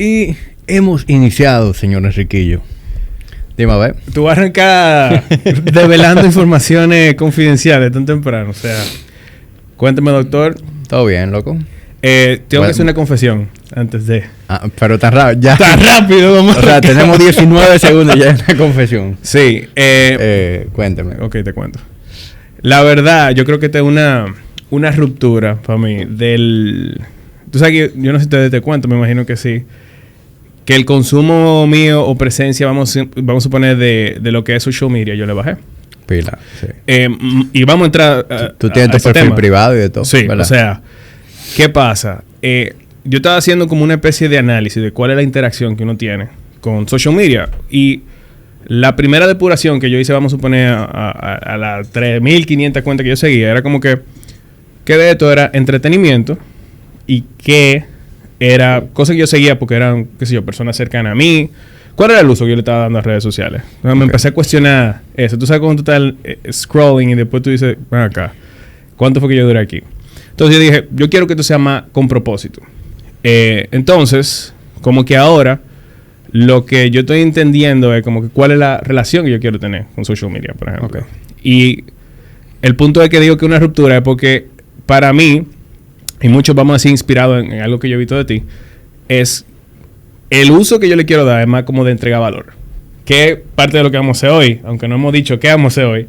Y hemos iniciado, señor Enriquillo. Dime a ver. Tú vas a arrancar develando informaciones confidenciales tan temprano. O sea, cuéntame, doctor. ¿Todo bien, loco? Tengo que hacer una confesión antes de... pero tan rápido. Ya. Tan rápido, vamos. O sea, tenemos 19 segundos ya en la confesión. Sí. Cuéntame. Ok, te cuento. La verdad, yo creo que esta es una ruptura para mí del... Tú sabes que yo no sé si te cuento, me imagino que sí. Que el consumo mío o presencia, vamos a suponer, de lo que es social media, yo le bajé. Pila, sí. Y vamos a entrar Tú tienes tu perfil privado y de todo. Sí, ¿verdad? O sea, ¿qué pasa? Yo estaba haciendo como una especie de análisis de cuál es la interacción que uno tiene con social media. Y la primera depuración que yo hice, vamos a suponer, a las 3.500 cuentas que yo seguía, era como que de esto era entretenimiento y que era cosas que yo seguía porque eran, qué sé yo, personas cercanas a mí. ¿Cuál era el uso que yo le estaba dando a redes sociales? Me empecé a cuestionar eso. Tú sabes cuando tú estás scrolling y después tú dices, ven acá, ¿cuánto fue que yo duré aquí? Entonces yo dije, yo quiero que esto sea más con propósito. Entonces, como que ahora, lo que yo estoy entendiendo es como que cuál es la relación que yo quiero tener con social media, por ejemplo. Okay. Y el punto de que digo que una ruptura es porque para mí, y muchos vamos a ser inspirados en algo que yo he visto de ti, es el uso que yo le quiero dar es más como de entregar valor. Que parte de lo que vamos a hacer hoy, aunque no hemos dicho qué vamos a hacer hoy,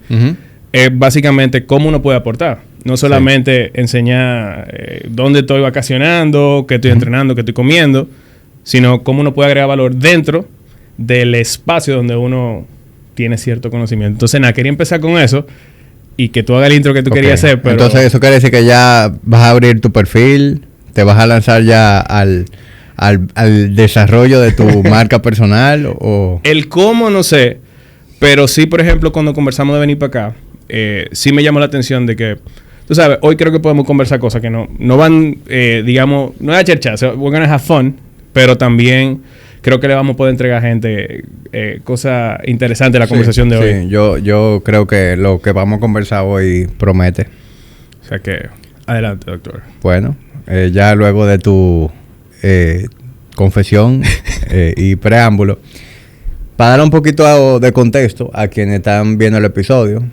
es básicamente cómo uno puede aportar. No solamente enseñar dónde estoy vacacionando, qué estoy entrenando, qué estoy comiendo, sino cómo uno puede agregar valor dentro del espacio donde uno tiene cierto conocimiento. Entonces, nada, quería empezar con eso y que tú hagas el intro que tú querías hacer. Pero... Entonces, eso quiere decir que ya vas a abrir tu perfil, te vas a lanzar ya al desarrollo de tu marca personal o... El cómo, no sé, pero sí, por ejemplo, cuando conversamos de venir para acá, sí me llamó la atención de que, tú sabes, hoy creo que podemos conversar cosas que no van, digamos, no es a cherchar, we're gonna have fun, pero también creo que le vamos a poder entregar a gente cosas interesantes de la conversación de hoy. Sí, yo creo que lo que vamos a conversar hoy promete. O sea que, adelante, doctor. Bueno, ya luego de tu confesión y preámbulo, para dar un poquito de contexto a quienes están viendo el episodio,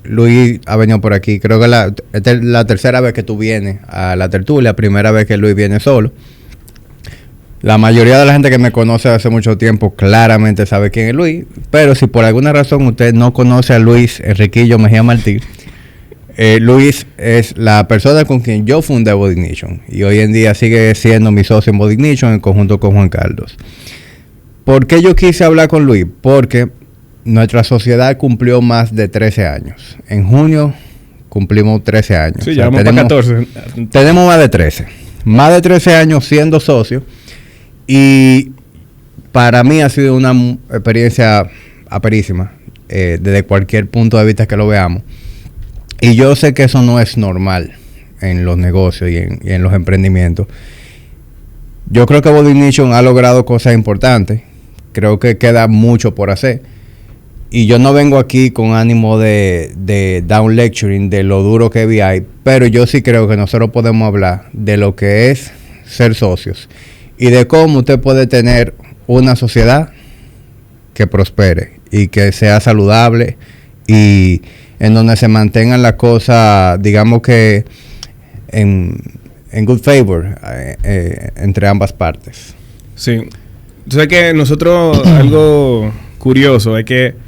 Luis ha venido por aquí. Creo que esta es la tercera vez que tú vienes a la tertulia, primera vez que Luis viene solo. La mayoría de la gente que me conoce hace mucho tiempo claramente sabe quién es Luis, pero si por alguna razón usted no conoce a Luis Enriquillo Mejía Martí, Luis es la persona con quien yo fundé Body Ignition y hoy en día sigue siendo mi socio en Body Ignition en conjunto con Juan Carlos. ¿Por qué yo quise hablar con Luis? Porque nuestra sociedad cumplió más de 13 años. En junio cumplimos 13 años. Sí, o sea, ya vamos para 14. Tenemos más de 13. Más de 13 años siendo socios. Y para mí ha sido una experiencia aperísima, desde cualquier punto de vista que lo veamos. Y yo sé que eso no es normal en los negocios y en los emprendimientos. Yo creo que Body Ignition ha logrado cosas importantes. Creo que queda mucho por hacer. Y yo no vengo aquí con ánimo de down lecturing de lo duro que hay, pero yo sí creo que nosotros podemos hablar de lo que es ser socios y de cómo usted puede tener una sociedad que prospere y que sea saludable y en donde se mantengan las cosas, digamos que en good favor entre ambas partes. Sí. Tú sabes que nosotros, algo curioso es que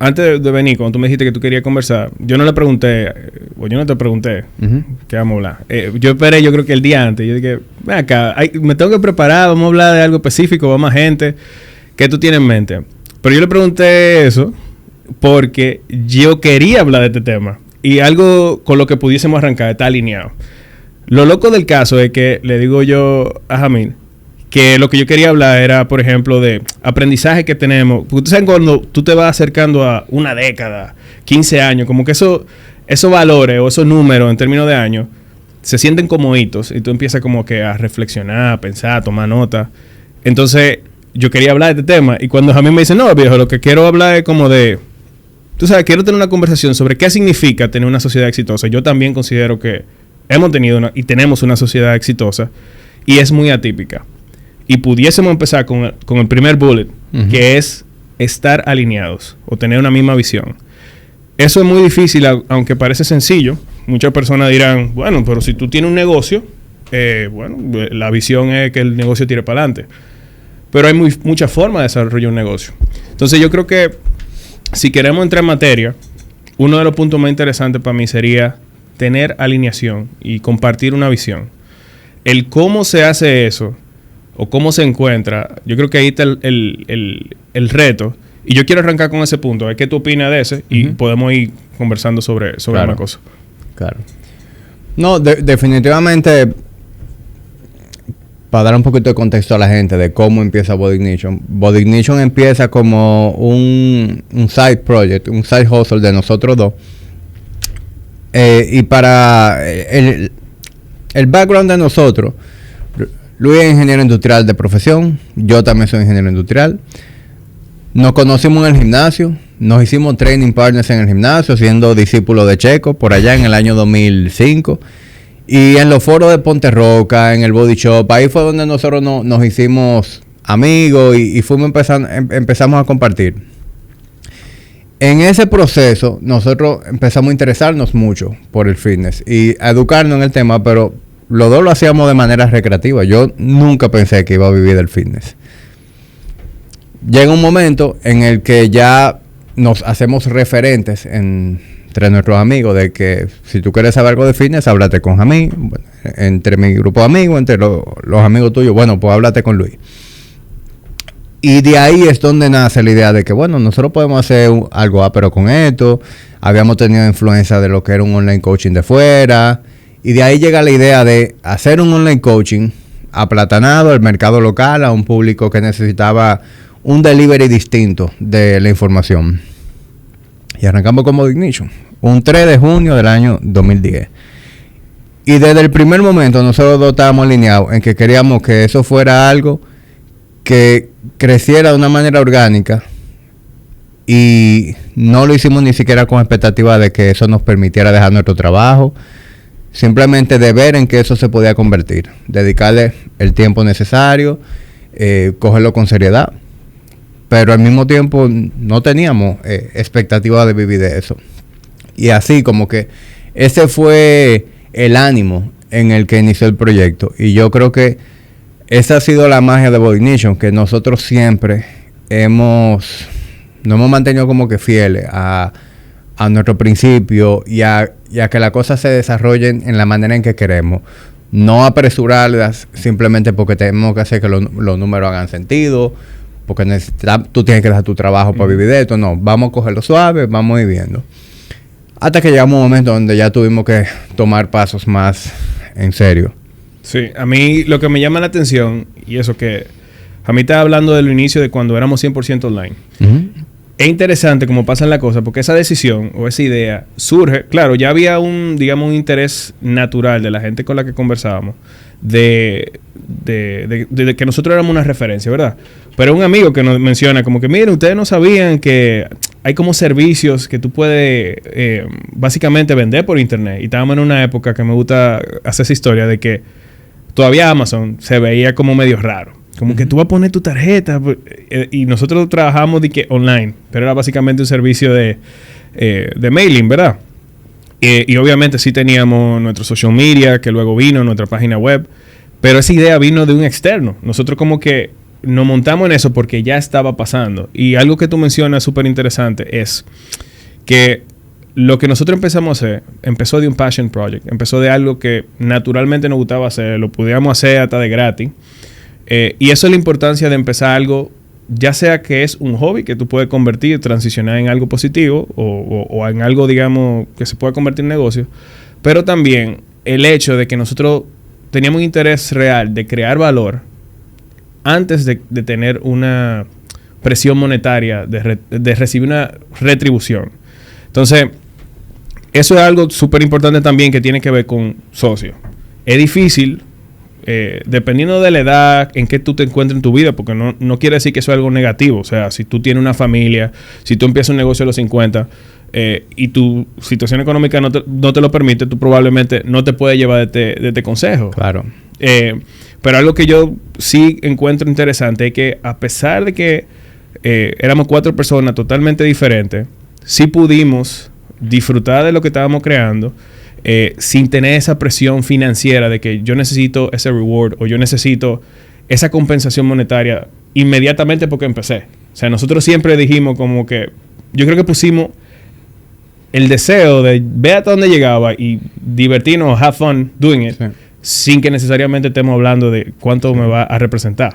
antes de venir, cuando tú me dijiste que tú querías conversar, yo no le pregunté, o yo no te pregunté, ¿qué vamos a hablar? Yo esperé, yo creo que el día antes, yo dije, ven acá, me tengo que preparar, vamos a hablar de algo específico, vamos a gente, ¿qué tú tienes en mente? Pero yo le pregunté eso porque yo quería hablar de este tema y algo con lo que pudiésemos arrancar está alineado. Lo loco del caso es que le digo yo a Jamil que lo que yo quería hablar era, por ejemplo, de aprendizaje que tenemos. Porque tú sabes, cuando tú te vas acercando a una década, 15 años, como que esos valores o esos números en términos de años se sienten como hitos y tú empiezas como que a reflexionar, a pensar, a tomar nota. Entonces, yo quería hablar de este tema y cuando Jamil me dice, no, viejo, lo que quiero hablar es como de... Tú sabes, quiero tener una conversación sobre qué significa tener una sociedad exitosa. Yo también considero que hemos tenido y tenemos una sociedad exitosa y es muy atípica. y pudiésemos empezar con el primer bullet, que es estar alineados o tener una misma visión. Eso es muy difícil, aunque parece sencillo. Muchas personas dirán, bueno, pero si tú tienes un negocio, la visión es que el negocio tire para adelante. Pero hay muchas formas de desarrollar un negocio. Entonces yo creo que si queremos entrar en materia, uno de los puntos más interesantes para mí sería tener alineación y compartir una visión. El cómo se hace eso o cómo se encuentra, yo creo que ahí está el reto. Y yo quiero arrancar con ese punto. ¿Qué tú opinas de ese? Y podemos ir conversando sobre una cosa. Claro. No, definitivamente, para dar un poquito de contexto a la gente de cómo empieza Body Ignition. Body Ignition empieza como un side project, un side hustle de nosotros dos. Y para el background de nosotros, Luis es ingeniero industrial de profesión, yo también soy ingeniero industrial. Nos conocimos en el gimnasio, nos hicimos training partners en el gimnasio, siendo discípulos de Checo, por allá en el año 2005. Y en los foros de Ponte Roca, en el Body Shop, ahí fue donde nosotros nos hicimos amigos y empezamos a compartir. En ese proceso, nosotros empezamos a interesarnos mucho por el fitness y a educarnos en el tema, pero los dos lo hacíamos de manera recreativa. Yo nunca pensé que iba a vivir del fitness. Llega un momento en el que ya nos hacemos referentes entre nuestros amigos de que si tú quieres saber algo de fitness, háblate con Jamí, entre mi grupo de amigos, entre los amigos tuyos, bueno, pues háblate con Luis. Y de ahí es donde nace la idea de que, bueno, nosotros podemos hacer algo, pero con esto, habíamos tenido influencia de lo que era un online coaching de fuera, y de ahí llega la idea de hacer un online coaching aplatanado al mercado local, a un público que necesitaba un delivery distinto de la información. Y arrancamos con Body Ignition, un 3 de junio del año 2010. Y desde el primer momento nosotros dos estábamos alineados en que queríamos que eso fuera algo que creciera de una manera orgánica, y no lo hicimos ni siquiera con expectativa de que eso nos permitiera dejar nuestro trabajo, simplemente de ver en qué eso se podía convertir, dedicarle el tiempo necesario, cogerlo con seriedad. Pero al mismo tiempo no teníamos expectativa de vivir de eso. Y así como que ese fue el ánimo en el que inició el proyecto. Y yo creo que esa ha sido la magia de Body Ignition, que nosotros siempre nos hemos mantenido como que fieles a nuestro principio y a que las cosas se desarrollen en la manera en que queremos. No apresurarlas simplemente porque tenemos que hacer que los números hagan sentido, porque tú tienes que dejar tu trabajo para vivir de esto. No, vamos a cogerlo suave, vamos a ir viendo. Hasta que llegamos a un momento donde ya tuvimos que tomar pasos más en serio. Sí, a mí lo que me llama la atención, y eso que a mí estaba hablando del inicio de cuando éramos 100% online. Es interesante cómo pasan las cosas, porque esa decisión o esa idea surge, claro, ya había un interés natural de la gente con la que conversábamos, de que nosotros éramos una referencia, ¿verdad? Pero un amigo que nos menciona como que, miren, ustedes no sabían que hay como servicios que tú puedes básicamente vender por internet. Y estábamos en una época que me gusta hacer esa historia de que todavía Amazon se veía como medio raro. Como que tú vas a poner tu tarjeta y nosotros trabajamos de que online, pero era básicamente un servicio de mailing, ¿verdad? Y obviamente sí teníamos nuestro social media, que luego vino, nuestra página web, pero esa idea vino de un externo. Nosotros como que nos montamos en eso porque ya estaba pasando. Y algo que tú mencionas súper interesante es que lo que nosotros empezamos a hacer, empezó de un passion project, empezó de algo que naturalmente nos gustaba hacer, lo podíamos hacer hasta de gratis. Y eso es la importancia de empezar algo, ya sea que es un hobby que tú puedes convertir, transicionar en algo positivo o en algo, digamos, que se pueda convertir en negocio. Pero también el hecho de que nosotros teníamos un interés real de crear valor antes de tener una presión monetaria, de recibir una retribución. Entonces, eso es algo súper importante también que tiene que ver con socios. Es difícil, dependiendo de la edad en que tú te encuentres en tu vida, porque no quiere decir que eso es algo negativo. O sea, si tú tienes una familia, si tú empiezas un negocio a los 50 y tu situación económica no te lo permite, tú probablemente no te puedes llevar de este consejo. Claro. Pero algo que yo sí encuentro interesante es que a pesar de que éramos 4 personas totalmente diferentes, sí pudimos disfrutar de lo que estábamos creando sin tener esa presión financiera de que yo necesito ese reward o yo necesito esa compensación monetaria inmediatamente porque empecé. O sea, nosotros siempre dijimos como que yo creo que pusimos el deseo de ver hasta dónde llegaba y divertirnos, have fun doing it, sin que necesariamente estemos hablando de cuánto me va a representar.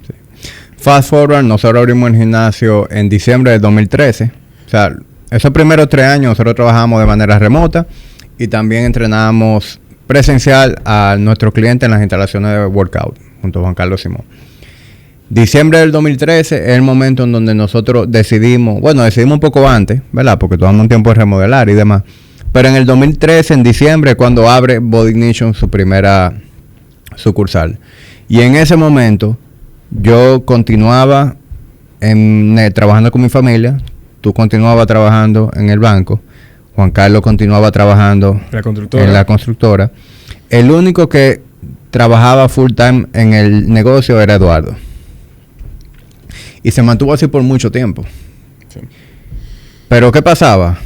Sí. Fast forward, nosotros abrimos el gimnasio en diciembre de 2013. O sea, esos primeros 3 años nosotros trabajamos de manera remota y también entrenábamos presencial a nuestros clientes en las instalaciones de workout, junto a Juan Carlos Simón. Diciembre del 2013 es el momento en donde nosotros decidimos un poco antes, ¿verdad? Porque tomamos un tiempo de remodelar y demás. Pero en el 2013, en diciembre, cuando abre Body Ignition su primera sucursal. Y en ese momento, yo continuaba trabajando con mi familia. Tú continuabas trabajando en el banco. Juan Carlos continuaba trabajando en la constructora. El único que trabajaba full time en el negocio era Eduardo. Y se mantuvo así por mucho tiempo. Sí. Pero ¿qué pasaba?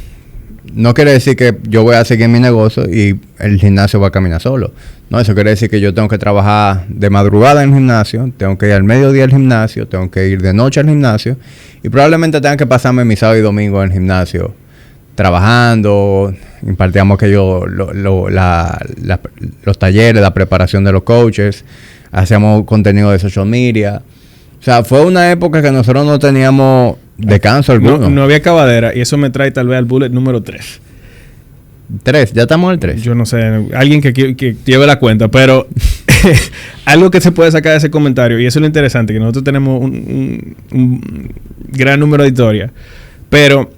No quiere decir que yo voy a seguir mi negocio y el gimnasio va a caminar solo. No, eso quiere decir que yo tengo que trabajar de madrugada en el gimnasio, tengo que ir al mediodía al gimnasio, tengo que ir de noche al gimnasio y probablemente tenga que pasarme mi sábado y domingo en el gimnasio trabajando. Impartíamos los talleres, la preparación de los coaches, hacíamos contenido de social media. O sea, fue una época que nosotros no teníamos descanso alguno. No había acabadera y eso me trae tal vez al bullet número 3. 3, ya estamos en el 3. Yo no sé, alguien que lleve la cuenta, pero algo que se puede sacar de ese comentario, y eso es lo interesante, que nosotros tenemos un gran número de historias, pero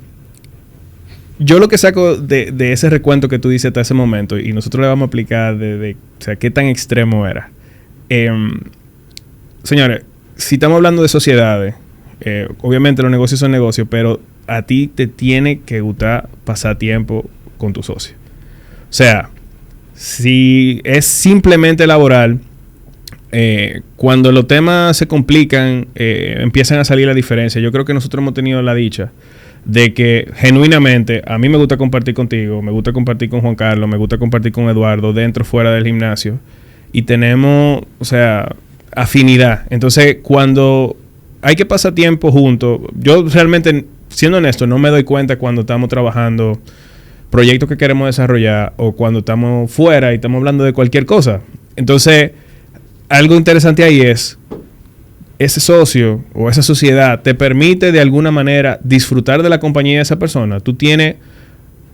yo lo que saco de ese recuento que tú dices hasta ese momento, y nosotros le vamos a aplicar o sea, qué tan extremo era. Señores, si estamos hablando de sociedades, obviamente los negocios son negocios, pero a ti te tiene que gustar pasar tiempo con tu socio. O sea, si es simplemente laboral, cuando los temas se complican, empiezan a salir las diferencias. Yo creo que nosotros hemos tenido la dicha de que genuinamente a mí me gusta compartir contigo, me gusta compartir con Juan Carlos, me gusta compartir con Eduardo, dentro, fuera del gimnasio, y tenemos, o sea, afinidad. Entonces, cuando hay que pasar tiempo juntos, yo realmente, siendo honesto, no me doy cuenta cuando estamos trabajando proyectos que queremos desarrollar o cuando estamos fuera y estamos hablando de cualquier cosa. Entonces, algo interesante ahí es ese socio o esa sociedad te permite de alguna manera disfrutar de la compañía de esa persona. Tú tienes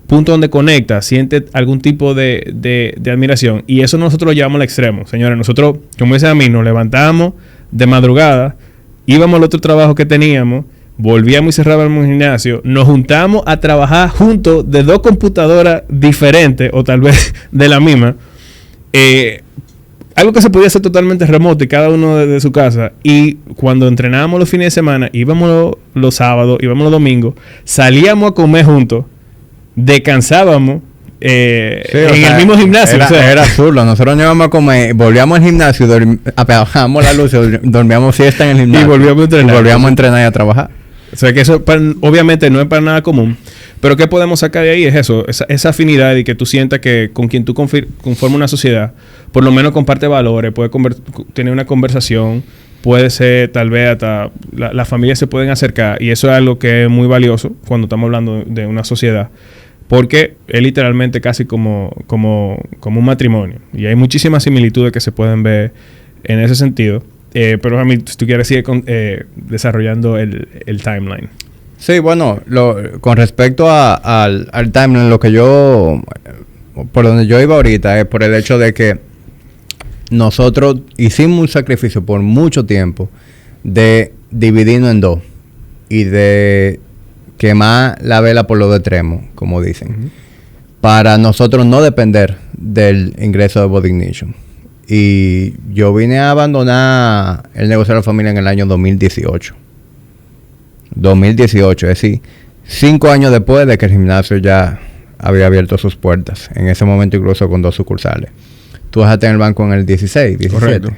punto donde conectas, sientes algún tipo de admiración, y eso nosotros lo llevamos al extremo. Señores, nosotros, como dicen a mí, nos levantamos de madrugada, íbamos al otro trabajo que teníamos, volvíamos y cerrábamos el gimnasio, nos juntamos a trabajar juntos de 2 computadoras diferentes o tal vez de la misma, algo que se podía hacer totalmente remoto y cada uno desde su casa. Y cuando entrenábamos los fines de semana, íbamos los sábados, íbamos los domingos, salíamos a comer juntos, descansábamos en el mismo gimnasio. Era absurdo. Nosotros íbamos a comer, volvíamos al gimnasio, apagábamos la luz, dormíamos siesta en el gimnasio. Y volvíamos a entrenar y a trabajar. O sea que eso obviamente no es para nada común. Pero ¿qué podemos sacar de ahí? Es eso, esa afinidad y que tú sientas que con quien tú conformas una sociedad, por lo menos comparte valores, puede tener una conversación, puede ser tal vez hasta las familias se pueden acercar, y eso es algo que es muy valioso cuando estamos hablando de una sociedad, porque es literalmente casi como un matrimonio, y hay muchísimas similitudes que se pueden ver en ese sentido. Pero a mí, si tú quieres seguir desarrollando el timeline. Sí, bueno, con respecto al timeline, lo que por donde yo iba ahorita es por el hecho de que nosotros hicimos un sacrificio por mucho tiempo de dividirnos en 2 y de quemar la vela por los extremos, como dicen, para nosotros no depender del ingreso de Body Ignition. Y yo vine a abandonar el negocio de la familia en el año 2018. 2018, es decir, 5 años después de que el gimnasio ya había abierto sus puertas. En ese momento incluso con 2 sucursales. Tú dejaste en el banco en el 16, 17. Correcto.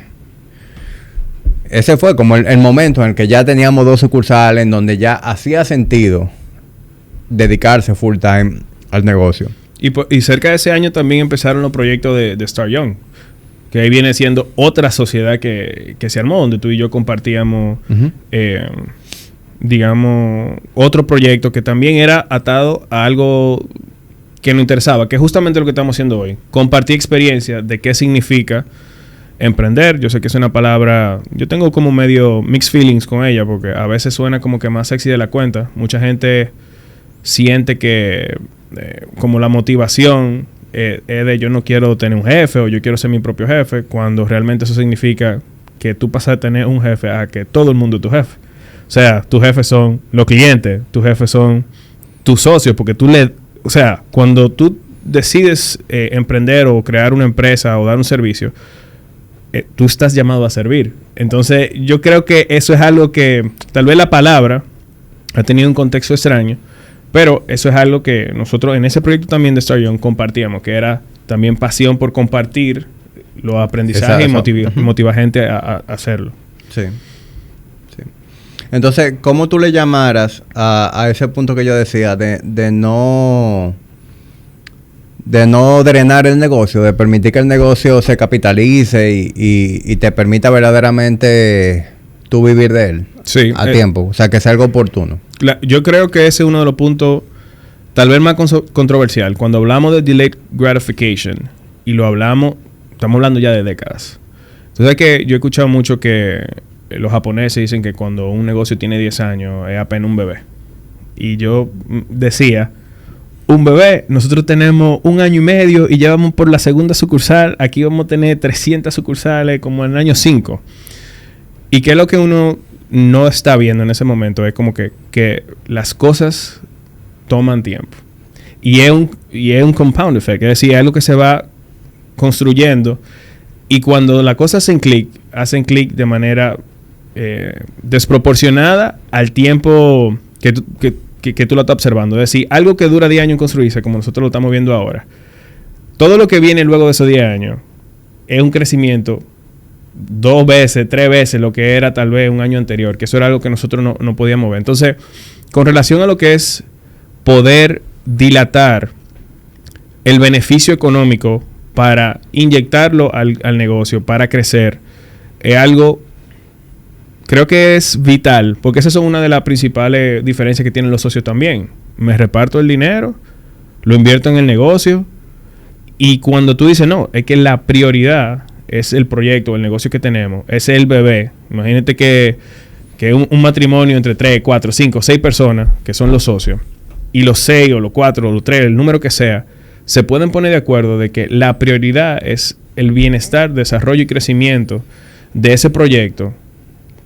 ese fue como el momento en el que ya teníamos 2 sucursales, en donde ya hacía sentido dedicarse full time al negocio. Y cerca de ese año también empezaron los proyectos de Start Young, que ahí viene siendo otra sociedad que se armó, donde tú y yo compartíamos, digamos, otro proyecto que también era atado a algo que nos interesaba, que es justamente lo que estamos haciendo hoy. Compartir experiencia de qué significa emprender. Yo sé que es una palabra, yo tengo como medio mixed feelings con ella, porque a veces suena como que más sexy de la cuenta. Mucha gente siente que como la motivación es de yo no quiero tener un jefe o yo quiero ser mi propio jefe, cuando realmente eso significa que tú pasas de tener un jefe a que todo el mundo es tu jefe. O sea, tus jefes son los clientes, tus jefes son tus socios, porque o sea, cuando tú decides emprender o crear una empresa o dar un servicio, tú estás llamado a servir. Entonces, yo creo que eso es algo que tal vez la palabra ha tenido un contexto extraño, pero eso es algo que nosotros en ese proyecto también de Start Young compartíamos, que era también pasión por compartir los aprendizajes y motivar gente a hacerlo. Sí. Entonces, ¿cómo tú le llamaras a ese punto que yo decía de no drenar el negocio, de permitir que el negocio se capitalice y te permita verdaderamente tú vivir de él a tiempo? O sea, que sea algo oportuno. Yo creo que ese es uno de los puntos tal vez más controversial. Cuando hablamos de delayed gratification, y estamos hablando ya de décadas. Entonces, que yo he escuchado mucho que los japoneses dicen que cuando un negocio tiene 10 años es apenas un bebé. Y yo decía, un bebé, nosotros tenemos 1 año y medio y ya vamos por la segunda sucursal. Aquí vamos a tener 300 sucursales como en el año 5. Y que es lo que uno no está viendo en ese momento, es como que las cosas toman tiempo. Y es un compound effect, es decir, es algo que se va construyendo. Y cuando las cosas hacen clic de manera desproporcionada al tiempo que tú lo estás observando. Es decir, algo que dura 10 años en construirse, como nosotros lo estamos viendo ahora. Todo lo que viene luego de esos 10 años es un crecimiento 2 veces, 3 veces lo que era tal vez un año anterior, que eso era algo que nosotros no podíamos ver. Entonces, con relación a lo que es poder dilatar el beneficio económico para inyectarlo al negocio, para crecer, es algo, creo que es vital, porque esas son una de las principales diferencias que tienen los socios también. Me reparto el dinero, lo invierto en el negocio, y cuando tú dices, no, es que la prioridad es el proyecto, el negocio que tenemos, es el bebé. Imagínate que un matrimonio entre 3, 4, 5, 6 personas, que son los socios, y los 6 o los 4 o los 3, el número que sea, se pueden poner de acuerdo de que la prioridad es el bienestar, desarrollo y crecimiento de ese proyecto.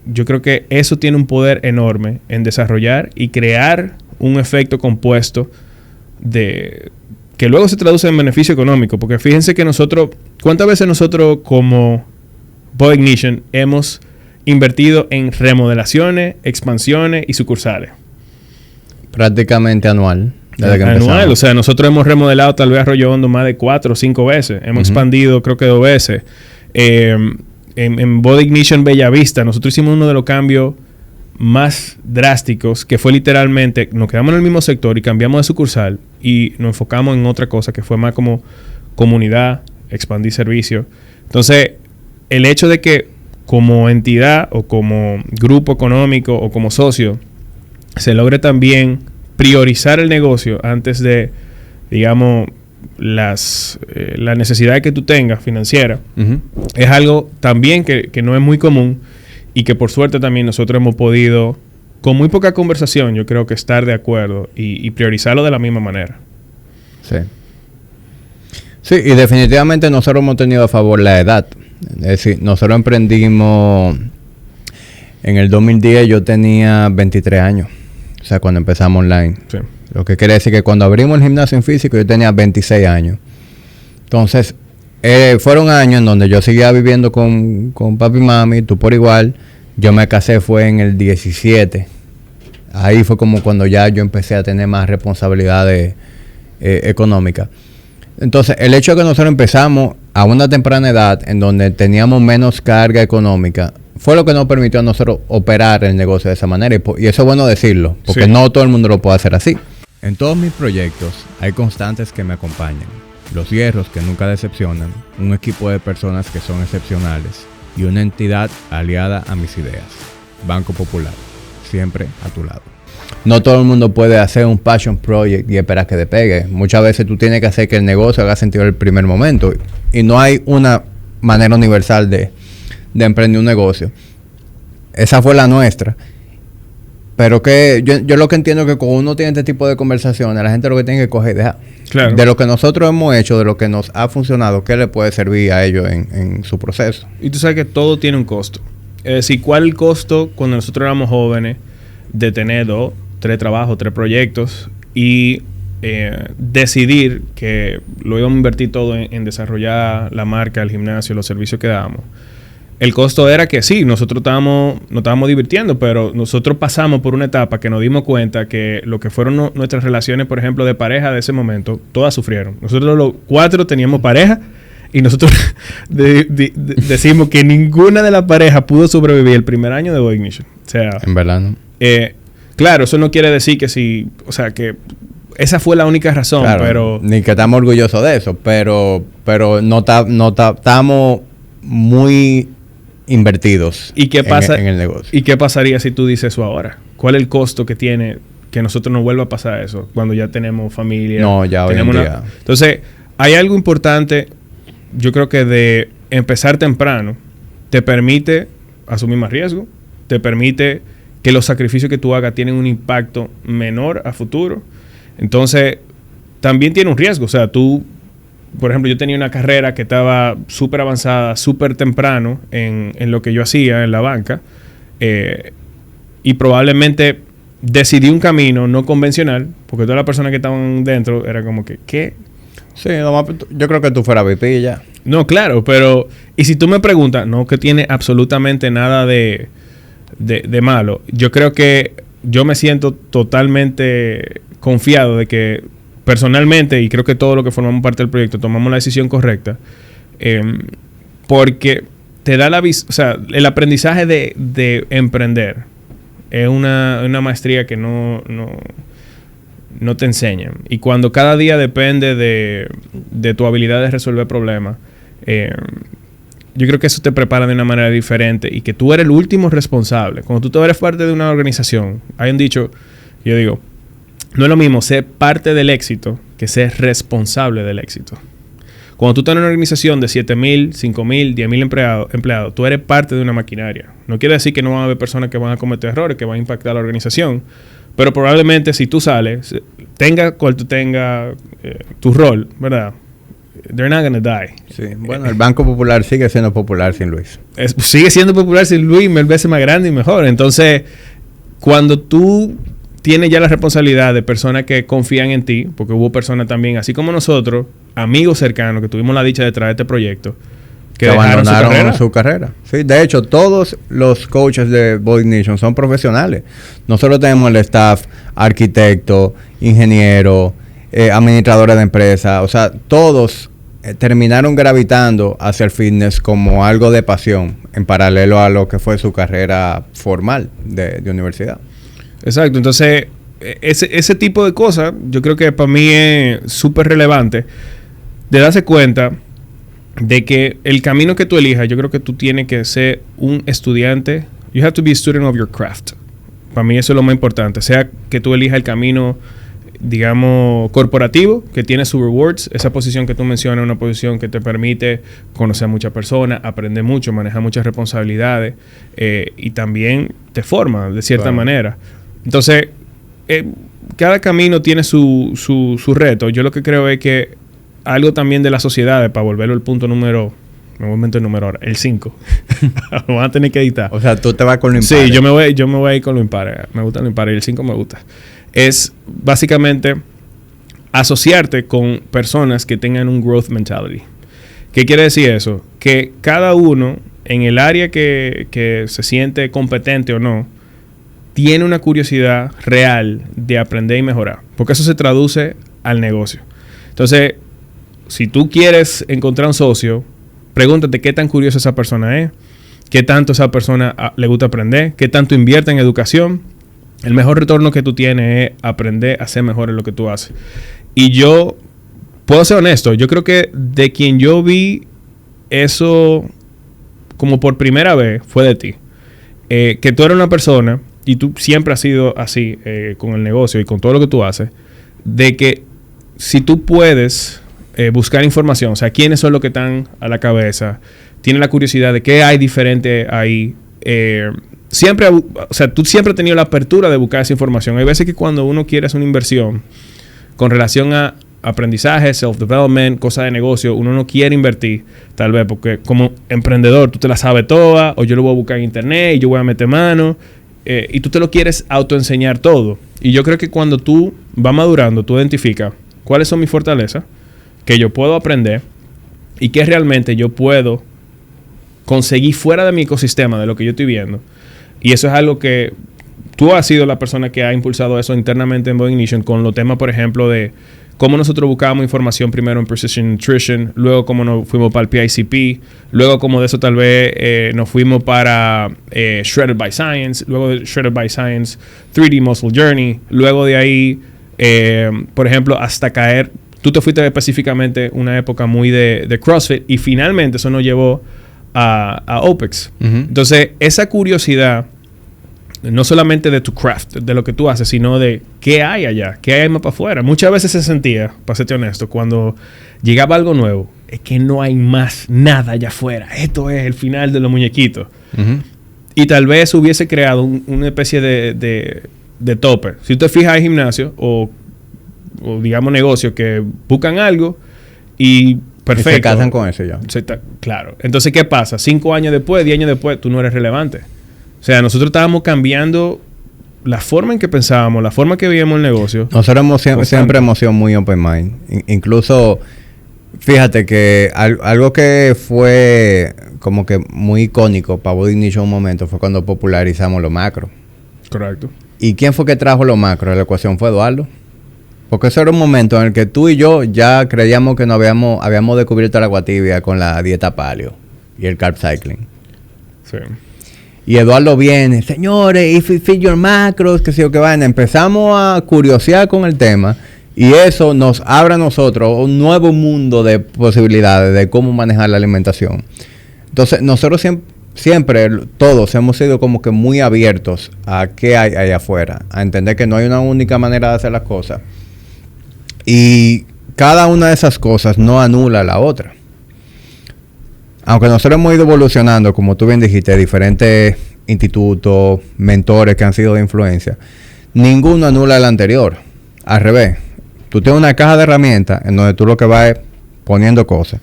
Yo creo que eso tiene un poder enorme en desarrollar y crear un efecto compuesto que luego se traduce en beneficio económico. Porque fíjense que ¿cuántas veces nosotros como Body Ignition hemos invertido en remodelaciones, expansiones y sucursales? Prácticamente anual. Anual, o sea, nosotros hemos remodelado tal vez Arroyo Hondo más de 4 o 5 veces. Hemos expandido creo que 2 veces. En Body Ignition Bellavista, nosotros hicimos uno de los cambios más drásticos, que fue literalmente, nos quedamos en el mismo sector y cambiamos de sucursal y nos enfocamos en otra cosa que fue más como comunidad, expandir servicios. Entonces, el hecho de que como entidad o como grupo económico o como socio se logre también priorizar el negocio antes de, digamos, las necesidades que tú tengas financieras, es algo también que no es muy común y que por suerte también nosotros hemos podido, con muy poca conversación, yo creo que estar de acuerdo y priorizarlo de la misma manera. Sí. Sí, y definitivamente nosotros hemos tenido a favor la edad. Es decir, nosotros emprendimos en el 2010, yo tenía 23 años. O sea, cuando empezamos online. Sí. Lo que quiere decir que cuando abrimos el gimnasio en físico, yo tenía 26 años. Entonces, fueron años en donde yo seguía viviendo con papi y mami, tú por igual. Yo me casé fue en el 17. Ahí fue como cuando ya yo empecé a tener más responsabilidades económicas. Entonces, el hecho de que nosotros empezamos a una temprana edad, en donde teníamos menos carga económica, fue lo que nos permitió a nosotros operar el negocio de esa manera. Y eso es bueno decirlo, porque no todo el mundo lo puede hacer así. En todos mis proyectos hay constantes que me acompañan. Los hierros que nunca decepcionan, un equipo de personas que son excepcionales y una entidad aliada a mis ideas. Banco Popular, siempre a tu lado. No todo el mundo puede hacer un passion project y esperar que despegue. Muchas veces tú tienes que hacer que el negocio haga sentido en el primer momento. Y no hay una manera universal de emprender un negocio. Esa fue la nuestra. Pero que yo lo que entiendo es que cuando uno tiene este tipo de conversaciones, la gente lo que tiene que coger y dejar. Claro. De lo que nosotros hemos hecho, de lo que nos ha funcionado, ¿qué le puede servir a ellos en su proceso? Y tú sabes que todo tiene un costo. Es decir, ¿cuál es el costo cuando nosotros éramos jóvenes de tener 2, 3 trabajos, 3 proyectos y decidir que lo íbamos a invertir todo en desarrollar la marca, el gimnasio, los servicios que dábamos? El costo era que sí, nosotros nos estábamos divirtiendo, pero nosotros pasamos por una etapa que nos dimos cuenta que lo que fueron nuestras relaciones, por ejemplo, de pareja de ese momento, todas sufrieron. Nosotros los 4 teníamos pareja y nosotros decimos que ninguna de las parejas pudo sobrevivir el primer año de Boy Ignition. O sea, en verdad, ¿no? Claro, eso no quiere decir que sí, o sea, que esa fue la única razón, claro, pero... Ni que estamos orgullosos de eso, pero no estamos muy invertidos ¿Y qué pasa, en el negocio. ¿Y qué pasaría si tú dices eso ahora? ¿Cuál es el costo que tiene que nosotros nos vuelva a pasar eso cuando ya tenemos familia? No, ya hoy en día. Entonces, hay algo importante, yo creo que de empezar temprano, te permite asumir más riesgo, te permite que los sacrificios que tú hagas tienen un impacto menor a futuro. Entonces, también tiene un riesgo. O sea, tú... Por ejemplo, yo tenía una carrera que estaba súper avanzada, súper temprano en lo que yo hacía en la banca. Y probablemente decidí un camino no convencional, porque todas las personas que estaban dentro era como que, ¿qué? Sí, yo creo que tú fueras VP ya. No, claro, pero... Y si tú me preguntas, no que tiene absolutamente nada de malo. Yo creo que yo me siento totalmente confiado de que personalmente, y creo que todos los que formamos parte del proyecto tomamos la decisión correcta, porque te da o sea, el aprendizaje de emprender es una maestría que no te enseñan. Y cuando cada día depende de tu habilidad de resolver problemas, yo creo que eso te prepara de una manera diferente y que tú eres el último responsable. Cuando tú eres parte de una organización, hay un dicho, yo digo, no es lo mismo ser parte del éxito que ser responsable del éxito. Cuando tú estás en una organización de 7,000, 5,000, 10,000 empleados, tú eres parte de una maquinaria. No quiere decir que no van a haber personas que van a cometer errores, que van a impactar a la organización, pero probablemente si tú sales, tenga cual tú tengas tu rol, ¿verdad? They're not gonna die. Sí. Bueno, el Banco Popular sigue siendo popular sin Luis. Sigue siendo popular sin Luis, 1000 veces más grande y mejor. Entonces, cuando tú tienes ya la responsabilidad de personas que confían en ti, porque hubo personas también, así como nosotros, amigos cercanos, que tuvimos la dicha de traer este proyecto, que abandonaron su carrera. Sí, de hecho, todos los coaches de Boy Ignition son profesionales. Nosotros tenemos el staff, arquitecto, ingeniero, administradores de empresa, o sea, todos terminaron gravitando hacia el fitness como algo de pasión, en paralelo a lo que fue su carrera formal de universidad. Exacto, entonces ese tipo de cosas yo creo que para mí es súper relevante de darse cuenta de que el camino que tú elijas, yo creo que tú tienes que ser un estudiante. You have to be a student of your craft. Para mí eso es lo más importante, sea que tú elijas el camino, digamos, corporativo, que tiene sus rewards. Esa posición que tú mencionas es una posición que te permite conocer a muchas personas, aprender mucho, manejar muchas responsabilidades y también te forma de cierta manera. Entonces, cada camino tiene su reto. Yo lo que creo es que algo también de la sociedad, para volverlo al punto número... Me voy a inventar el número ahora. El 5. Lo van a tener que editar. O sea, tú te vas con lo impar. Sí, yo me voy a ir con lo impar. Me gusta lo impar y el 5 me gusta. Es básicamente asociarte con personas que tengan un growth mentality. ¿Qué quiere decir eso? Que cada uno, en el área que se siente competente o no, tiene una curiosidad real de aprender y mejorar. Porque eso se traduce al negocio. Entonces, si tú quieres encontrar un socio, pregúntate qué tan curiosa esa persona es, qué tanto esa persona le gusta aprender, qué tanto invierte en educación. El mejor retorno que tú tienes es aprender a ser mejor en lo que tú haces. Y yo puedo ser honesto, yo creo que de quien yo vi eso como por primera vez fue de ti. Que tú eres una persona, y tú siempre has sido así con el negocio y con todo lo que tú haces, de que si tú puedes buscar información, o sea, quiénes son los que están a la cabeza, tienes la curiosidad de qué hay diferente ahí, siempre, o sea, tú siempre has tenido la apertura de buscar esa información. Hay veces que cuando uno quiere hacer una inversión con relación a aprendizaje, self-development, cosas de negocio, uno no quiere invertir, tal vez, porque como emprendedor tú te la sabes toda, o yo lo voy a buscar en internet y yo voy a meter mano, y tú te lo quieres autoenseñar todo. Y yo creo que cuando tú vas madurando, tú identificas cuáles son mis fortalezas, que yo puedo aprender y que realmente yo puedo conseguir fuera de mi ecosistema, de lo que yo estoy viendo. Y eso es algo que tú has sido la persona que ha impulsado eso internamente en Body Ignition, con los temas, por ejemplo, de cómo nosotros buscábamos información primero en Precision Nutrition, luego cómo nos fuimos para el PICP, luego como de eso tal vez nos fuimos para Shredded by Science, luego de Shredded by Science, 3D Muscle Journey, luego de ahí, por ejemplo, hasta caer, tú te fuiste específicamente una época muy de CrossFit y finalmente eso nos llevó a OPEX. Entonces, esa curiosidad, no solamente de tu craft, de lo que tú haces, sino de qué hay allá, qué hay más para afuera. Muchas veces se sentía, para serte honesto, cuando llegaba algo nuevo, es que no hay más nada allá afuera. Esto es el final de los muñequitos. Y tal vez hubiese creado una especie de tope. Si tú te fijas, hay gimnasios o digamos negocios que buscan algo y perfecto. Y se casan con eso ya. Claro. Entonces, ¿qué pasa? 5 años después, 10 años después, tú no eres relevante. O sea, nosotros estábamos cambiando la forma en que pensábamos, la forma que veíamos el negocio. Nosotros siempre hemos sido muy open mind. Incluso, fíjate que algo que fue como que muy icónico para Body Ignition un momento fue cuando popularizamos los macros. Correcto. ¿Y quién fue que trajo los macros a la ecuación? Fue Eduardo. Porque eso era un momento en el que tú y yo ya creíamos que no habíamos descubierto el agua tibia con la dieta paleo y el carb cycling. Sí. Y Eduardo viene, señores, if you feed your macros, que sé yo qué vaina. Empezamos a curiosear con el tema y eso nos abre a nosotros un nuevo mundo de posibilidades de cómo manejar la alimentación. Entonces, nosotros siempre todos hemos sido como que muy abiertos a qué hay allá afuera, a entender que no hay una única manera de hacer las cosas. Y cada una de esas cosas no anula la otra. Aunque nosotros hemos ido evolucionando, como tú bien dijiste, diferentes institutos, mentores que han sido de influencia, ninguno anula el anterior. Al revés, tú tienes una caja de herramientas en donde tú lo que vas es poniendo cosas.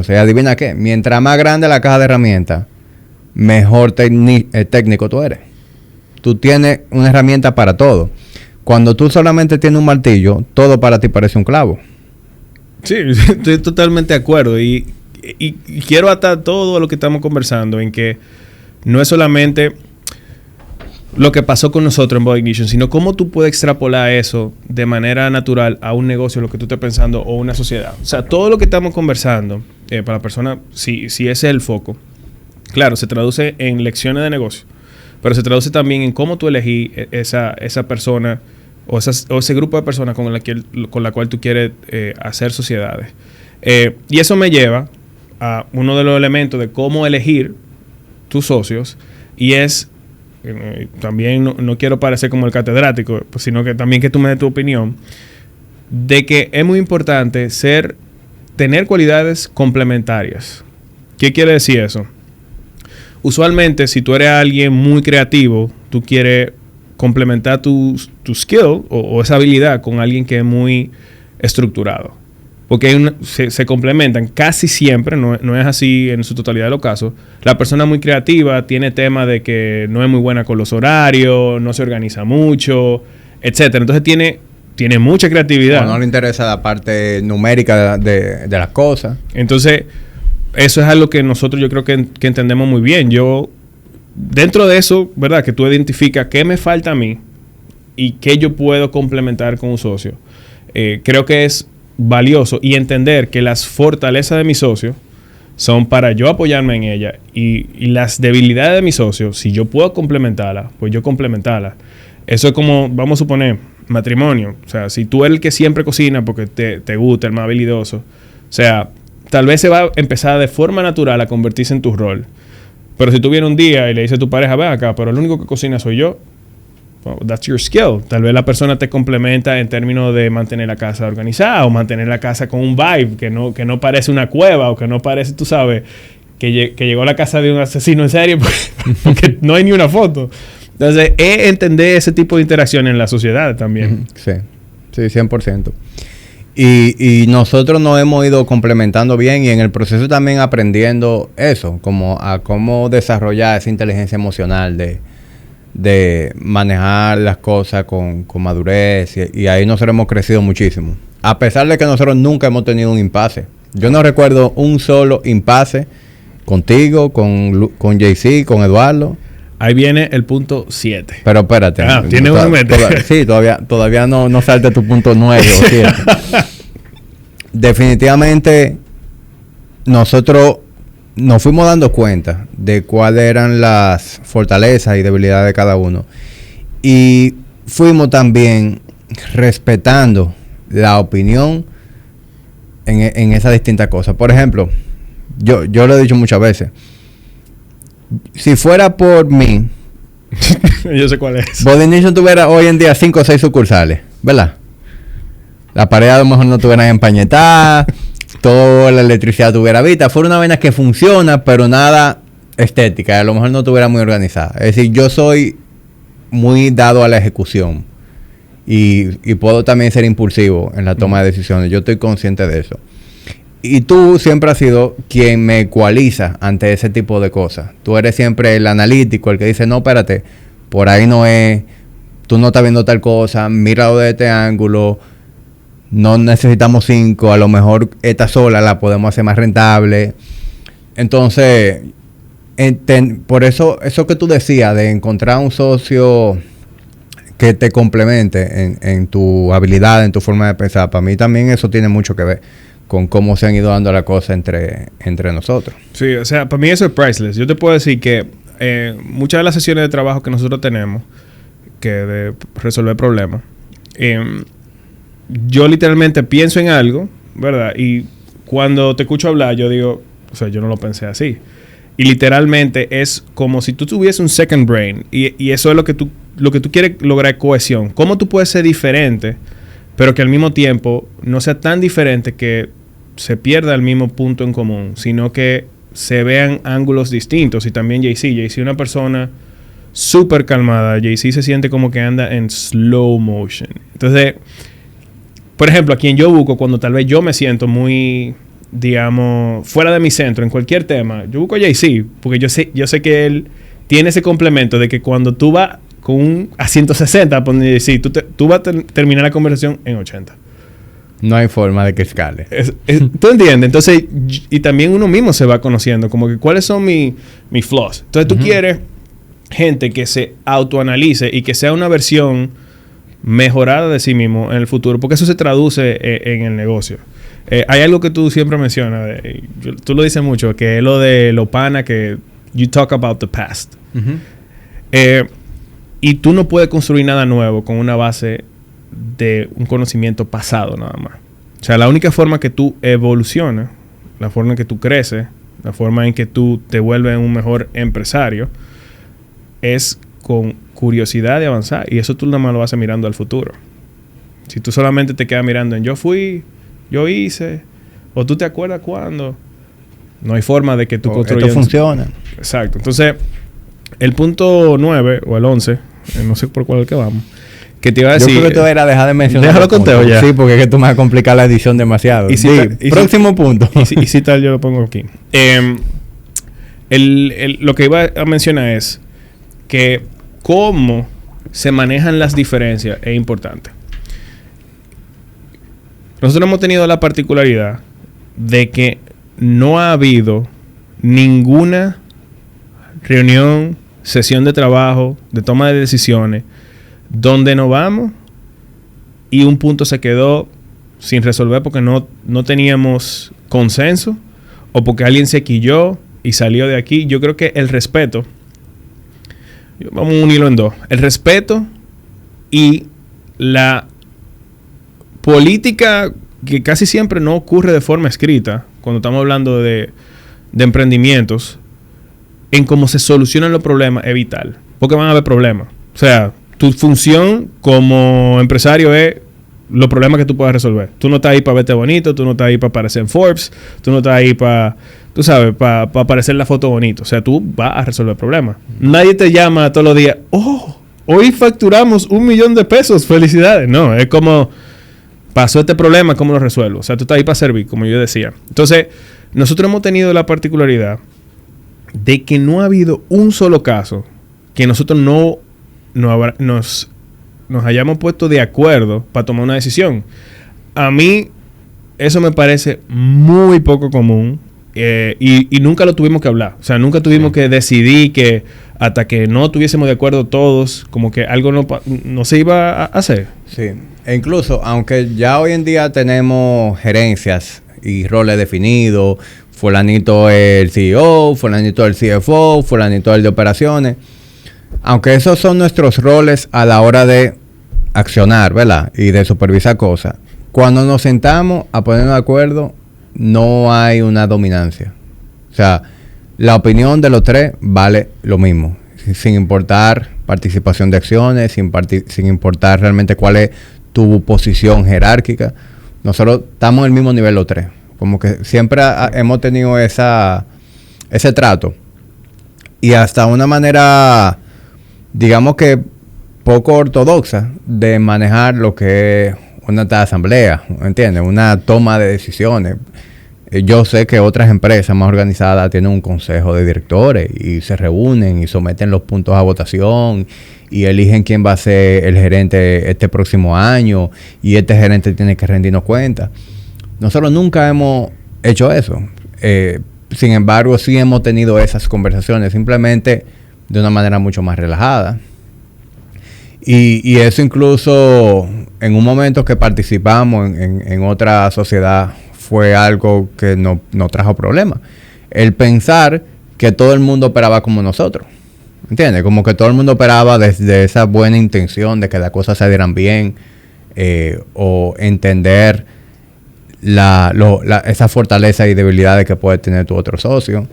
Y adivina qué, mientras más grande la caja de herramientas, mejor técnico tú eres. Tú tienes una herramienta para todo. Cuando tú solamente tienes un martillo, todo para ti parece un clavo. Sí, estoy totalmente de acuerdo. Y quiero atar todo lo que estamos conversando en que no es solamente lo que pasó con nosotros en Body Ignition, sino cómo tú puedes extrapolar eso de manera natural a un negocio, lo que tú estés pensando, o una sociedad. O sea, todo lo que estamos conversando, para la persona, si ese es el foco, claro, se traduce en lecciones de negocio, pero se traduce también en cómo tú elegí esa persona o ese grupo de personas con la cual tú quieres hacer sociedades. Y eso me lleva a uno de los elementos de cómo elegir tus socios, y es, también no quiero parecer como el catedrático, pues, sino que también que tú me des tu opinión, de que es muy importante tener cualidades complementarias. ¿Qué quiere decir eso? Usualmente, si tú eres alguien muy creativo, tú quieres complementar tu skill o esa habilidad con alguien que es muy estructurado. Porque se complementan casi siempre, no es así en su totalidad de los casos. La persona muy creativa tiene temas de que no es muy buena con los horarios, no se organiza mucho, etcétera. Entonces tiene mucha creatividad. No le interesa la parte numérica de las cosas. Entonces, eso es algo que nosotros yo creo que entendemos muy bien. Dentro de eso, ¿verdad? Que tú identificas qué me falta a mí y qué yo puedo complementar con un socio. Creo que es valioso, y entender que las fortalezas de mi socio son para yo apoyarme en ella. Y las debilidades de mi socio, si yo puedo complementarlas, pues yo complementarlas. Eso es como, vamos a suponer, matrimonio. O sea, si tú eres el que siempre cocina porque te gusta, el más habilidoso, o sea, tal vez se va a empezar de forma natural a convertirse en tu rol. Pero si tú vienes un día y le dices a tu pareja, ve acá, pero el único que cocina soy yo, well, that's your skill. Tal vez la persona te complementa en términos de mantener la casa organizada o mantener la casa con un vibe que no parece una cueva o que no parece, tú sabes, que llegó a la casa de un asesino en serie porque no hay ni una foto. Entonces, es entender ese tipo de interacción en la sociedad también. Sí, 100%. Y nosotros nos hemos ido complementando bien y en el proceso también aprendiendo eso, como a cómo desarrollar esa inteligencia emocional de manejar las cosas con madurez y ahí nosotros hemos crecido muchísimo. A pesar de que nosotros nunca hemos tenido un impasse. Yo no recuerdo un solo impasse contigo, con JC, con Eduardo. Ahí viene el punto 7. Pero espérate. Tiene un momento. Sí, todavía no salte tu punto 9 o 7. Definitivamente, nosotros nos fuimos dando cuenta de cuáles eran las fortalezas y debilidades de cada uno. Y fuimos también respetando la opinión en esas distintas cosas. Por ejemplo, yo lo he dicho muchas veces. Si fuera por mí, yo sé cuál es. Body Nation tuviera hoy en día 5 o 6 sucursales, ¿verdad? La pared a lo mejor no tuviera empañetada, toda la electricidad tuviera vista. Fuera una vaina que funciona, pero nada estética. A lo mejor no tuviera muy organizada. Es decir, yo soy muy dado a la ejecución y puedo también ser impulsivo en la toma de decisiones. Yo estoy consciente de eso. Y tú siempre has sido quien me ecualiza ante ese tipo de cosas. Tú eres siempre el analítico, el que dice, no, espérate, por ahí no es, tú no estás viendo tal cosa, míralo de este ángulo, no necesitamos 5, a lo mejor esta sola la podemos hacer más rentable. Entonces, por eso que tú decías de encontrar un socio que te complemente en tu habilidad, en tu forma de pensar, para mí también eso tiene mucho que ver con cómo se han ido dando las cosas entre nosotros. Sí, o sea, para mí eso es priceless. Yo te puedo decir que muchas de las sesiones de trabajo que nosotros tenemos, que de resolver problemas, yo literalmente pienso en algo, ¿verdad? Y cuando te escucho hablar, yo digo, o sea, yo no lo pensé así. Y literalmente es como si tú tuvieses un second brain. Y eso es lo que tú quieres lograr, cohesión. ¿Cómo tú puedes ser diferente, pero que al mismo tiempo no sea tan diferente que se pierda el mismo punto en común, sino que se vean ángulos distintos? Y también JC, una persona súper calmada. JC se siente como que anda en slow motion. Entonces, por ejemplo, a quien yo busco cuando tal vez yo me siento muy, digamos, fuera de mi centro en cualquier tema, yo busco a JC, porque yo sé que él tiene ese complemento de que cuando tú vas a 160, sí, tú vas a terminar la conversación en 80. No hay forma de que escale. ¿Tú entiendes? Entonces, y también uno mismo se va conociendo, como que cuáles son mis flaws. Entonces, tú quieres gente que se autoanalice y que sea una versión mejorada de sí mismo en el futuro, porque eso se traduce en el negocio. Hay algo que tú siempre mencionas, tú lo dices mucho, que es lo de lo pana, que you talk about the past. Y tú no puedes construir nada nuevo con una base de un conocimiento pasado nada más. O sea, la única forma que tú evolucionas, la forma en que tú creces, la forma en que tú te vuelves un mejor empresario, es con curiosidad de avanzar. Y eso tú nada más lo vas a mirando al futuro. Si tú solamente te quedas mirando en yo fui, yo hice, o tú te acuerdas cuándo, no hay forma de que tú construyas. Esto funciona. Exacto. Entonces, el punto 9 o el 11, no sé por cuál es el que vamos, que te iba a decir... Yo creo que tú era dejar de mencionar. Déjalo conteo ya. Sí, porque es que tú me vas a complicar la edición demasiado. Próximo punto. Y si tal, yo lo pongo aquí. Lo que iba a mencionar es que cómo se manejan las diferencias es importante. Nosotros hemos tenido la particularidad de que no ha habido ninguna reunión, sesión de trabajo, de toma de decisiones, donde nos vamos y un punto se quedó sin resolver porque no teníamos consenso, o porque alguien se quilló y salió de aquí. Yo creo que el respeto, vamos a unirlo en dos, el respeto y la política que casi siempre no ocurre de forma escrita cuando estamos hablando de emprendimientos, en cómo se solucionan los problemas es vital, porque van a haber problemas. O sea, tu función como empresario es los problemas que tú puedas resolver. Tú no estás ahí para verte bonito, tú no estás ahí para aparecer en Forbes, tú no estás ahí para, tú sabes, para aparecer en la foto bonito. O sea, tú vas a resolver problemas. Nadie te llama todos los días, oh, hoy facturamos $1,000,000, felicidades. No, es como, pasó este problema, ¿cómo lo resuelvo? O sea, tú estás ahí para servir, como yo decía. Entonces, nosotros hemos tenido la particularidad de que no ha habido un solo caso que nosotros nos hayamos puesto de acuerdo para tomar una decisión. A mí eso me parece muy poco común y nunca lo tuvimos que hablar. O sea, nunca tuvimos que decidir que hasta que no estuviésemos de acuerdo todos, como que algo no se iba a hacer. Sí, e incluso aunque ya hoy en día tenemos gerencias y roles definidos, fulanito el CEO, fulanito el CFO, fulanito el de operaciones, aunque esos son nuestros roles a la hora de accionar, ¿verdad? Y de supervisar cosas. Cuando nos sentamos a ponernos de acuerdo, no hay una dominancia. O sea, la opinión de los tres vale lo mismo, sin importar participación de acciones, sin importar realmente cuál es tu posición jerárquica. Nosotros estamos en el mismo nivel los tres. Como que siempre hemos tenido ese trato. Y hasta una manera, digamos que poco ortodoxa de manejar lo que es una asamblea, ¿entiendes? Una toma de decisiones. Yo sé que otras empresas más organizadas tienen un consejo de directores y se reúnen y someten los puntos a votación y eligen quién va a ser el gerente este próximo año y este gerente tiene que rendirnos cuentas. Nosotros nunca hemos hecho eso. Sin embargo, sí hemos tenido esas conversaciones, simplemente de una manera mucho más relajada. Y eso incluso en un momento que participamos en otra sociedad fue algo que no trajo problemas. El pensar que todo el mundo operaba como nosotros. ¿Entiendes? Como que todo el mundo operaba desde esa buena intención de que las cosas se dieran bien o entender esa fortaleza y debilidades que puede tener tu otro socio.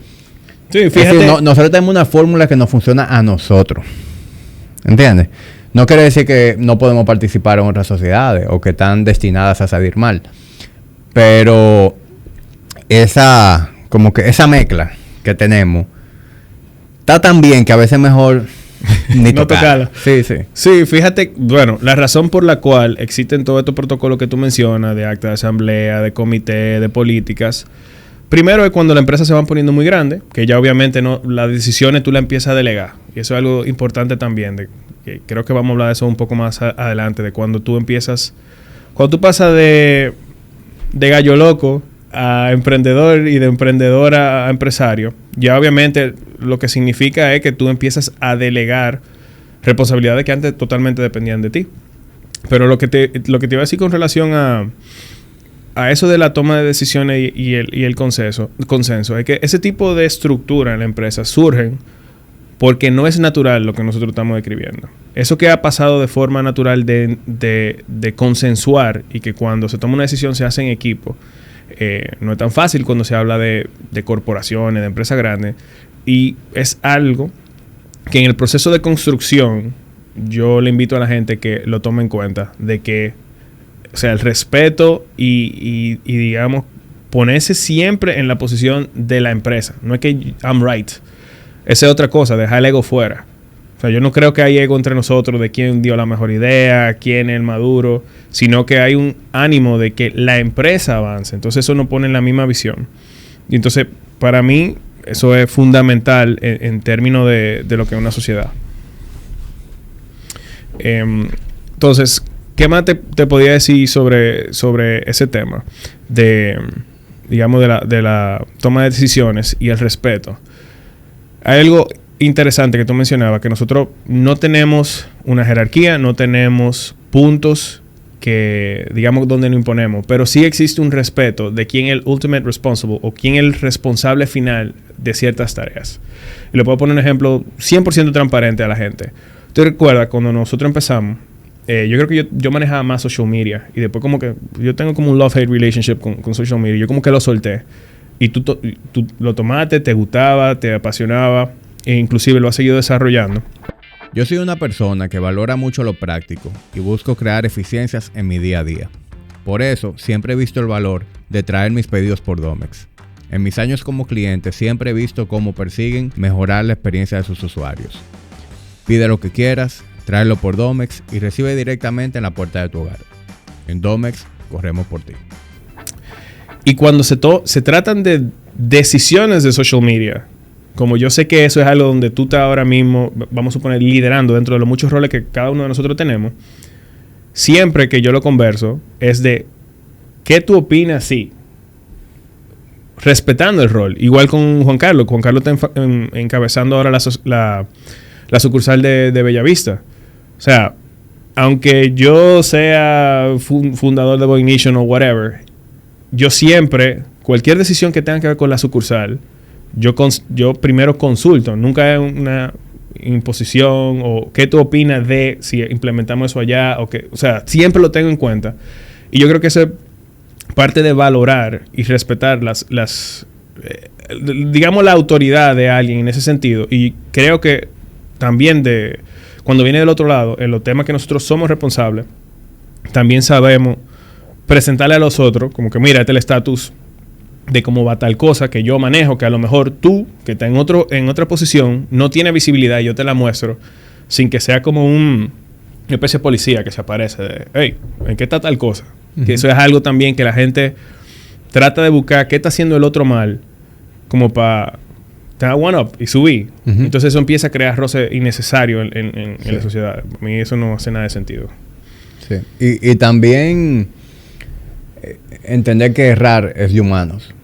Sí, fíjate. Es decir, nosotros tenemos una fórmula que nos funciona a nosotros. ¿Entiendes? No quiere decir que no podemos participar en otras sociedades o que están destinadas a salir mal. Pero esa mezcla que tenemos está tan bien que a veces mejor ni no tocarla. Sí, sí. Sí, fíjate, bueno, la razón por la cual existen todos estos protocolos que tú mencionas, de acta de asamblea, de comité, de políticas, primero es cuando la empresa se va poniendo muy grande, que ya obviamente las decisiones tú las empiezas a delegar. Y eso es algo importante también, que creo que vamos a hablar de eso un poco más adelante, de cuando tú pasas de gallo loco a emprendedor y de emprendedor a empresario, ya obviamente lo que significa es que tú empiezas a delegar responsabilidades que antes totalmente dependían de ti. Pero lo que te iba a decir con relación a eso de la toma de decisiones y el consenso es que ese tipo de estructura en la empresa surgen porque no es natural lo que nosotros estamos describiendo. Eso que ha pasado de forma natural de consensuar y que cuando se toma una decisión se hace en equipo, no es tan fácil cuando se habla de corporaciones, de empresas grandes, y es algo que en el proceso de construcción yo le invito a la gente que lo tome en cuenta, de que, o sea, el respeto y digamos, ponerse siempre en la posición de la empresa. No es que I'm right. Esa es otra cosa, dejar el ego fuera. O sea, yo no creo que hay ego entre nosotros de quién dio la mejor idea, quién es el maduro, sino que hay un ánimo de que la empresa avance. Entonces eso nos pone en la misma visión. Y entonces, para mí, eso es fundamental en términos de lo que es una sociedad. Entonces, ¿qué más te podía decir sobre ese tema? Digamos, de la toma de decisiones y el respeto. Hay algo interesante que tú mencionabas, que nosotros no tenemos una jerarquía, no tenemos puntos digamos, donde nos imponemos. Pero sí existe un respeto de quién es el ultimate responsible o quién es el responsable final de ciertas tareas. Y le puedo poner un ejemplo 100% transparente a la gente. ¿Tú recuerdas cuando nosotros empezamos? Yo creo que yo manejaba más social media. Y después como que yo tengo como un love-hate relationship con social media. Yo como que lo solté. Y tú lo tomaste, te gustaba, te apasionaba. E inclusive lo has seguido desarrollando. Yo soy una persona que valora mucho lo práctico y busco crear eficiencias en mi día a día. Por eso, siempre he visto el valor de traer mis pedidos por Domex. En mis años como cliente, siempre he visto cómo persiguen mejorar la experiencia de sus usuarios. Pide lo que quieras, tráelo por Domex y recibe directamente en la puerta de tu hogar. En Domex, corremos por ti. Y cuando se tratan de decisiones de social media, como yo sé que eso es algo donde tú estás ahora mismo, vamos a suponer, liderando dentro de los muchos roles que cada uno de nosotros tenemos, siempre que yo lo converso es de ¿qué tú opinas? Sí. Respetando el rol. Igual con Juan Carlos. Juan Carlos está encabezando ahora la sucursal de Bellavista. O sea, aunque yo sea fundador de Boy Nation o whatever, yo siempre, cualquier decisión que tenga que ver con la sucursal, yo primero consulto. Nunca es una imposición o qué tú opinas de si implementamos eso allá. O sea, siempre lo tengo en cuenta. Y yo creo que eso es parte de valorar y respetar digamos, la autoridad de alguien en ese sentido. Y creo que también cuando viene del otro lado, en los temas que nosotros somos responsables, también sabemos presentarle a los otros, como que mira, este es el estatus de cómo va tal cosa que yo manejo, que a lo mejor tú, que estás en otra posición, no tiene visibilidad y yo te la muestro, sin que sea como una especie de policía que se aparece de, hey, ¿en qué está tal cosa? Uh-huh. Que eso es algo también que la gente trata de buscar qué está haciendo el otro mal, como para tener one up y subir. Uh-huh. Entonces eso empieza a crear roce innecesario en la sociedad. A mí eso no hace nada de sentido. Sí. Y también entender que errar es de humanos.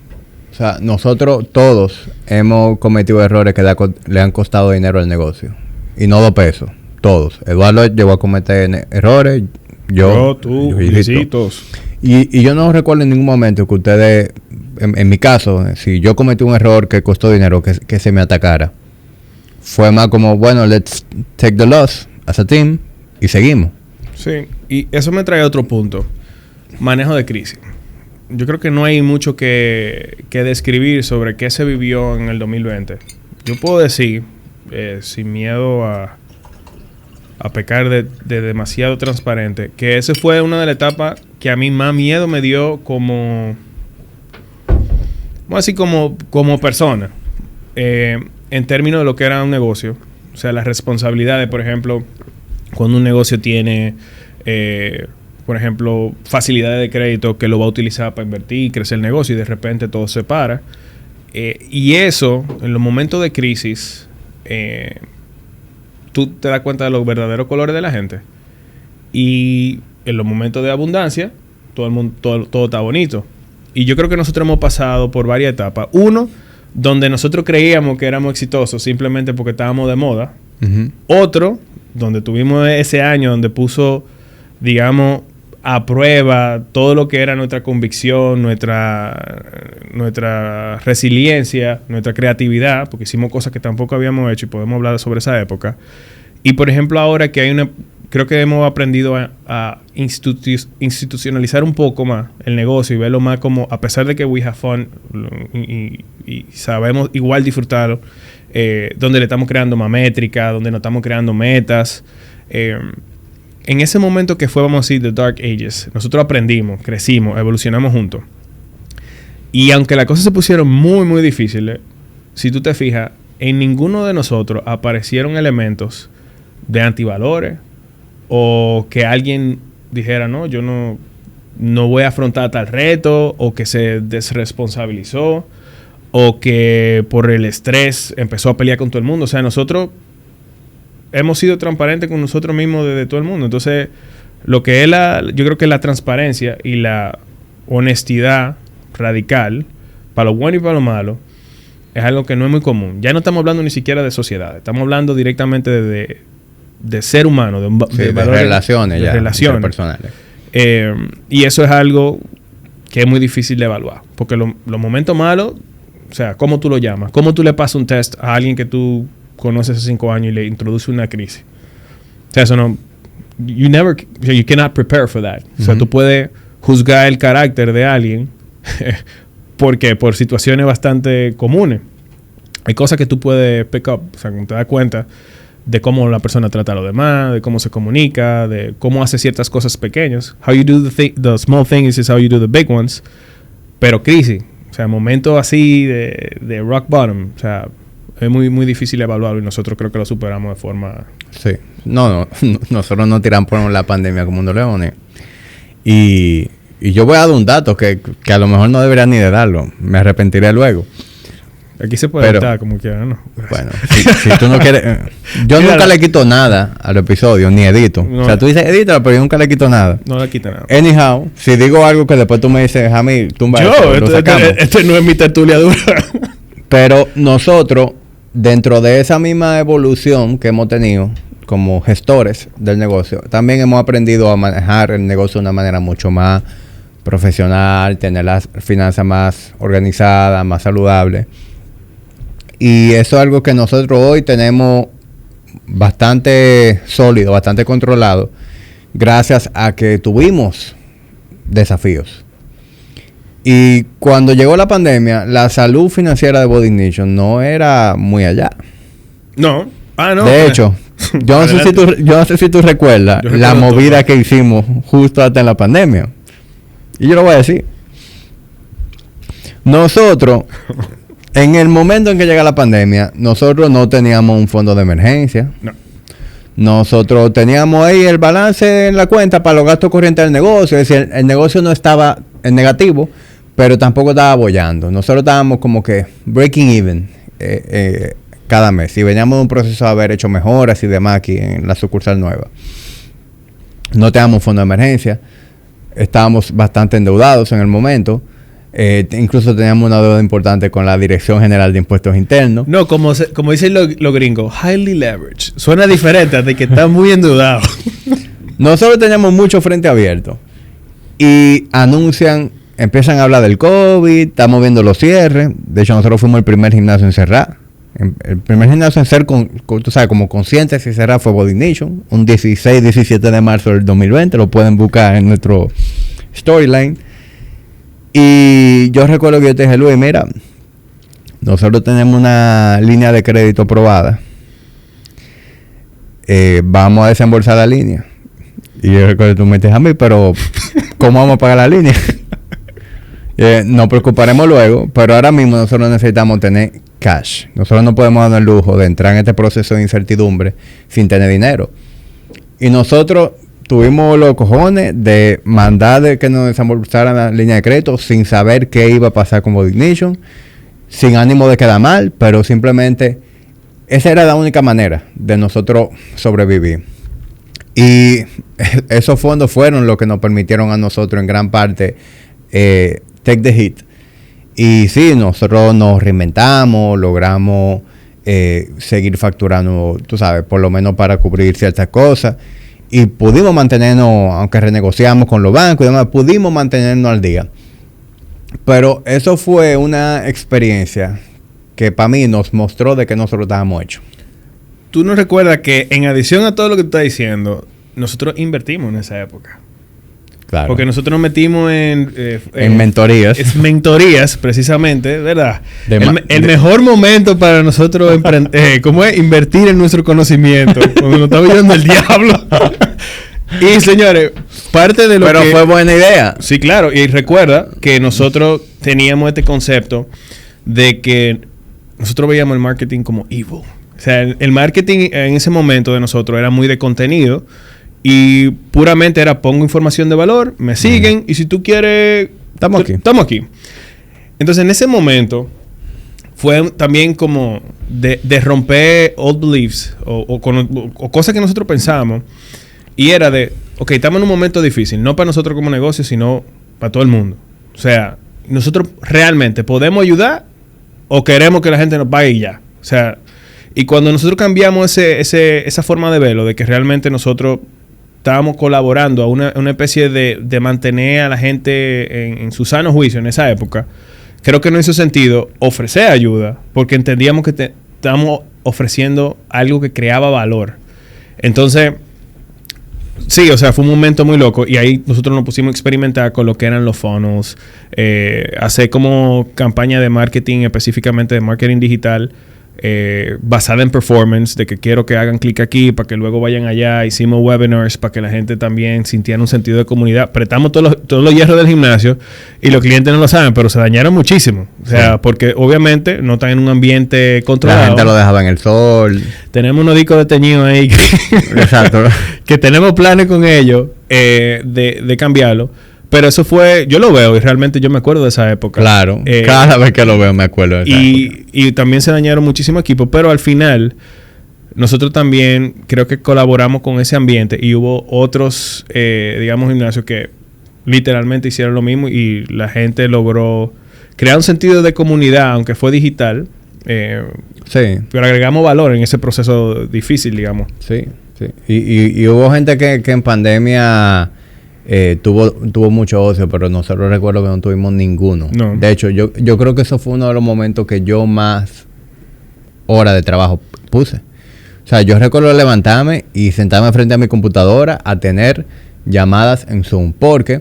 O sea, nosotros todos hemos cometido errores que le han costado dinero al negocio. Y no 2 pesos. Todos. Eduardo llegó a cometer errores. Tú, Luisitos. Y yo no recuerdo en ningún momento que ustedes, en mi caso, si yo cometí un error que costó dinero, que se me atacara. Fue más como, bueno, let's take the loss as a team y seguimos. Sí, y eso me trae a otro punto. Manejo de crisis. Yo creo que no hay mucho que describir sobre qué se vivió en el 2020. Yo puedo decir, sin miedo a pecar de demasiado transparente, que esa fue una de las etapas que a mí más miedo me dio como así como persona, en términos de lo que era un negocio. O sea, las responsabilidades, por ejemplo, cuando un negocio tiene por ejemplo, facilidades de crédito que lo va a utilizar para invertir y crecer el negocio y de repente todo se para. Y eso, en los momentos de crisis, tú te das cuenta de los verdaderos colores de la gente. Y en los momentos de abundancia, todo está bonito. Y yo creo que nosotros hemos pasado por varias etapas. Uno, donde nosotros creíamos que éramos exitosos simplemente porque estábamos de moda. Uh-huh. Otro, donde tuvimos ese año donde puso, digamos, a prueba todo lo que era nuestra convicción, nuestra resiliencia, nuestra creatividad, porque hicimos cosas que tampoco habíamos hecho y podemos hablar sobre esa época. Y por ejemplo ahora que creo que hemos aprendido a institucionalizar un poco más el negocio y verlo más como, a pesar de que we have fun y sabemos igual disfrutarlo, donde le estamos creando más métrica, donde nos estamos creando metas. En ese momento que fue, vamos a decir, The Dark Ages, nosotros aprendimos, crecimos, evolucionamos juntos. Y aunque las cosas se pusieron muy, muy difíciles, si tú te fijas, en ninguno de nosotros aparecieron elementos de antivalores o que alguien dijera, no, yo no voy a afrontar tal reto, o que se desresponsabilizó, o que por el estrés empezó a pelear con todo el mundo. O sea, nosotros hemos sido transparentes con nosotros mismos desde todo el mundo. Entonces, lo que es yo creo que la transparencia y la honestidad radical, para lo bueno y para lo malo, es algo que no es muy común. Ya no estamos hablando ni siquiera de sociedad. Estamos hablando directamente de ser humano, de relaciones, relaciones personales. Y eso es algo que es muy difícil de evaluar. Porque los momentos malos, o sea, ¿cómo tú lo llamas? ¿Cómo tú le pasas un test a alguien que tú conoces hace 5 años y le introduce una crisis? O sea, eso no... You cannot prepare for that. O sea, tú puedes juzgar el carácter de alguien porque por situaciones bastante comunes. Hay cosas que tú puedes pick up, o sea, cuando te das cuenta de cómo la persona trata a los demás, de cómo se comunica, de cómo hace ciertas cosas pequeñas. How you do the small things is how you do the big ones. Pero crisis, o sea, momentos así de rock bottom, o sea, es muy, muy difícil evaluarlo y nosotros creo que lo superamos de forma... Sí. No, nosotros no tiramos por la pandemia como unos leones. Y yo voy a dar un dato que a lo mejor no debería ni de darlo. Me arrepentiré luego. Aquí se puede editar como quiera, ¿no? Bueno, si tú no quieres... Yo nunca le quito nada al episodio, ni edito. No, o sea, tú dices edítalo, pero yo nunca le quito nada. No le quita nada. Anyhow, si digo algo que después tú me dices, Jamie, tumba este no es mi tertulia dura. Pero nosotros, dentro de esa misma evolución que hemos tenido como gestores del negocio, también hemos aprendido a manejar el negocio de una manera mucho más profesional, tener las finanzas más organizadas, más saludables. Y eso es algo que nosotros hoy tenemos bastante sólido, bastante controlado, gracias a que tuvimos desafíos. Y cuando llegó la pandemia, la salud financiera de Body Ignition no era muy allá. No. No. De hecho, yo no sé si tú recuerdas la movida que hicimos justo hasta en la pandemia. Y yo lo voy a decir. Nosotros... En el momento en que llega la pandemia, nosotros no teníamos un fondo de emergencia. No. Nosotros teníamos ahí el balance en la cuenta para los gastos corrientes del negocio. Es decir, el negocio no estaba en negativo, pero tampoco estaba bollando. Nosotros estábamos como que breaking even cada mes. Y veníamos de un proceso de haber hecho mejoras y demás aquí en la sucursal nueva. No teníamos un fondo de emergencia. Estábamos bastante endeudados en el momento. Incluso teníamos una deuda importante con la Dirección General de Impuestos Internos. No, como dicen los gringos, highly leveraged. Suena diferente de que está muy endeudado. Nosotros teníamos mucho frente abierto. Y empiezan a hablar del COVID, estamos viendo los cierres. De hecho, nosotros fuimos el primer gimnasio en cerrar. El primer gimnasio en ser, tú sabes, como conscientes y cerrar fue Body Ignition. Un 16-17 de marzo del 2020. Lo pueden buscar en nuestro storyline. Y yo recuerdo que yo te dije, Luis, mira, nosotros tenemos una línea de crédito aprobada. Vamos a desembolsar la línea. Y yo recuerdo que tú me dijiste a mí, pero ¿cómo vamos a pagar la línea? Nos preocuparemos luego, pero ahora mismo nosotros necesitamos tener cash. Nosotros no podemos darnos el lujo de entrar en este proceso de incertidumbre sin tener dinero. Y nosotros... tuvimos los cojones de mandar de que nos desembolsaran la línea de crédito sin saber qué iba a pasar con Body Ignition, sin ánimo de quedar mal, pero simplemente esa era la única manera de nosotros sobrevivir. Y esos fondos fueron los que nos permitieron a nosotros en gran parte take the hit. Y sí, nosotros nos reinventamos, logramos seguir facturando, tú sabes, por lo menos para cubrir ciertas cosas. Y pudimos mantenernos, aunque renegociamos con los bancos y demás, pudimos mantenernos al día. Pero eso fue una experiencia que para mí nos mostró de que nosotros estábamos hechos. ¿Tú no recuerdas que en adición a todo lo que tú estás diciendo, nosotros invertimos en esa época? Claro. Porque nosotros nos metimos en mentorías. En mentorías, precisamente, ¿verdad? El mejor momento para nosotros ¿cómo es? Invertir en nuestro conocimiento. Cuando nos está viendo el diablo. Y señores, parte de lo Pero fue buena idea. Sí, claro. Y recuerda que nosotros teníamos este concepto de que nosotros veíamos el marketing como evil. O sea, el marketing en ese momento de nosotros era muy de contenido. Y puramente era pongo información de valor, me siguen y si tú quieres... Estamos aquí. Entonces en ese momento fue también como de romper old beliefs o cosas que nosotros pensábamos. Y era de, ok, estamos en un momento difícil, no para nosotros como negocio, sino para todo el mundo. O sea, nosotros realmente podemos ayudar o queremos que la gente nos pague y ya. O sea, y cuando nosotros cambiamos esa forma de verlo, de que realmente nosotros estábamos colaborando a una especie de mantener a la gente en su sano juicio en esa época, creo que no hizo sentido ofrecer ayuda porque entendíamos que estábamos ofreciendo algo que creaba valor. Entonces, sí, o sea, fue un momento muy loco y ahí nosotros nos pusimos a experimentar con lo que eran los funnels, hacer como campaña de marketing, específicamente de marketing digital, basada en performance, de que quiero que hagan clic aquí para que luego vayan allá. Hicimos webinars para que la gente también sintiera un sentido de comunidad. Prestamos todos los hierros del gimnasio y los clientes no lo saben, pero se dañaron muchísimo. O sea, sí, porque obviamente no están en un ambiente controlado. La gente lo dejaba en el sol. Tenemos unos discos de teñido ahí Exacto. que tenemos planes con ellos de cambiarlo. Pero eso fue, yo lo veo y realmente yo me acuerdo de esa época. Claro, cada vez que lo veo me acuerdo de esa época. Y también se dañaron muchísimos equipos, pero al final nosotros también creo que colaboramos con ese ambiente y hubo otros, digamos, gimnasios que literalmente hicieron lo mismo y la gente logró crear un sentido de comunidad, aunque fue digital. Sí. Pero agregamos valor en ese proceso difícil, digamos. Sí, sí. Y hubo gente que en pandemia... tuvo mucho ocio, pero nosotros recuerdo que no tuvimos ninguno. No. De hecho, yo creo que eso fue uno de los momentos que yo más horas de trabajo puse. O sea, yo recuerdo levantarme y sentarme frente a mi computadora a tener llamadas en Zoom, porque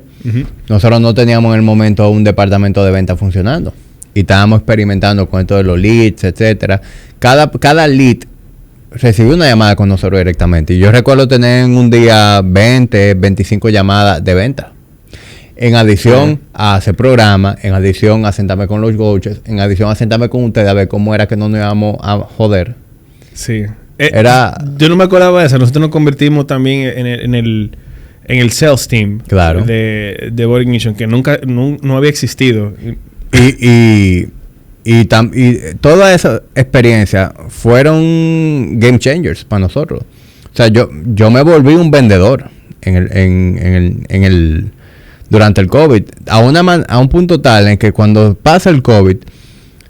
nosotros no teníamos en el momento un departamento de venta funcionando y estábamos experimentando con esto de los leads, etcétera. Cada lead recibí una llamada con nosotros directamente. Y yo recuerdo tener en un día 20, 25 llamadas de venta. En adición a hacer programa, en adición a sentarme con los coaches, en adición a sentarme con ustedes a ver cómo era que no nos íbamos a joder. Sí. Yo no me acordaba de eso. Nosotros nos convertimos también en el sales team, claro, de Body Ignition, que nunca no había existido. Y toda esa experiencia fueron game changers para nosotros. O sea, yo me volví un vendedor durante el COVID. A un punto tal en que cuando pasa el COVID,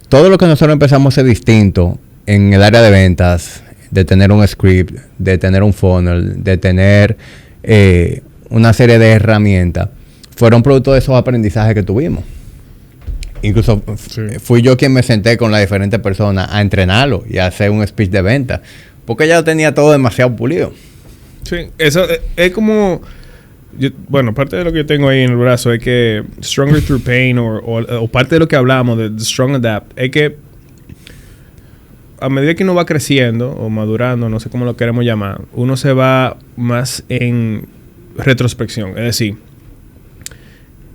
todo lo que nosotros empezamos a hacer distinto en el área de ventas, de tener un script, de tener un funnel, de tener una serie de herramientas, fueron producto de esos aprendizajes que tuvimos. Incluso fui yo quien me senté con las diferentes personas a entrenarlo y a hacer un speech de venta. Porque ya lo tenía todo demasiado pulido. Sí, eso es como... bueno, parte de lo que yo tengo ahí en el brazo es que Stronger Through Pain o parte de lo que hablamos de Strong Adapt es que a medida que uno va creciendo o madurando, no sé cómo lo queremos llamar, uno se va más en retrospección. Es decir,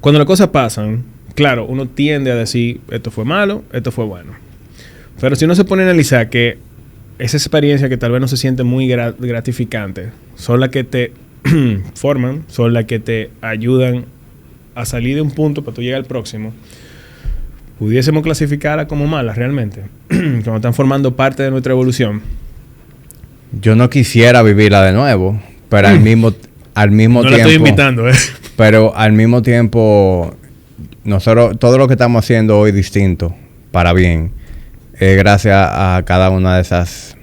cuando las cosas pasan, claro, uno tiende a decir, esto fue malo, esto fue bueno. Pero si uno se pone a analizar que esa experiencia que tal vez no se siente muy gratificante, son las que te forman, son las que te ayudan a salir de un punto para tú llegar al próximo, pudiésemos clasificarlas como malas realmente, como están formando parte de nuestra evolución. Yo no quisiera vivirla de nuevo, pero al mismo tiempo... No la estoy invitando, Pero al mismo tiempo... Nosotros, todo lo que estamos haciendo hoy distinto, para bien, gracias a cada una de esas,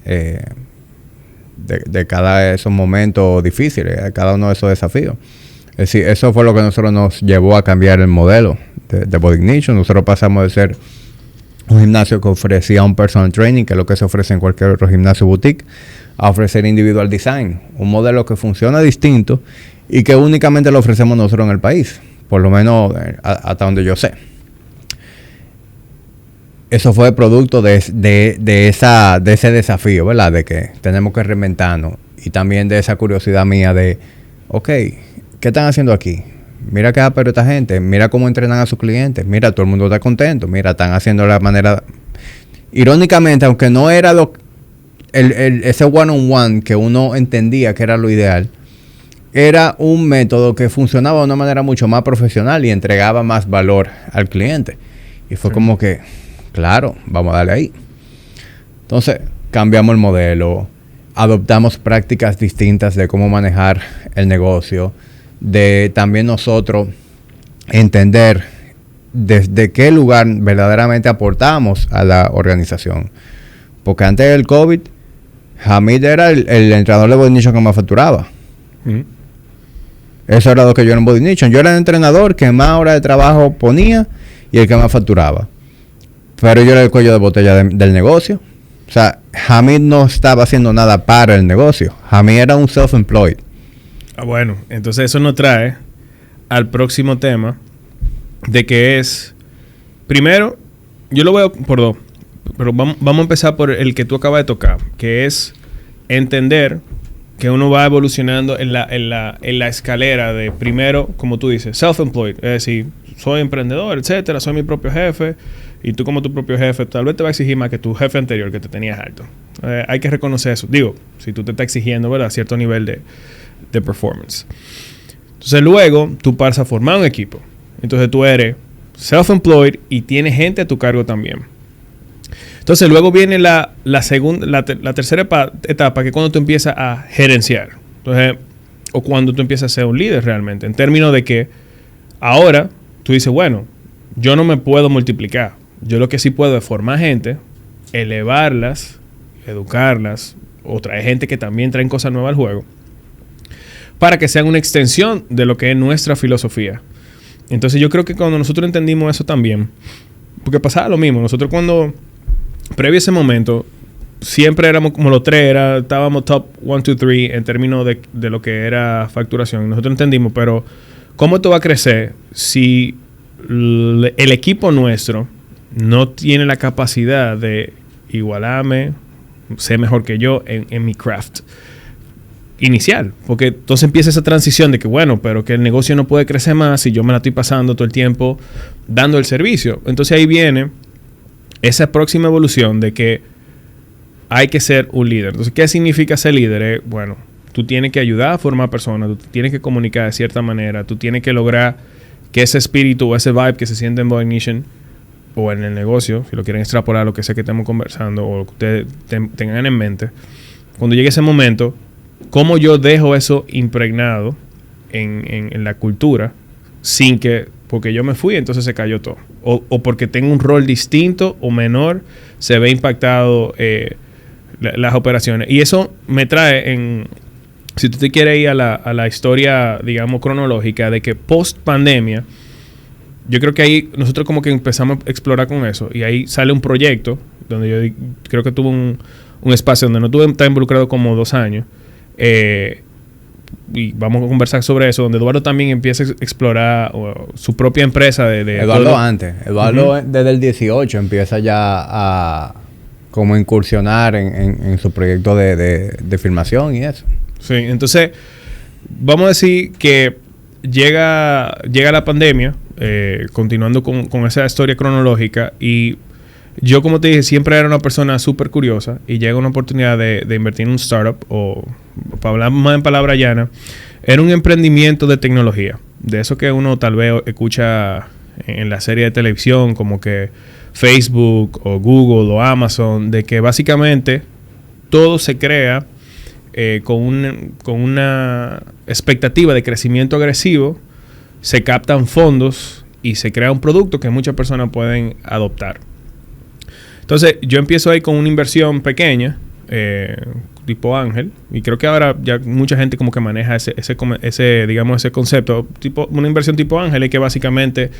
de cada de esos momentos difíciles, a cada uno de esos desafíos. Es decir, eso fue lo que nosotros nos llevó a cambiar el modelo de Body Ignition. Nosotros pasamos de ser un gimnasio que ofrecía un personal training, que es lo que se ofrece en cualquier otro gimnasio boutique, a ofrecer individual design, un modelo que funciona distinto y que únicamente lo ofrecemos nosotros en el país. Por lo menos hasta donde yo sé. Eso fue producto de ese desafío, ¿verdad? De que tenemos que reinventarnos. Y también de esa curiosidad mía de, ok, ¿qué están haciendo aquí? Mira qué pero esta gente. Mira cómo entrenan a sus clientes. Mira, todo el mundo está contento. Mira, están haciendo la manera... Irónicamente, aunque no era ese one-on-one que uno entendía que era lo ideal, era un método que funcionaba de una manera mucho más profesional y entregaba más valor al cliente. Y fue como que, claro, vamos a darle ahí. Entonces, cambiamos el modelo, adoptamos prácticas distintas de cómo manejar el negocio, de también nosotros entender desde qué lugar verdaderamente aportamos a la organización. Porque antes del COVID, Hamid era el entrenador de Body Ignition que más facturaba. Eso era lo que yo era en Body Nation. Yo era el entrenador que más horas de trabajo ponía y el que más facturaba. Pero yo era el cuello de botella del negocio. O sea, Hamid no estaba haciendo nada para el negocio. Hamid era un self-employed. Bueno, entonces eso nos trae al próximo tema de que es... Primero, yo lo veo por dos. Pero vamos a empezar por el que tú acabas de tocar, que es entender que uno va evolucionando en la escalera de primero, como tú dices, self-employed. Es decir, soy emprendedor, etcétera, soy mi propio jefe. Y tú como tu propio jefe, tal vez te va a exigir más que tu jefe anterior que te tenías alto. Hay que reconocer eso. Digo, si tú te estás exigiendo, ¿verdad?, cierto nivel de performance. Entonces luego tú pasas a formar un equipo. Entonces tú eres self-employed y tienes gente a tu cargo también. Entonces luego viene la tercera etapa, que es cuando tú empiezas a gerenciar. Entonces, o cuando tú empiezas a ser un líder realmente. En términos de que ahora tú dices, bueno, yo no me puedo multiplicar. Yo lo que sí puedo es formar gente, elevarlas, educarlas, o traer gente que también traen cosas nuevas al juego, para que sean una extensión de lo que es nuestra filosofía. Entonces yo creo que cuando nosotros entendimos eso también, porque pasaba lo mismo, nosotros cuando, previo a ese momento, siempre éramos como los tres, estábamos top 1, 2, 3 en términos de lo que era facturación. Nosotros entendimos, pero ¿cómo esto va a crecer si el equipo nuestro no tiene la capacidad de igualarme, ser mejor que yo en mi craft inicial? Porque entonces empieza esa transición de que, bueno, pero que el negocio no puede crecer más si yo me la estoy pasando todo el tiempo dando el servicio. Entonces ahí viene esa próxima evolución de que hay que ser un líder. Entonces, ¿qué significa ser líder? Bueno, tú tienes que ayudar a formar personas, tú tienes que comunicar de cierta manera, tú tienes que lograr que ese espíritu o ese vibe que se siente en Body Nation o en el negocio, si lo quieren extrapolar, lo que sea que estemos conversando o lo que ustedes tengan en mente, cuando llegue ese momento, cómo yo dejo eso impregnado en la cultura sin que, porque yo me fui, entonces se cayó todo. O porque tengo un rol distinto o menor, se ve impactado las operaciones. Y eso me trae si tú te quieres ir a la historia, digamos, cronológica, de que post pandemia, yo creo que ahí nosotros como que empezamos a explorar con eso. Y ahí sale un proyecto donde yo creo que tuve un espacio donde no tuve tan involucrado como 2 años. Y vamos a conversar sobre eso, donde Eduardo también empieza a explorar su propia empresa de Eduardo todo. antes. Eduardo desde el 18 empieza ya a como incursionar en su proyecto de filmación y eso. Sí, entonces vamos a decir que llega la pandemia, continuando con esa historia cronológica, y yo, como te dije, siempre era una persona súper curiosa, y llega una oportunidad de invertir en un startup, o para hablar más en palabra llana, era un emprendimiento de tecnología, de eso que uno tal vez escucha en la serie de televisión, como que Facebook o Google o Amazon, de que básicamente todo se crea con una expectativa de crecimiento agresivo, se captan fondos y se crea un producto que muchas personas pueden adoptar. Entonces yo empiezo ahí con una inversión pequeña, tipo ángel, y creo que ahora ya mucha gente como que maneja ese digamos, ese concepto, tipo una inversión tipo ángel, es que básicamente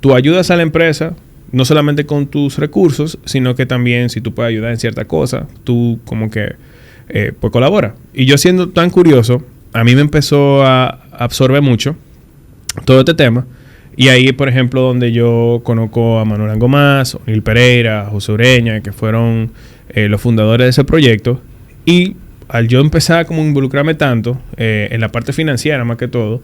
tú ayudas a la empresa no solamente con tus recursos, sino que también si tú puedes ayudar en cierta cosa, tú como que pues colabora. Y yo, siendo tan curioso, a mí me empezó a absorber mucho todo este tema. Y ahí, por ejemplo, donde yo conozco a Manuel Angomás, O'Neill Pereira, José Ureña, que fueron los fundadores de ese proyecto. Y al yo empezar como a involucrarme tanto en la parte financiera más que todo,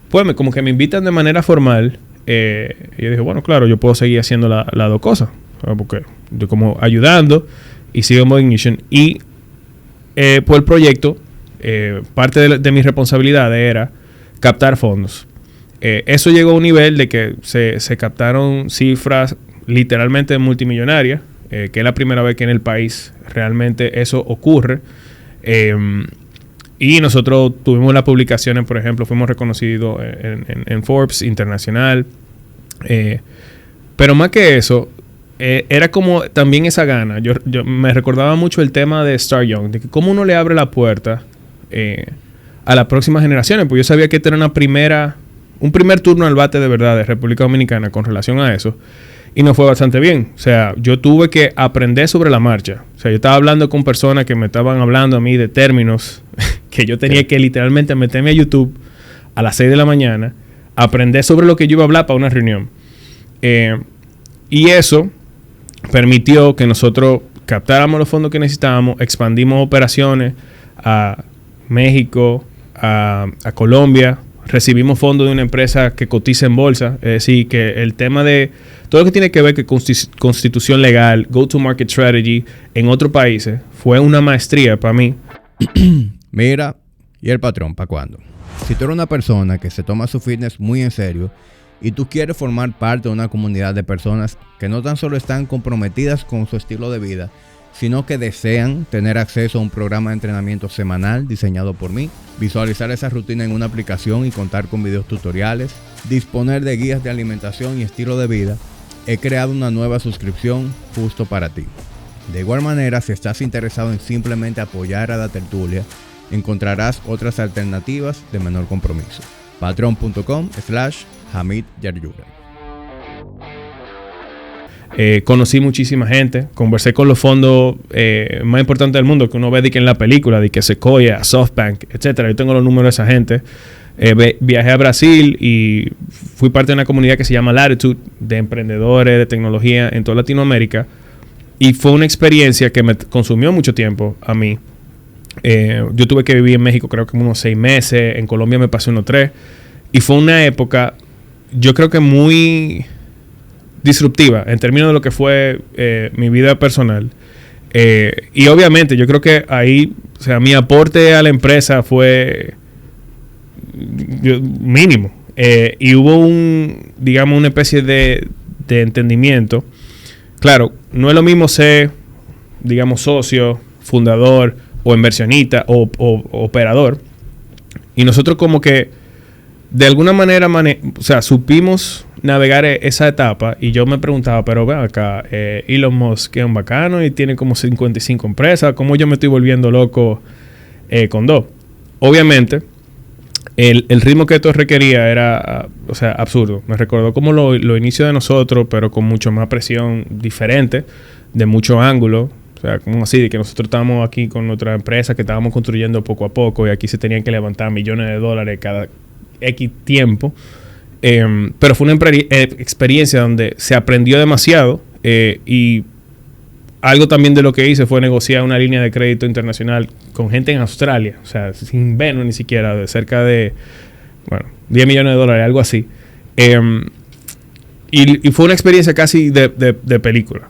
pues como que me invitan de manera formal. Y yo dije, bueno, claro, yo puedo seguir haciendo las dos cosas, porque yo como ayudando y sigo en Body Nation. Y por el proyecto, parte de mis responsabilidades era captar fondos. Eso llegó a un nivel de que se captaron cifras literalmente multimillonarias, que es la primera vez que en el país realmente eso ocurre. Y nosotros tuvimos las publicaciones, por ejemplo, fuimos reconocidos en Forbes Internacional. Pero más que eso, era como también esa gana. Yo me recordaba mucho el tema de Start Young, de que cómo uno le abre la puerta a las próximas generaciones, pues yo sabía que esta era un primer turno al bate de verdad de República Dominicana con relación a eso, y nos fue bastante bien. O sea, yo tuve que aprender sobre la marcha. O sea, yo estaba hablando con personas que me estaban hablando a mí de términos que yo tenía que literalmente meterme a YouTube a las 6 de la mañana, aprender sobre lo que yo iba a hablar para una reunión. Y eso permitió que nosotros captáramos los fondos que necesitábamos, expandimos operaciones a México, a Colombia, recibimos fondos de una empresa que cotiza en bolsa, es decir, que el tema de todo lo que tiene que ver con constitución legal, go-to-market strategy en otros países, fue una maestría para mí. Mira, ¿y el patrón para cuándo? Si tú eres una persona que se toma su fitness muy en serio y tú quieres formar parte de una comunidad de personas que no tan solo están comprometidas con su estilo de vida, sino que desean tener acceso a un programa de entrenamiento semanal diseñado por mí, visualizar esa rutina en una aplicación y contar con videos tutoriales, disponer de guías de alimentación y estilo de vida, he creado una nueva suscripción justo para ti. De igual manera, si estás interesado en simplemente apoyar a la tertulia, encontrarás otras alternativas de menor compromiso. patreon.com/Hamid Yaryura. Conocí muchísima gente, conversé con los fondos más importantes del mundo que uno ve de que en la película, de que Sequoia, SoftBank, etcétera. Yo tengo los números de esa gente. Viajé a Brasil y fui parte de una comunidad que se llama Latitude, de emprendedores de tecnología en toda Latinoamérica, y fue una experiencia que me consumió mucho tiempo a mí. Yo tuve que vivir en México creo que unos 6 meses, en Colombia me pasé unos 3, y fue una época, yo creo que muy disruptiva en términos de lo que fue mi vida personal. Y obviamente yo creo que ahí, o sea, mi aporte a la empresa fue mínimo. Y hubo digamos, una especie de entendimiento. Claro, no es lo mismo ser, digamos, socio, fundador o inversionista o operador. Y nosotros como que de alguna manera, o sea, supimos navegar esa etapa, y yo me preguntaba, pero ven acá, Elon Musk es un bacano y tiene como 55 empresas, ¿cómo yo me estoy volviendo loco con 2? Obviamente, el ritmo que esto requería era, o sea, absurdo. Me recordó como los inicios de nosotros, pero con mucho más presión diferente, de muchos ángulos. O sea, como así, de que nosotros estábamos aquí con nuestra empresa que estábamos construyendo poco a poco, y aquí se tenían que levantar millones de dólares cada X tiempo. Pero fue una experiencia donde se aprendió demasiado, y algo también de lo que hice fue negociar una línea de crédito internacional con gente en Australia, o sea, sin vernos ni siquiera, de cerca de, bueno, 10 millones de dólares, algo así. Y fue una experiencia casi de película.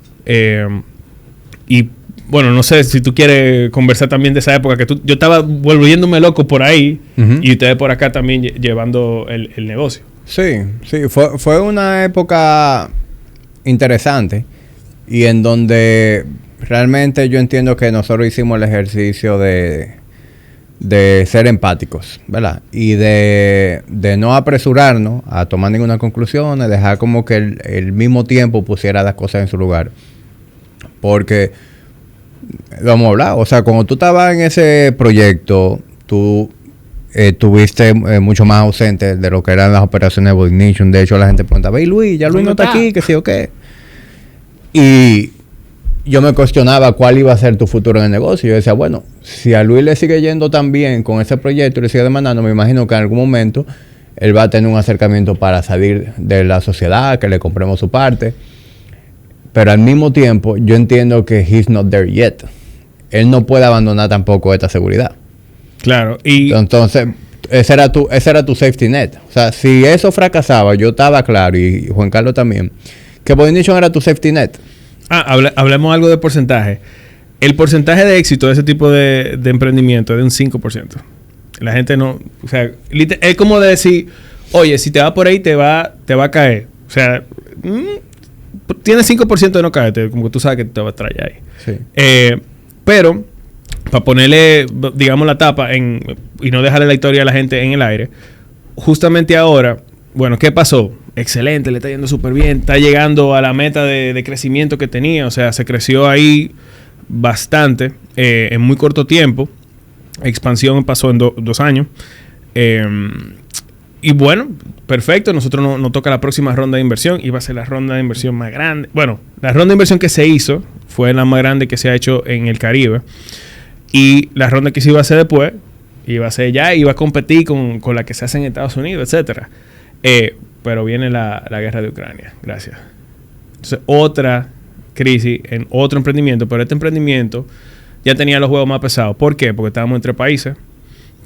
Y bueno, no sé si tú quieres conversar también de esa época, que yo estaba volviéndome loco por ahí, y ustedes por acá también llevando el negocio. Sí, fue una época interesante, y en donde realmente yo entiendo que nosotros hicimos el ejercicio de ser empáticos, ¿verdad? Y de no apresurarnos a tomar ninguna conclusión, de dejar como que el mismo tiempo pusiera las cosas en su lugar. Porque, lo hemos hablado, o sea, cuando tú estabas en ese proyecto, tú estuviste mucho más ausente de lo que eran las operaciones de Ignition. De hecho, la gente preguntaba, ¿y Luis? ¿Ya Luis no está aquí? ¿Qué sí o qué? Y yo me cuestionaba cuál iba a ser tu futuro en el negocio. Yo decía, bueno, si a Luis le sigue yendo tan bien con ese proyecto y le sigue demandando, me imagino que en algún momento él va a tener un acercamiento para salir de la sociedad, que le compremos su parte. Pero al mismo tiempo, yo entiendo que he's not there yet. Él no puede abandonar tampoco esta seguridad. Claro. Y entonces, ese era tu safety net. O sea, si eso fracasaba, yo estaba claro, y Juan Carlos también, que Ignition era tu safety net. Hablemos algo de porcentaje. El porcentaje de éxito de ese tipo de emprendimiento es de un 5%. La gente no... O sea, es como de decir, oye, si te va por ahí, te va a caer. O sea... tienes 5% de no caerte, como que tú sabes que te va a traer ahí. Sí. Pero, para ponerle, digamos, la tapa y no dejarle la historia a la gente en el aire, justamente ahora, bueno, ¿qué pasó? Excelente, le está yendo súper bien, está llegando a la meta de crecimiento que tenía, o sea, se creció ahí bastante en muy corto tiempo. expansión pasó en 2 años. Y bueno, perfecto. Nosotros nos toca la próxima ronda de inversión. Iba a ser la ronda de inversión más grande. Bueno, la ronda de inversión que se hizo fue la más grande que se ha hecho en el Caribe. Y la ronda que se iba a hacer después, iba a competir con la que se hace en Estados Unidos, etcétera. Pero viene la guerra de Ucrania. Gracias. Entonces, otra crisis en otro emprendimiento. Pero este emprendimiento ya tenía los juegos más pesados. ¿Por qué? Porque estábamos entre países.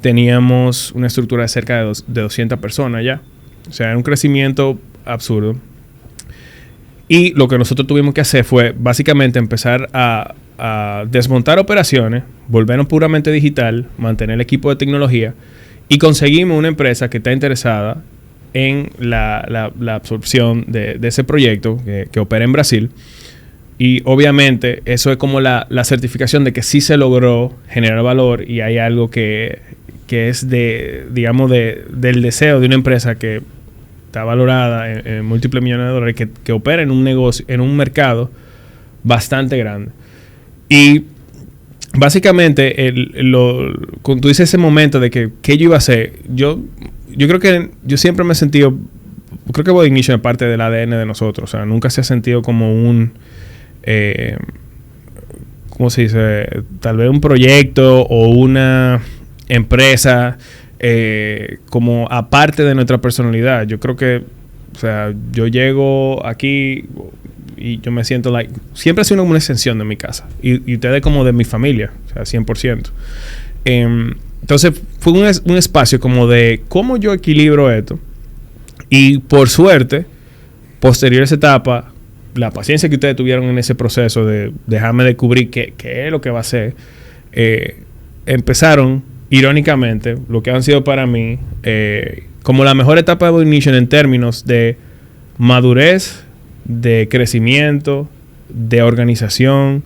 Teníamos una estructura de cerca de 200 personas ya. O sea, era un crecimiento absurdo. Y lo que nosotros tuvimos que hacer fue básicamente empezar a desmontar operaciones, volvernos puramente digital, mantener el equipo de tecnología y conseguimos una empresa que está interesada en la absorción de ese proyecto que opera en Brasil. Y obviamente eso es como la certificación de que sí se logró generar valor y hay algo que es del deseo de una empresa que está valorada en múltiples millones de dólares, que opera en un negocio, en un mercado bastante grande. Y básicamente, cuando tú dices ese momento de que ¿qué yo iba a hacer? Yo creo que yo siempre me he sentido, creo que Body Ignition es parte del ADN de nosotros. O sea, nunca se ha sentido como un ¿cómo se dice? Tal vez un proyecto o una empresa como aparte de nuestra personalidad. Yo creo que, o sea, yo llego aquí y yo me siento siempre ha sido una extensión de mi casa y ustedes como de mi familia, o sea, 100%. Entonces fue un espacio como de cómo yo equilibro esto y por suerte, posterior a esa etapa, la paciencia que ustedes tuvieron en ese proceso de dejarme descubrir qué es lo que va a ser, empezaron, irónicamente, lo que han sido para mí como la mejor etapa de Body Ignition en términos de madurez, de crecimiento, de organización,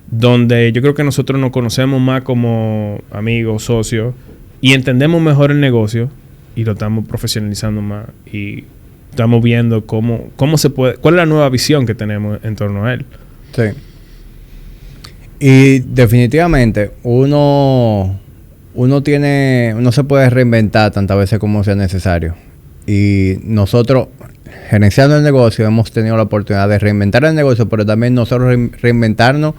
donde yo creo que nosotros nos conocemos más como amigos, socios, y entendemos mejor el negocio y lo estamos profesionalizando más y estamos viendo cómo se puede, cuál es la nueva visión que tenemos en torno a él. Sí. Y definitivamente uno se puede reinventar tantas veces como sea necesario. Y nosotros, gerenciando el negocio, hemos tenido la oportunidad de reinventar el negocio, pero también nosotros reinventarnos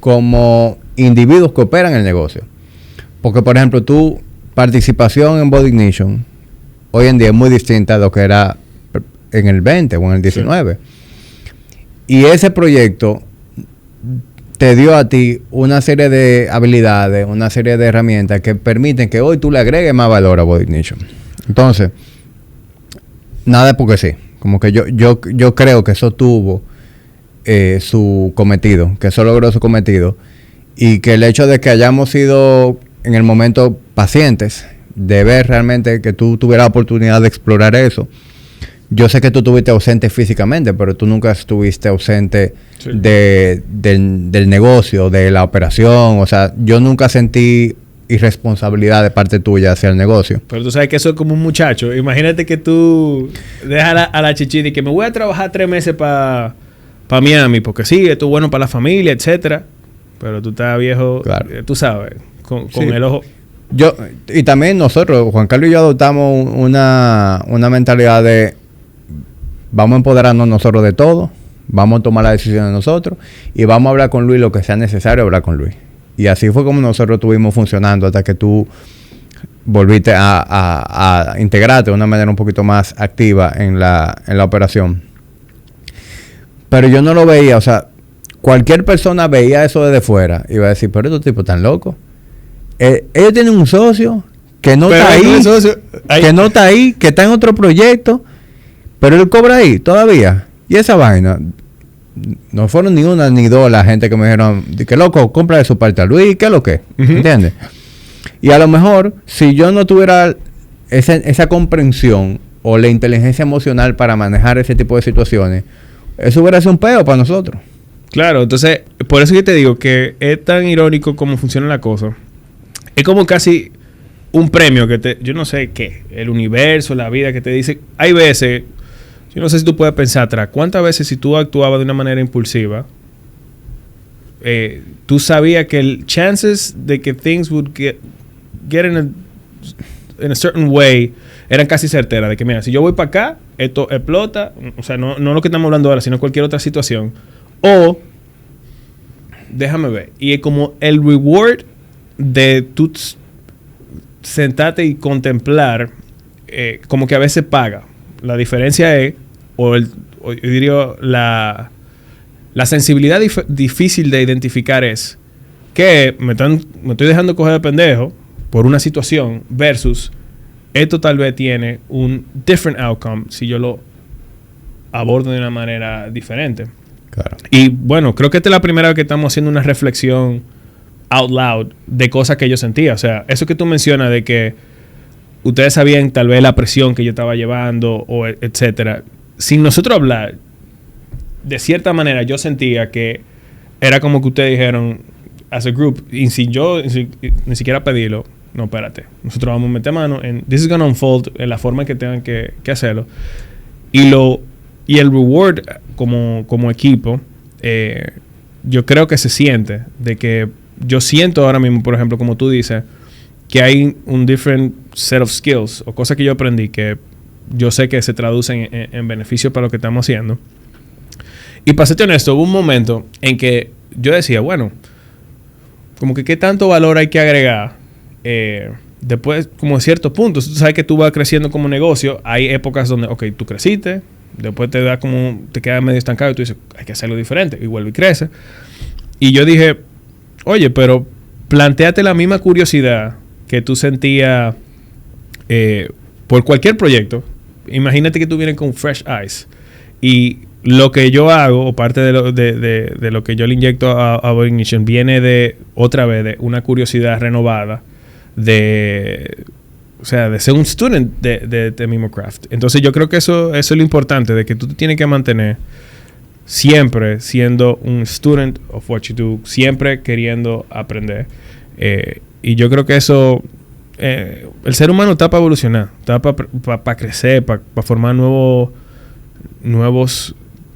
como individuos que operan el negocio. Porque, por ejemplo, tu participación en Body Ignition hoy en día es muy distinta a lo que era en el 20 o en el 19. Sí. Y ese proyecto te dio a ti una serie de habilidades, una serie de herramientas que permiten que hoy tú le agregues más valor a Body Ignition. Entonces, nada es porque sí. Como que yo creo que eso tuvo su cometido, que eso logró su cometido, y que el hecho de que hayamos sido en el momento pacientes, de ver realmente que tú tuvieras la oportunidad de explorar eso. Yo sé que tú estuviste ausente físicamente, pero tú nunca estuviste ausente sí. del negocio, de la operación. O sea, yo nunca sentí irresponsabilidad de parte tuya hacia el negocio. Pero tú sabes que eso es como un muchacho. Imagínate que tú dejas a la chichita y que me voy a trabajar 3 meses para Miami, porque sí, esto es bueno para la familia, etcétera. Pero tú estás viejo, claro. Tú sabes, con sí. El ojo. Y también nosotros, Juan Carlos y yo, adoptamos una mentalidad de vamos a empoderarnos nosotros de todo, vamos a tomar la decisión de nosotros y vamos a hablar con Luis lo que sea necesario hablar con Luis. Y así fue como nosotros estuvimos funcionando hasta que tú volviste a integrarte de una manera un poquito más activa en la operación. Pero yo no lo veía, o sea, cualquier persona veía eso desde fuera y iba a decir, pero estos tipos están locos. Ellos tienen un socio que no está ahí, que no está ahí, que está en otro proyecto, pero él cobra ahí todavía. Y esa vaina, no fueron ni una ni dos la gente que me dijeron, que loco, compra de su parte a Luis, ¿qué es lo que? Uh-huh. ¿Entiendes? Y a lo mejor, si yo no tuviera esa comprensión o la inteligencia emocional para manejar ese tipo de situaciones, eso hubiera sido un peo para nosotros. Claro, entonces, por eso yo te digo que es tan irónico cómo funciona la cosa. Es como casi un premio que yo no sé qué, el universo, la vida que te dice. Hay veces, yo no sé si tú puedes pensar atrás, ¿cuántas veces si tú actuabas de una manera impulsiva, tú sabías que el chances de que things would get in a certain way, eran casi certeras de que, mira, si yo voy para acá, esto explota. O sea, no lo que estamos hablando ahora, sino cualquier otra situación. O, déjame ver. Y es como el reward de tú sentarte y contemplar, como que a veces paga. La diferencia es, o yo diría, la sensibilidad difícil de identificar es que me estoy dejando coger de pendejo por una situación versus esto tal vez tiene un different outcome si yo lo abordo de una manera diferente. Claro. Y bueno, creo que esta es la primera vez que estamos haciendo una reflexión out loud de cosas que yo sentía. O sea, eso que tú mencionas de que ustedes sabían tal vez la presión que yo estaba llevando o etcétera. Sin nosotros hablar, de cierta manera yo sentía que era como que ustedes dijeron as a group, y sin yo ni siquiera pedirlo, no, espérate, nosotros vamos a meter mano en this is gonna unfold en la forma que tengan que hacerlo. Y el reward como equipo, yo creo que se siente de que yo siento ahora mismo, por ejemplo, como tú dices, que hay un different set of skills o cosas que yo aprendí que yo sé que se traducen en beneficio para lo que estamos haciendo. Y para serte honesto, hubo un momento en que yo decía, bueno, como que qué tanto valor hay que agregar después, como a ciertos puntos. Tú sabes que tú vas creciendo como negocio. Hay épocas donde, ok, tú creciste, después te quedas medio estancado y tú dices, hay que hacerlo diferente, y vuelve y crece. Y yo dije, oye, pero plantéate la misma curiosidad que tú sentías por cualquier proyecto. Imagínate que tú vienes con fresh eyes. Y lo que yo hago, o parte de lo que yo le inyecto a Boy Ignition, viene de, otra vez, de una curiosidad renovada de ser un student de mismo craft. Entonces yo creo que eso es lo importante, de que tú te tienes que mantener siempre siendo un student of what you do, siempre queriendo aprender. Y yo creo que eso, el ser humano está para evolucionar, está para crecer, para formar nuevos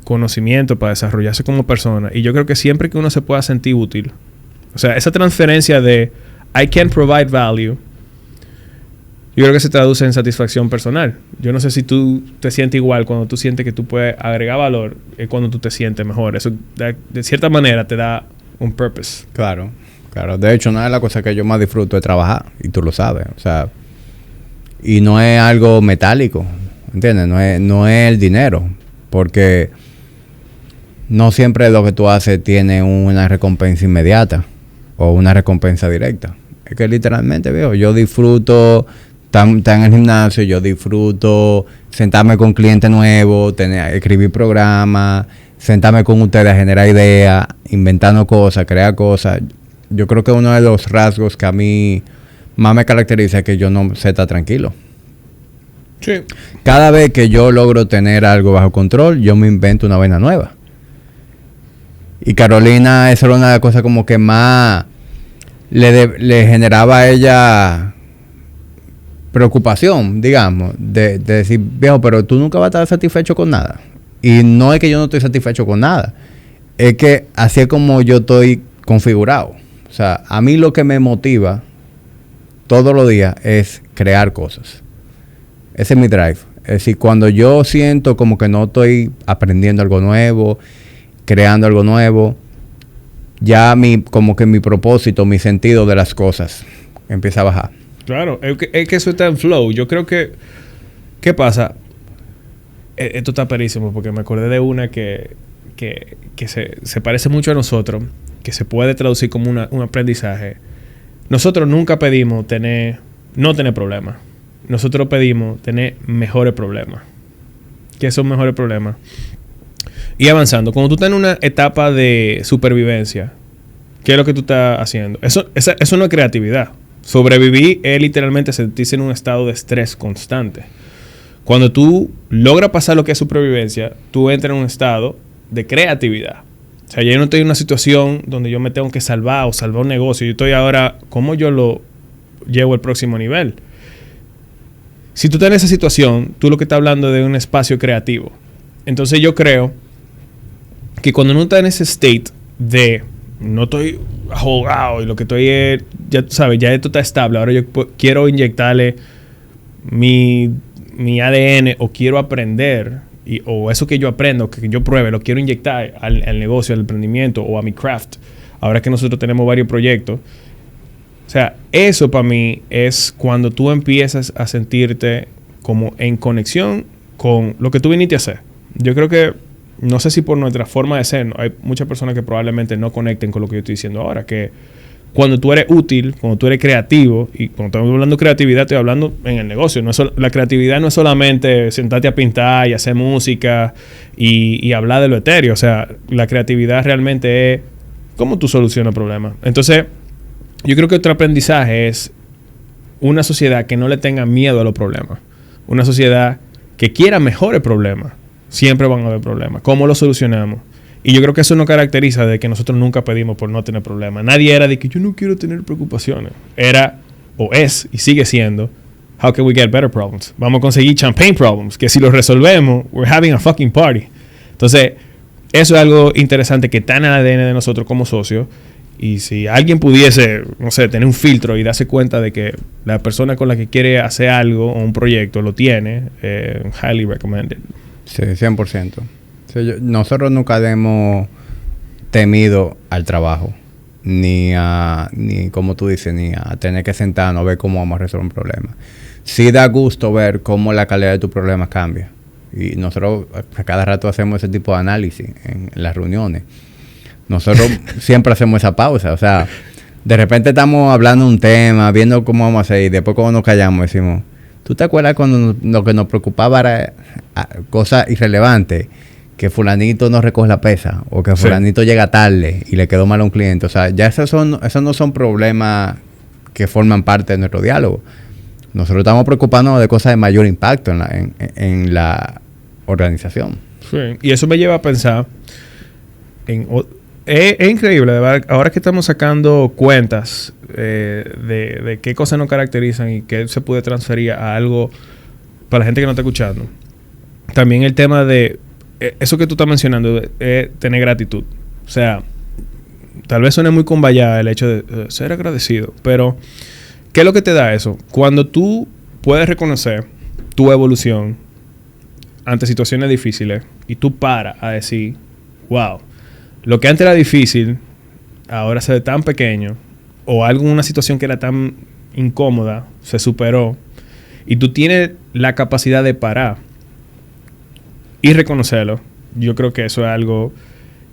conocimientos, para desarrollarse como persona. Y yo creo que siempre que uno se pueda sentir útil, o sea, esa transferencia de I can provide value, yo creo que se traduce en satisfacción personal. Yo no sé si tú te sientes igual cuando tú sientes que tú puedes agregar valor, es cuando tú te sientes mejor. Eso de cierta manera te da un purpose. Claro. De hecho, una de las cosas que yo más disfruto es trabajar, y tú lo sabes. O sea, y no es algo metálico, ¿entiendes? No es el dinero, porque no siempre lo que tú haces tiene una recompensa inmediata o una recompensa directa. Es que literalmente, veo, yo disfruto estar en el gimnasio, yo disfruto sentarme con clientes nuevos, escribir programas, sentarme con ustedes a generar ideas, inventando cosas, crear cosas. Yo creo que uno de los rasgos que a mí más me caracteriza es que yo no sé estar tranquilo. Sí. Cada vez que yo logro tener algo bajo control, yo me invento una vaina nueva. Y Carolina, esa era una de las cosas como que más le generaba a ella preocupación, digamos, de decir, viejo, pero tú nunca vas a estar satisfecho con nada. Y no es que yo no estoy satisfecho con nada, es que así es como yo estoy configurado. O sea, a mí lo que me motiva todos los días es crear cosas. Ese es mi drive. Es decir, cuando yo siento como que no estoy aprendiendo algo nuevo, creando algo nuevo, ya como que mi propósito, mi sentido de las cosas empieza a bajar. Claro, es que eso está en flow. Yo creo que, ¿qué pasa? Esto está perísimo, porque me acordé de una que se parece mucho a nosotros, que se puede traducir como un aprendizaje. Nosotros nunca pedimos no tener problemas. Nosotros pedimos tener mejores problemas. ¿Qué son mejores problemas? Y avanzando. Cuando tú estás en una etapa de supervivencia, ¿qué es lo que tú estás haciendo? Eso no es creatividad. Sobrevivir es literalmente sentirse en un estado de estrés constante. Cuando tú logras pasar lo que es supervivencia, tú entras en un estado de creatividad. O sea, yo no estoy en una situación donde yo me tengo que salvar o salvar un negocio. Yo estoy ahora, ¿cómo yo lo llevo al próximo nivel? Si tú estás en esa situación, tú lo que estás hablando es de un espacio creativo. Entonces yo creo que cuando uno está en ese state de no estoy ahogado y lo que estoy es, ya tú sabes, ya esto está estable. Ahora yo quiero inyectarle mi ADN o quiero aprender, o eso que yo aprendo, que yo pruebe, lo quiero inyectar al negocio, al emprendimiento o a mi craft. Ahora que nosotros tenemos varios proyectos. O sea, eso para mí es cuando tú empiezas a sentirte como en conexión con lo que tú viniste a hacer. Yo creo que, no sé si por nuestra forma de ser, hay muchas personas que probablemente no conecten con lo que yo estoy diciendo ahora, que cuando tú eres útil, cuando tú eres creativo, y cuando estamos hablando de creatividad, estoy hablando en el negocio. No es la creatividad no es solamente sentarte a pintar y hacer música y hablar de lo etéreo. O sea, la creatividad realmente es cómo tú solucionas problemas. Entonces, yo creo que otro aprendizaje es una sociedad que no le tenga miedo a los problemas. Una sociedad que quiera mejores problemas. Siempre van a haber problemas. ¿Cómo los solucionamos? Y yo creo que eso nos caracteriza de que nosotros nunca pedimos por no tener problemas. Nadie era de que yo no quiero tener preocupaciones. Era, o es, y sigue siendo, how can we get better problems? Vamos a conseguir champagne problems, que si los resolvemos, we're having a fucking party. Entonces, eso es algo interesante que está en el ADN de nosotros como socios. Y si alguien pudiese, no sé, tener un filtro y darse cuenta de que la persona con la que quiere hacer algo o un proyecto lo tiene, highly recommended. Sí, 100%. Sí, nosotros nunca hemos temido al trabajo, ni como tú dices, ni a tener que sentarnos a ver cómo vamos a resolver un problema. Sí da gusto ver cómo la calidad de tus problemas cambia. Y nosotros a cada rato hacemos ese tipo de análisis en las reuniones. Nosotros siempre hacemos esa pausa. O sea, de repente estamos hablando un tema, viendo cómo vamos a hacer, y después cuando nos callamos decimos, ¿tú te acuerdas cuando lo que nos preocupaba era cosas irrelevantes? Que fulanito no recoge la pesa, o que fulanito llega tarde y le quedó mal a un cliente. O sea, ya esos no son problemas que forman parte de nuestro diálogo. Nosotros estamos preocupándonos de cosas de mayor impacto en la organización. Sí. Y eso me lleva a pensar es increíble, ¿verdad? Ahora que estamos sacando cuentas de qué cosas nos caracterizan y qué se puede transferir a algo para la gente que no está escuchando. También el tema de eso que tú estás mencionando, tener gratitud. O sea, tal vez suene muy convallada el hecho de ser agradecido, pero ¿qué es lo que te da eso? Cuando tú puedes reconocer tu evolución ante situaciones difíciles y tú paras a decir, wow, lo que antes era difícil, ahora se ve tan pequeño, o alguna situación que era tan incómoda, se superó, y tú tienes la capacidad de parar y reconocerlo. Yo creo que eso es algo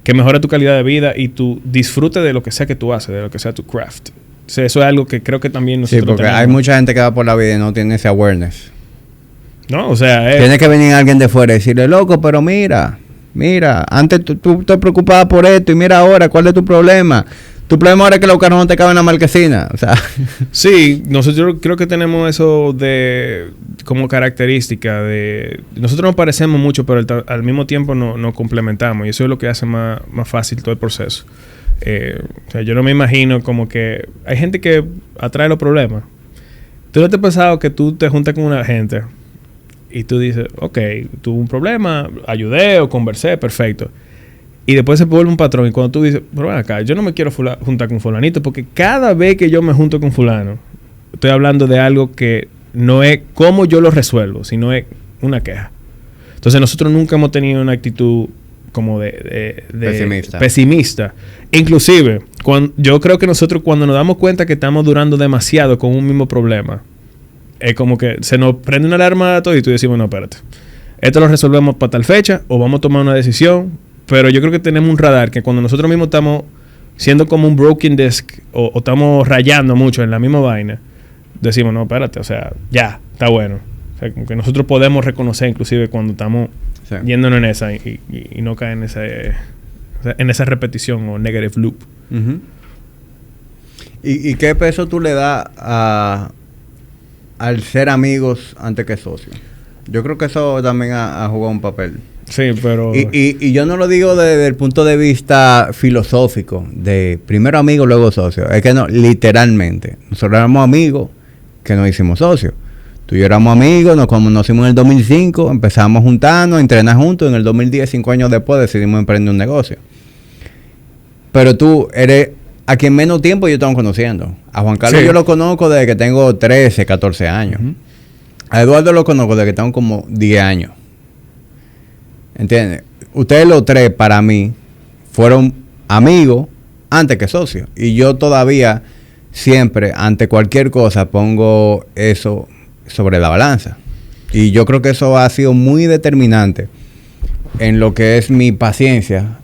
que mejora tu calidad de vida y tu disfrute de lo que sea que tú haces, de lo que sea tu craft. O sea, eso es algo que creo que también nosotros porque tenemos. Hay mucha gente que va por la vida y no tiene ese awareness. No, o sea... Tiene que venir alguien de fuera y decirle, loco, pero mira, antes tú te preocupabas por esto y mira ahora, ¿cuál es tu problema? Tu problema ahora es que los carros no te caben en la marquesina. O sea. Sí, nosotros creo que tenemos eso de como característica de... Nosotros nos parecemos mucho, pero al mismo tiempo nos complementamos. Y eso es lo que hace más fácil todo el proceso. O sea, yo no me imagino como que... Hay gente que atrae los problemas. ¿Tú no te has pensado que tú te juntas con una gente y tú dices, ok, tuve un problema, ayudé o conversé, perfecto. Y después se vuelve un patrón. Y cuando tú dices, pero ven acá, yo no me quiero juntar con fulanito, porque cada vez que yo me junto con fulano, estoy hablando de algo que no es cómo yo lo resuelvo, sino es una queja. Entonces nosotros nunca hemos tenido una actitud como de pesimista. Inclusive, yo creo que nosotros cuando nos damos cuenta que estamos durando demasiado con un mismo problema, es como que se nos prende una alarma a todo y tú decimos, no, espérate, esto lo resolvemos para tal fecha o vamos a tomar una decisión. Pero yo creo que tenemos un radar que cuando nosotros mismos estamos siendo como un broken disc o estamos rayando mucho en la misma vaina, decimos, no, espérate, o sea, ya, está bueno. O sea, como que nosotros podemos reconocer inclusive cuando estamos yéndonos en esa y no caer en esa repetición o negative loop. Uh-huh. ¿Y qué peso tú le das al ser amigos antes que socios? Yo creo que eso también ha jugado un papel. Sí, pero... Y yo no lo digo desde el punto de vista filosófico, de primero amigo, luego socio. Es que no, literalmente. Nosotros éramos amigos que nos hicimos socios. Tú y yo éramos amigos, nos conocimos en el 2005, empezamos a juntarnos, a entrenar juntos. En el 2010, 5 años después, decidimos emprender un negocio. Pero tú eres a quien menos tiempo yo tengo conociendo. A Juan Carlos yo lo conozco desde que tengo 13, 14 años. A Eduardo lo conozco desde que tengo como 10 años. ¿Entiendes? Ustedes los tres, para mí, fueron amigos antes que socios. Y yo todavía, siempre, ante cualquier cosa, pongo eso sobre la balanza. Y yo creo que eso ha sido muy determinante en lo que es mi paciencia,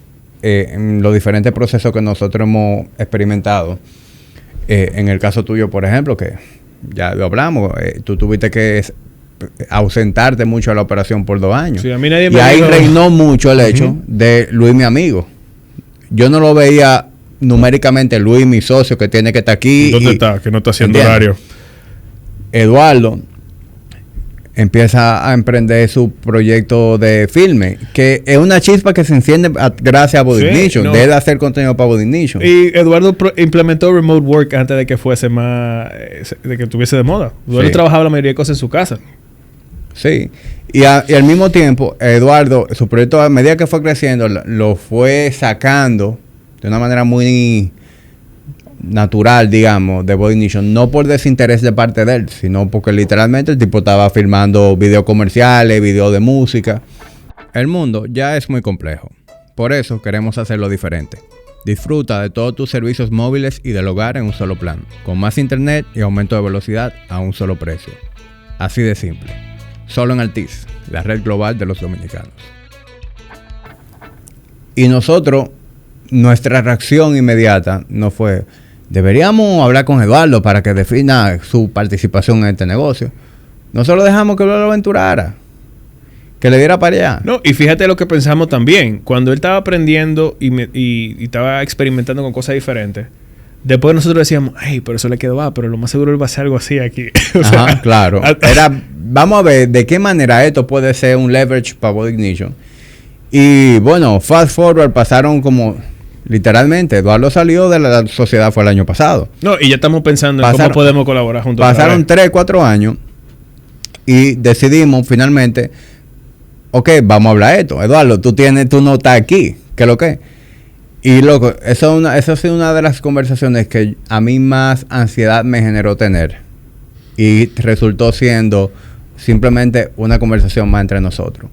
en los diferentes procesos que nosotros hemos experimentado. En el caso tuyo, por ejemplo, que ya lo hablamos, tú tuviste que ausentarte mucho a la operación por 2 años. Sí, a mí nadie y ahí reinó mucho el hecho de Luis, mi amigo. Yo no lo veía numéricamente, Luis, mi socio, que tiene que estar aquí. ¿Dónde está? Que no está haciendo horario. Eduardo empieza a emprender su proyecto de filme, que es una chispa que se enciende gracias a Body Ignition. Debe hacer contenido para Body Ignition. Y Eduardo implementó remote work antes de que fuese más, de que estuviese de moda. Eduardo trabajaba la mayoría de cosas en su casa. Sí, y al mismo tiempo, Eduardo, su proyecto, a medida que fue creciendo, lo fue sacando de una manera muy natural, digamos, de Body Ignition, no por desinterés de parte de él, sino porque literalmente el tipo estaba filmando videos comerciales, videos de música. El mundo ya es muy complejo, por eso queremos hacerlo diferente. Disfruta de todos tus servicios móviles y del hogar en un solo plan, con más internet y aumento de velocidad a un solo precio. Así de simple. Solo en Altiz, la red global de los dominicanos. Y nosotros, nuestra reacción inmediata no fue: deberíamos hablar con Eduardo para que defina su participación en este negocio. Nosotros dejamos que él lo aventurara, que le diera para allá. No, y fíjate lo que pensamos también. Cuando él estaba aprendiendo y estaba experimentando con cosas diferentes, después nosotros decíamos, ay, pero eso le quedó pero lo más seguro él va a hacer algo así aquí. Ajá, claro. Vamos a ver de qué manera esto puede ser un leverage para Body Ignition. Y bueno, fast forward, pasaron como, literalmente, Eduardo salió de la sociedad, fue el año pasado. No, y ya estamos pensando en cómo podemos colaborar juntos. Pasaron 3, 4 años y decidimos finalmente, ok, vamos a hablar de esto. Eduardo, tú no estás aquí, ¿qué es lo que es? Y loco, eso ha sido una de las conversaciones que a mí más ansiedad me generó tener. Y resultó siendo simplemente una conversación más entre nosotros.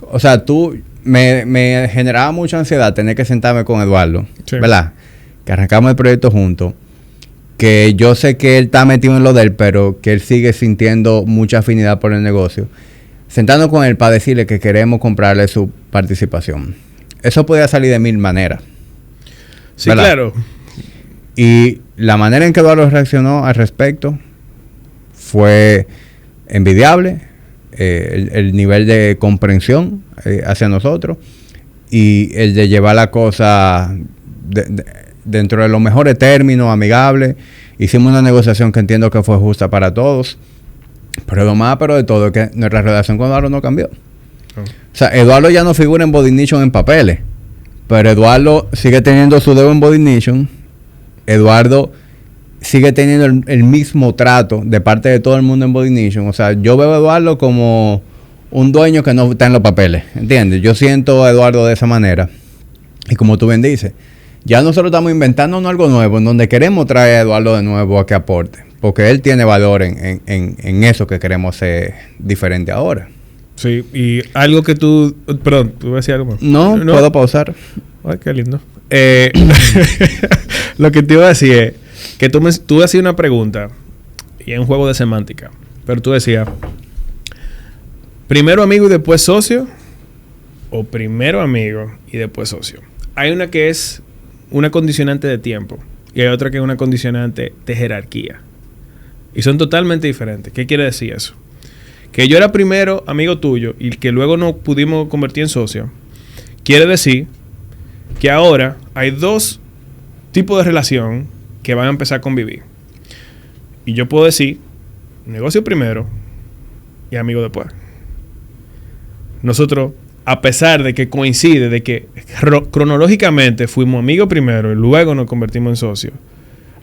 O sea, me generaba mucha ansiedad tener que sentarme con Eduardo, ¿verdad? Que arrancamos el proyecto juntos. Que yo sé que él está metido en lo de él, pero que él sigue sintiendo mucha afinidad por el negocio. Sentando con él para decirle que queremos comprarle su participación. Eso podía salir de 1000 maneras. Sí, ¿verdad? Claro. Y la manera en que Eduardo reaccionó al respecto fue envidiable. El nivel de comprensión hacia nosotros y el de llevar la cosa dentro de los mejores términos, amigable. Hicimos una negociación que entiendo que fue justa para todos. Pero lo más de todo es que nuestra relación con Eduardo no cambió. O sea, Eduardo ya no figura en Body Ignition en papeles, pero Eduardo sigue teniendo su dedo en Body Ignition. Eduardo sigue teniendo el mismo trato de parte de todo el mundo en Body Ignition. O sea, yo veo a Eduardo como un dueño que no está en los papeles, ¿entiendes? Yo siento a Eduardo de esa manera. Y como tú bien dices, ya nosotros estamos inventándonos algo nuevo en donde queremos traer a Eduardo de nuevo a que aporte, porque él tiene valor en eso que queremos hacer diferente ahora. Sí, y algo que tú... Perdón, ¿tú vas a decir algo más? No, puedo pausar. Ay, qué lindo. Lo que te iba a decir es que tú hacías una pregunta y es un juego de semántica, pero tú decías, ¿primero amigo y después socio? ¿O primero amigo y después socio? Hay una que es una condicionante de tiempo y hay otra que es una condicionante de jerarquía. Y son totalmente diferentes. ¿Qué quiere decir eso? Que yo era primero amigo tuyo y que luego nos pudimos convertir en socio. Quiere decir que ahora hay 2 tipos de relación que van a empezar a convivir. Y yo puedo decir negocio primero y amigo después. Nosotros, a pesar de que coincide de que cronológicamente fuimos amigos primero y luego nos convertimos en socios,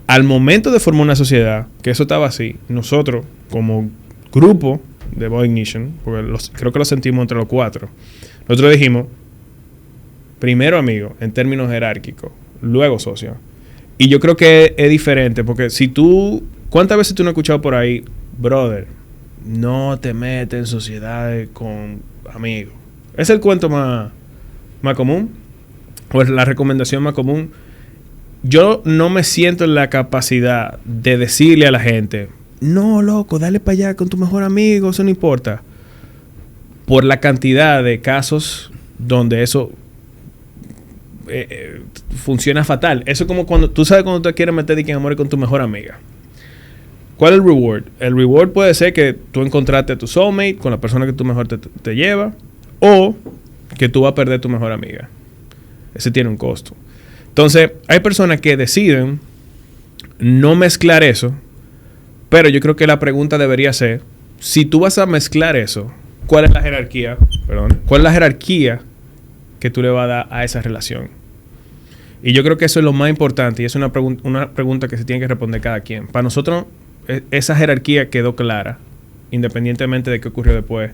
al momento de formar una sociedad, que eso estaba así, nosotros como grupo de Body Ignition, porque creo que lo sentimos entre los 4, nosotros dijimos primero amigo en términos jerárquicos, luego socio. Y yo creo que es diferente, porque si tú... ¿Cuántas veces tú no has escuchado por ahí, brother, no te metes en sociedades con amigos? ¿Es el cuento más común? ¿O es la recomendación más común? Yo no me siento en la capacidad de decirle a la gente, no, loco, dale para allá con tu mejor amigo, eso no importa. Por la cantidad de casos donde eso funciona fatal. Eso es como cuando tú sabes cuando tú quieres meter en amor con tu mejor amiga. ¿Cuál es el reward? El reward puede ser que tú encontraste a tu soulmate con la persona que tú mejor te lleva, o que tú vas a perder a tu mejor amiga. Ese tiene un costo. Entonces, hay personas que deciden no mezclar eso, pero yo creo que la pregunta debería ser, si tú vas a mezclar eso, ¿cuál es la jerarquía? ¿Cuál es la jerarquía que tú le vas a dar a esa relación? Y yo creo que eso es lo más importante y es una pregunta que se tiene que responder cada quien. Para nosotros, esa jerarquía quedó clara, independientemente de qué ocurrió después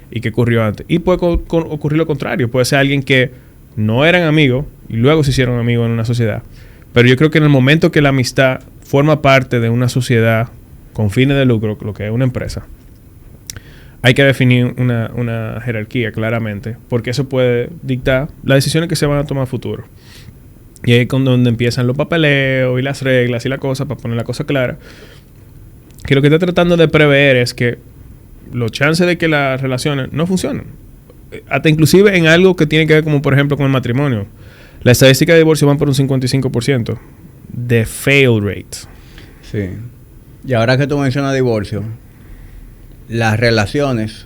y qué ocurrió antes. Y puede ocurrir lo contrario. Puede ser alguien que no eran amigos y luego se hicieron amigos en una sociedad. Pero yo creo que en el momento que la amistad forma parte de una sociedad con fines de lucro, lo que es una empresa, hay que definir una jerarquía claramente, porque eso puede dictar las decisiones que se van a tomar a futuro. Y ahí es donde empiezan los papeleos y las reglas y la cosa, para poner la cosa clara. Que lo que está tratando de prever es que los chances de que las relaciones no funcionen. Hasta inclusive en algo que tiene que ver como por ejemplo con el matrimonio. La estadística de divorcio van por un 55% de fail rate. Sí. Y ahora que tú mencionas divorcio, las relaciones,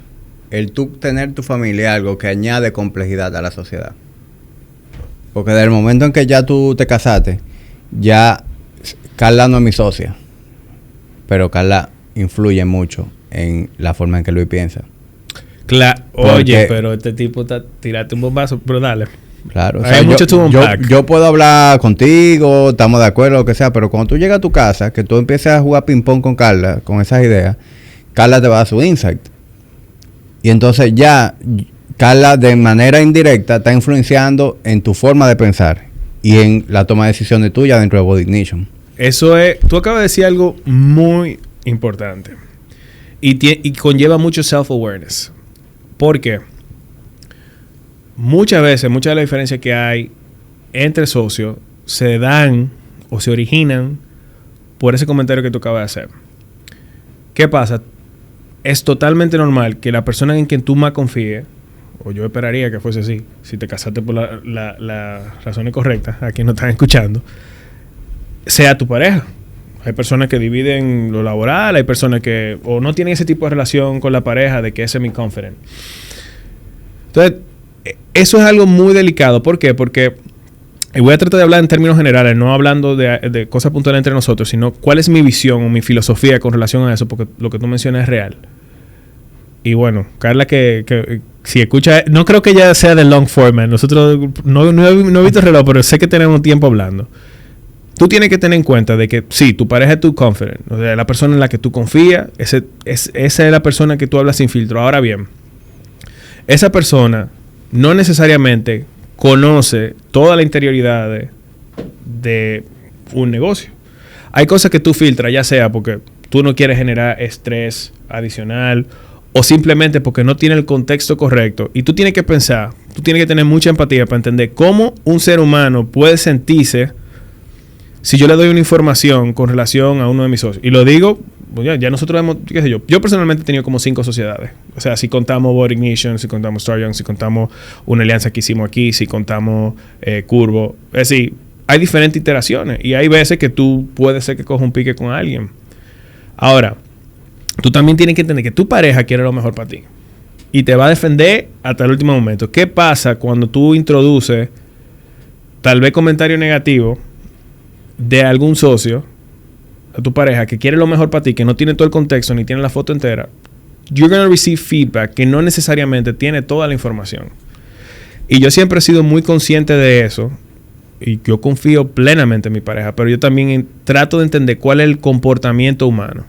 el tú tener tu familia es algo que añade complejidad a la sociedad. Porque desde el momento en que ya tú te casaste, ya Carla no es mi socia, pero Carla influye mucho en la forma en que Luis piensa. Claro. Oye, pero este tipo está tirate un bombazo, pero dale. Claro, o sea, hay mucho yo puedo hablar contigo, estamos de acuerdo, lo que sea, pero cuando tú llegas a tu casa, que tú empieces a jugar ping-pong con Carla, con esas ideas, Carla te va a dar su insight. Y entonces ya Carla de manera indirecta está influenciando en tu forma de pensar y en la toma de decisiones tuya dentro de Body Ignition. Eso es, tú acabas de decir algo muy importante y conlleva mucho self-awareness. ¿Por qué? Muchas veces, muchas de las diferencias que hay entre socios se dan o se originan por ese comentario que tú acabas de hacer. ¿Qué pasa? Es totalmente normal que la persona en quien tú más confíes, o yo esperaría que fuese así, si te casaste por las razones correctas, a quien no están escuchando, sea tu pareja. Hay personas que dividen lo laboral, hay personas que o no tienen ese tipo de relación con la pareja de que es semi-confident. Entonces, eso es algo muy delicado. ¿Por qué? Porque y voy a tratar de hablar en términos generales, no hablando de cosas puntuales entre nosotros, sino cuál es mi visión o mi filosofía con relación a eso, porque lo que tú mencionas es real. Y bueno, Carla, que si escucha, no creo que ella sea de long format. Nosotros no he visto el reloj, pero sé que tenemos tiempo hablando. Tú tienes que tener en cuenta de que sí, tu pareja es tu confident, o sea, la persona en la que tú confías, esa es la persona que tú hablas sin filtro. Ahora bien, esa persona no necesariamente conoce toda la interioridad de un negocio. Hay cosas que tú filtras, ya sea porque tú no quieres generar estrés adicional o simplemente porque no tiene el contexto correcto. Y tú tienes que pensar, tú tienes que tener mucha empatía para entender cómo un ser humano puede sentirse si yo le doy una información con relación a uno de mis socios. Y lo digo, pues ya nosotros hemos, qué sé yo personalmente he tenido como 5 sociedades. O sea, si contamos Body Ignition, si contamos Star Young, si contamos una alianza que hicimos aquí, si contamos Curvo. Es decir, hay diferentes iteraciones. Y hay veces que tú puedes ser que cojas un pique con alguien. Ahora, tú también tienes que entender que tu pareja quiere lo mejor para ti. Y te va a defender hasta el último momento. ¿Qué pasa cuando tú introduces tal vez comentario negativo de algún socio a tu pareja que quiere lo mejor para ti, que no tiene todo el contexto ni tiene la foto entera? You're going to receive feedback que no necesariamente tiene toda la información. Y yo siempre he sido muy consciente de eso y yo confío plenamente en mi pareja, pero yo también trato de entender cuál es el comportamiento humano.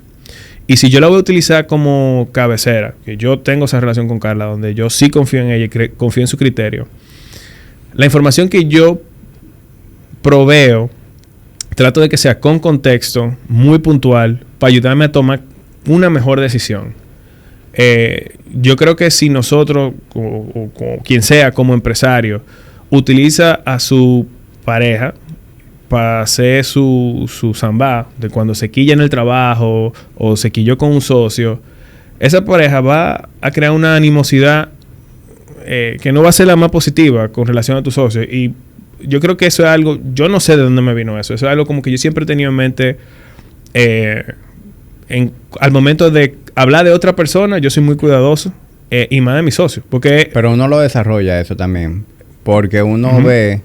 Y si yo la voy a utilizar como cabecera, que yo tengo esa relación con Carla donde yo sí confío en ella y confío en su criterio, la información que yo proveo trato de que sea con contexto, muy puntual, para ayudarme a tomar una mejor decisión. Yo creo que si nosotros, o quien sea como empresario, utiliza a su pareja para hacer su zambá, de cuando se quilla en el trabajo o se quilló con un socio, esa pareja va a crear una animosidad que no va a ser la más positiva con relación a tu socio. Y yo creo que eso es algo, yo no sé de dónde me vino eso. Eso es algo como que yo siempre he tenido en mente. Al momento de hablar de otra persona, yo soy muy cuidadoso. Y más de mis socios. Pero uno lo desarrolla eso también. Porque uno ve...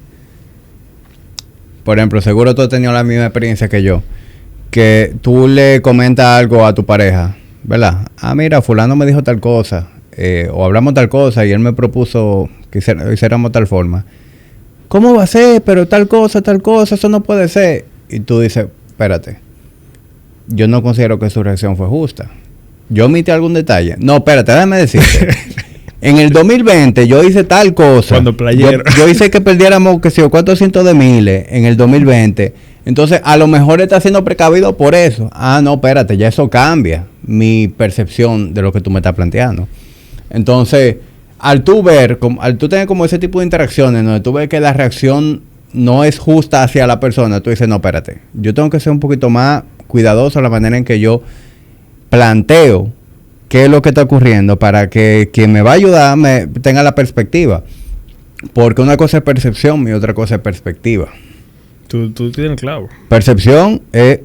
Por ejemplo, seguro tú has tenido la misma experiencia que yo. Que tú le comentas algo a tu pareja, ¿verdad? Ah, mira, fulano me dijo tal cosa. O hablamos tal cosa y él me propuso que hiciéramos tal forma. ¿Cómo va a ser? Pero tal cosa, eso no puede ser. Y tú dices, espérate. Yo no considero que su reacción fue justa. ¿Yo omití algún detalle? No, espérate, déjame decirte. En el 2020 yo hice tal cosa. Cuando playero. Yo hice que perdiéramos, que sé yo, 400 de miles en el 2020. Entonces, a lo mejor está siendo precavido por eso. Ah, no, espérate, ya eso cambia mi percepción de lo que tú me estás planteando. Entonces, al tú tener como ese tipo de interacciones, donde tú ves que la reacción no es justa hacia la persona, tú dices, no, espérate, yo tengo que ser un poquito más cuidadoso en la manera en que yo planteo qué es lo que está ocurriendo para que quien me va a ayudar tenga la perspectiva. Porque una cosa es percepción y otra cosa es perspectiva. Tú tienes claro. Percepción es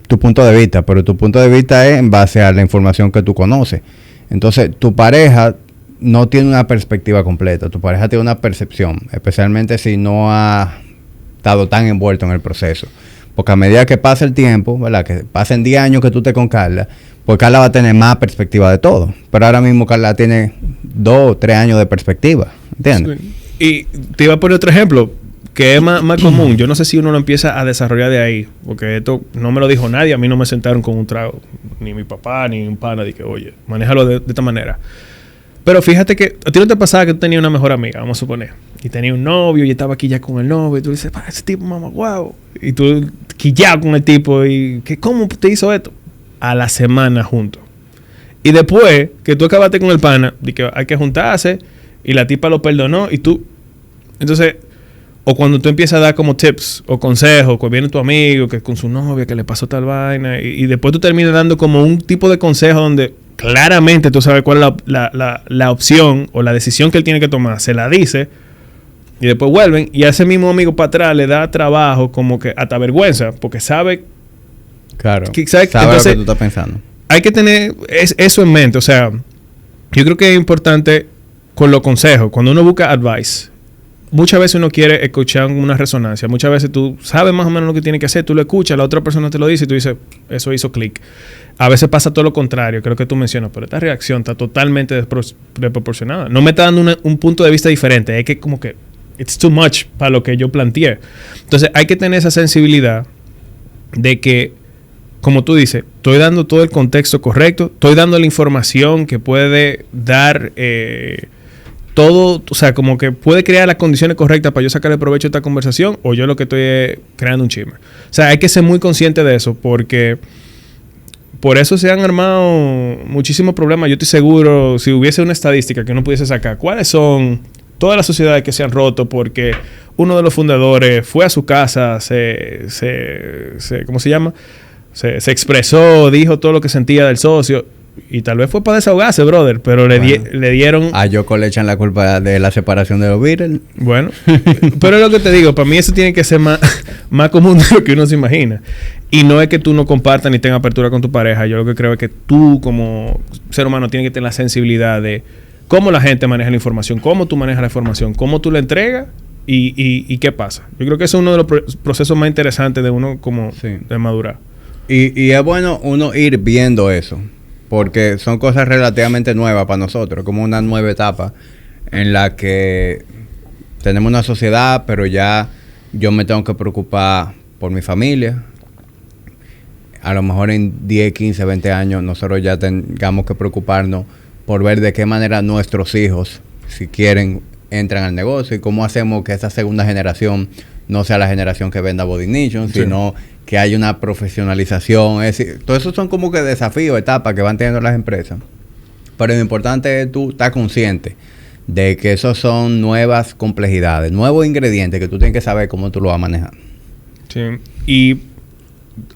tu punto de vista, pero tu punto de vista es en base a la información que tú conoces. Entonces, tu pareja no tiene una perspectiva completa. Tu pareja tiene una percepción, especialmente si no ha estado tan envuelto en el proceso. Porque a medida que pasa el tiempo, ¿verdad? Que pasen 10 años que tú estés con Carla, pues Carla va a tener más perspectiva de todo. Pero ahora mismo Carla tiene 2 o 3 años de perspectiva. ¿Entiendes? Sí. Y te iba a poner otro ejemplo, que es más común. Yo no sé si uno lo empieza a desarrollar de ahí. Porque esto no me lo dijo nadie. A mí no me sentaron con un trago. Ni mi papá, ni un pana. De que, oye, manéjalo de esta manera. Pero fíjate que a ti no te pasaba que tú tenías una mejor amiga, vamos a suponer. Y tenía un novio y estaba aquí ya con el novio. Y tú dices, ese tipo, mamá, guau. Y tú quillado con el tipo. Y ¿cómo te hizo esto? A la semana juntos. Y después que tú acabaste con el pana, de que hay que juntarse. Y la tipa lo perdonó. Y tú... Entonces... O cuando tú empiezas a dar como tips o consejos, que viene tu amigo, que con su novia, que le pasó tal vaina, y después tú terminas dando como un tipo de consejo donde claramente tú sabes cuál es la opción o la decisión que él tiene que tomar, se la dice, y después vuelven, y a ese mismo amigo para atrás le da trabajo como que hasta vergüenza, porque sabe... Claro, sabe entonces, lo que tú estás pensando. Hay que tener eso en mente, o sea, yo creo que es importante con los consejos, cuando uno busca advice, muchas veces uno quiere escuchar una resonancia. Muchas veces tú sabes más o menos lo que tienes que hacer. Tú lo escuchas, la otra persona te lo dice y tú dices, eso hizo clic. A veces pasa todo lo contrario, creo que tú mencionas, pero esta reacción está totalmente desproporcionada. No me está dando un punto de vista diferente. Es que como que it's too much para lo que yo planteé. Entonces hay que tener esa sensibilidad de que, como tú dices, estoy dando todo el contexto correcto. Estoy dando la información que puede dar... todo, o sea, como que puede crear las condiciones correctas para yo sacarle provecho a esta conversación, o yo lo que estoy es creando un chisme. O sea, hay que ser muy consciente de eso, porque por eso se han armado muchísimos problemas. Yo estoy seguro, si hubiese una estadística que uno pudiese sacar, ¿cuáles son todas las sociedades que se han roto porque uno de los fundadores fue a su casa, ¿cómo se llama? Se expresó, dijo todo lo que sentía del socio? Y tal vez fue para desahogarse, brother, pero le dieron... A Yoko le echan la culpa de la separación de los Beatles. Bueno, pero es lo que te digo, para mí eso tiene que ser más común de lo que uno se imagina. Y no es que tú no compartas ni tengas apertura con tu pareja. Yo lo que creo es que tú como ser humano tienes que tener la sensibilidad de cómo la gente maneja la información, cómo tú manejas la información, cómo tú la entregas y qué pasa. Yo creo que ese es uno de los procesos más interesantes de uno como de madurar. Y es bueno uno ir viendo eso. Porque son cosas relativamente nuevas para nosotros, como una nueva etapa en la que tenemos una sociedad, pero ya yo me tengo que preocupar por mi familia. A lo mejor en 10, 15, 20 años nosotros ya tengamos que preocuparnos por ver de qué manera nuestros hijos, si quieren, entran al negocio y cómo hacemos que esa segunda generación no sea la generación que venda Body Nation, sino que haya una profesionalización. Es decir, todo eso son como que desafíos, etapas que van teniendo las empresas. Pero lo importante es tú estar consciente de que esos son nuevas complejidades, nuevos ingredientes que tú tienes que saber cómo tú lo vas a manejar. Sí. Y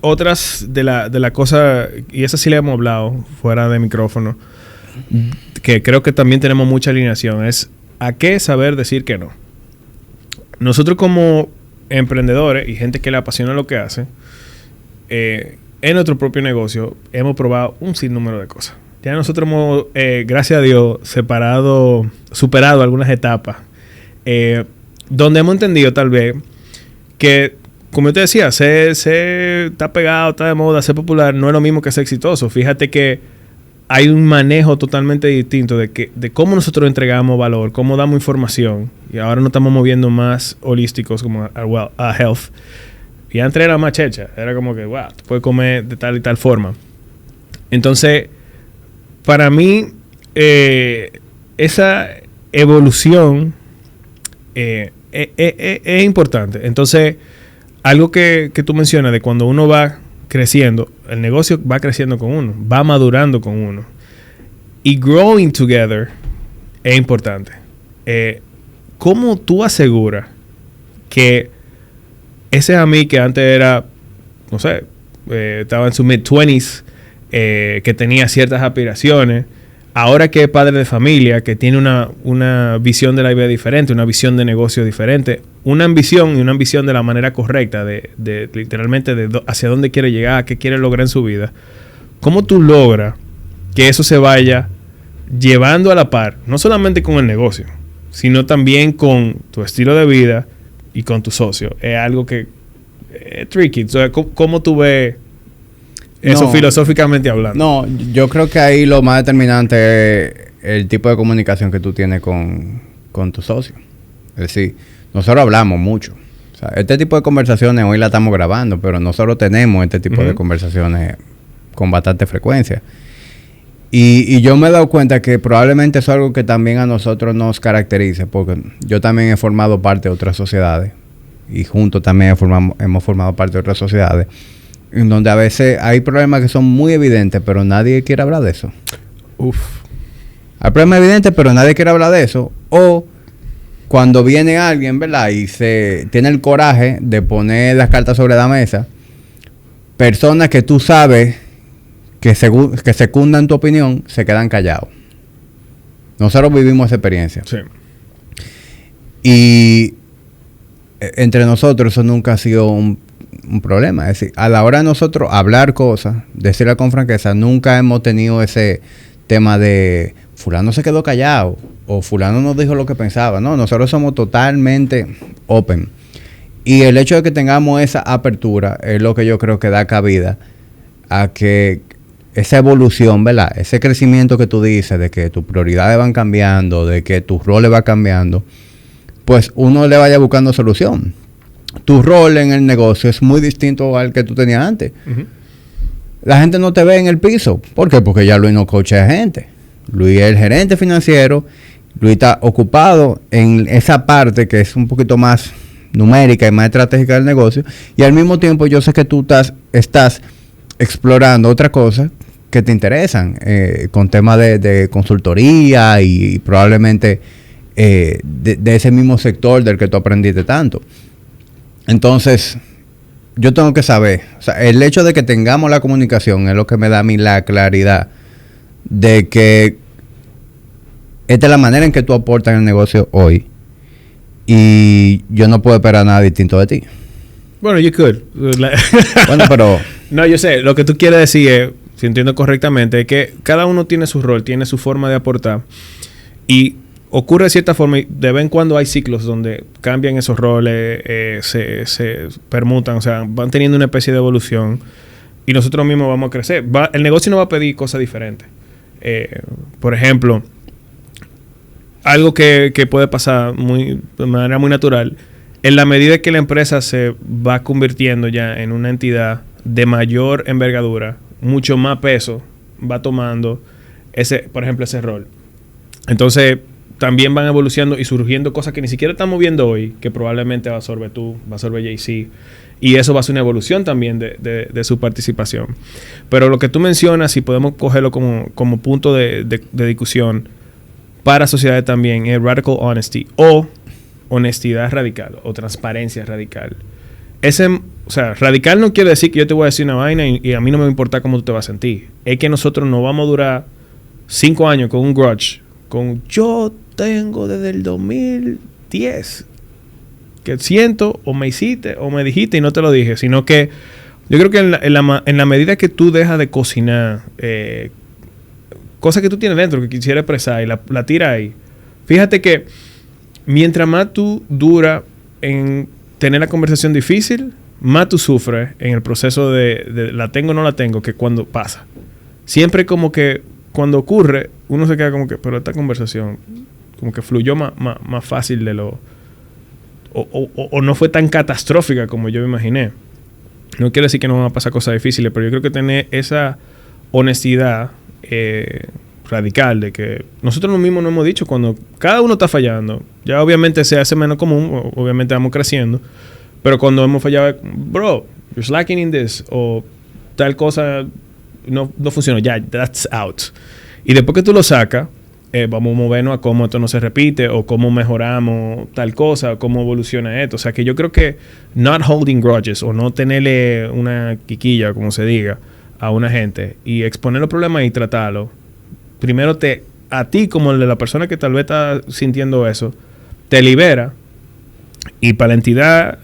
otras de la cosa, y esa sí le hemos hablado fuera de micrófono, que creo que también tenemos mucha alineación, es a qué saber decir que no. Nosotros como emprendedores y gente que le apasiona lo que hace, en nuestro propio negocio hemos probado un sinnúmero de cosas. Ya nosotros hemos, gracias a Dios, superado algunas etapas donde hemos entendido tal vez que, como yo te decía, ser está pegado, está de moda, ser popular no es lo mismo que ser exitoso. Fíjate que hay un manejo totalmente distinto de cómo nosotros entregamos valor, cómo damos información. Y ahora nos estamos moviendo más holísticos como a health. Y antes era más checha. Era como que, wow, tú puedes comer de tal y tal forma. Entonces, para mí, esa evolución es importante. Entonces, algo que tú mencionas de cuando uno va creciendo, el negocio va creciendo con uno, va madurando con uno. Y growing together es importante. ¿Cómo tú aseguras que ese a mí que antes era, no sé, estaba en sus mid-20s, que tenía ciertas aspiraciones, ahora que es padre de familia, que tiene una visión de la vida diferente, una visión de negocio diferente, una ambición de la manera correcta, de literalmente hacia dónde quiere llegar, qué quiere lograr en su vida? ¿Cómo tú logras que eso se vaya llevando a la par, no solamente con el negocio, sino también con tu estilo de vida y con tu socio? Es algo que es tricky. O sea, ¿cómo tú ves eso filosóficamente hablando? No, yo creo que ahí lo más determinante es el tipo de comunicación que tú tienes con tu socio. Es decir, nosotros hablamos mucho. O sea, este tipo de conversaciones hoy la estamos grabando, pero nosotros tenemos este tipo de conversaciones con bastante frecuencia. Y yo me he dado cuenta que probablemente eso es algo que también a nosotros nos caracteriza, porque yo también he formado parte de otras sociedades y juntos también hemos formado parte de otras sociedades, en donde a veces hay problemas que son muy evidentes, pero nadie quiere hablar de eso. Hay problemas evidentes, pero nadie quiere hablar de eso. O cuando viene alguien, ¿verdad?, y se tiene el coraje de poner las cartas sobre la mesa, personas que tú sabes que secundan tu opinión, se quedan callados. Nosotros vivimos esa experiencia. Sí. Y entre nosotros eso nunca ha sido un problema. Es decir, a la hora de nosotros hablar cosas, decirlas con franqueza, nunca hemos tenido ese tema de fulano se quedó callado o fulano no dijo lo que pensaba. No, nosotros somos totalmente open. Y el hecho de que tengamos esa apertura es lo que yo creo que da cabida a que esa evolución, ¿verdad?, ese crecimiento que tú dices, de que tus prioridades van cambiando, de que tus roles van cambiando, pues uno le vaya buscando solución. Tu rol en el negocio es muy distinto al que tú tenías antes. La gente no te ve en el piso. ¿Por qué? Porque ya Luis no coachea gente. Luis es el gerente financiero. Luis está ocupado en esa parte que es un poquito más numérica y más estratégica del negocio. Y al mismo tiempo yo sé que tú estás explorando otras cosas que te interesan, con temas de consultoría y probablemente de ese mismo sector del que tú aprendiste tanto. Entonces, yo tengo que saber, o sea, el hecho de que tengamos la comunicación es lo que me da a mí la claridad de que esta es la manera en que tú aportas en el negocio hoy y yo no puedo esperar nada distinto de ti. Bueno, you could. Bueno, pero... No, yo sé. Lo que tú quieres decir es, si entiendo correctamente, es que cada uno tiene su rol, tiene su forma de aportar. Y ocurre de cierta forma, y de vez en cuando hay ciclos donde cambian esos roles, se permutan, o sea, van teniendo una especie de evolución. Y nosotros mismos vamos a crecer. El negocio no va a pedir cosas diferentes. Por ejemplo, algo que puede pasar de manera muy natural, en la medida que la empresa se va convirtiendo ya en una entidad de mayor envergadura, mucho más peso va tomando por ejemplo, ese rol. Entonces, también van evolucionando y surgiendo cosas que ni siquiera estamos viendo hoy, que probablemente va a absorber tú, va a absorber Jay-Z. Y eso va a ser una evolución también de su participación. Pero lo que tú mencionas, si podemos cogerlo como punto de discusión para sociedades también, es radical honesty o honestidad radical o transparencia radical. O sea, radical no quiere decir que yo te voy a decir una vaina y a mí no me va a importar cómo tú te vas a sentir. Es que nosotros no vamos a durar 5 años con un grudge, con yo tengo desde el 2010 que siento o me hiciste o me dijiste y no te lo dije, sino que yo creo que en la medida que tú dejas de cocinar cosas que tú tienes dentro que quisieras expresar y la tiras ahí, fíjate que mientras más tú duras en tener la conversación difícil, más tú sufres en el proceso de la tengo o no la tengo, que cuando pasa. Siempre como que cuando ocurre, uno se queda como que, pero esta conversación como que fluyó más fácil de lo... O no fue tan catastrófica como yo me imaginé. No quiere decir que no van a pasar cosas difíciles, pero yo creo que tener esa honestidad radical de que nosotros mismos nos hemos dicho cuando cada uno está fallando, ya obviamente se hace menos común, obviamente vamos creciendo, pero cuando hemos fallado, bro, you're slacking in this, o tal cosa no funcionó, ya, that's out. Y después que tú lo sacas, vamos a movernos a cómo esto no se repite o cómo mejoramos tal cosa o cómo evoluciona esto. O sea que yo creo que not holding grudges o no tenerle una quiquilla, como se diga, a una gente y exponer los problemas y tratarlo, primero a ti como el de la persona que tal vez está sintiendo eso, te libera y para la entidad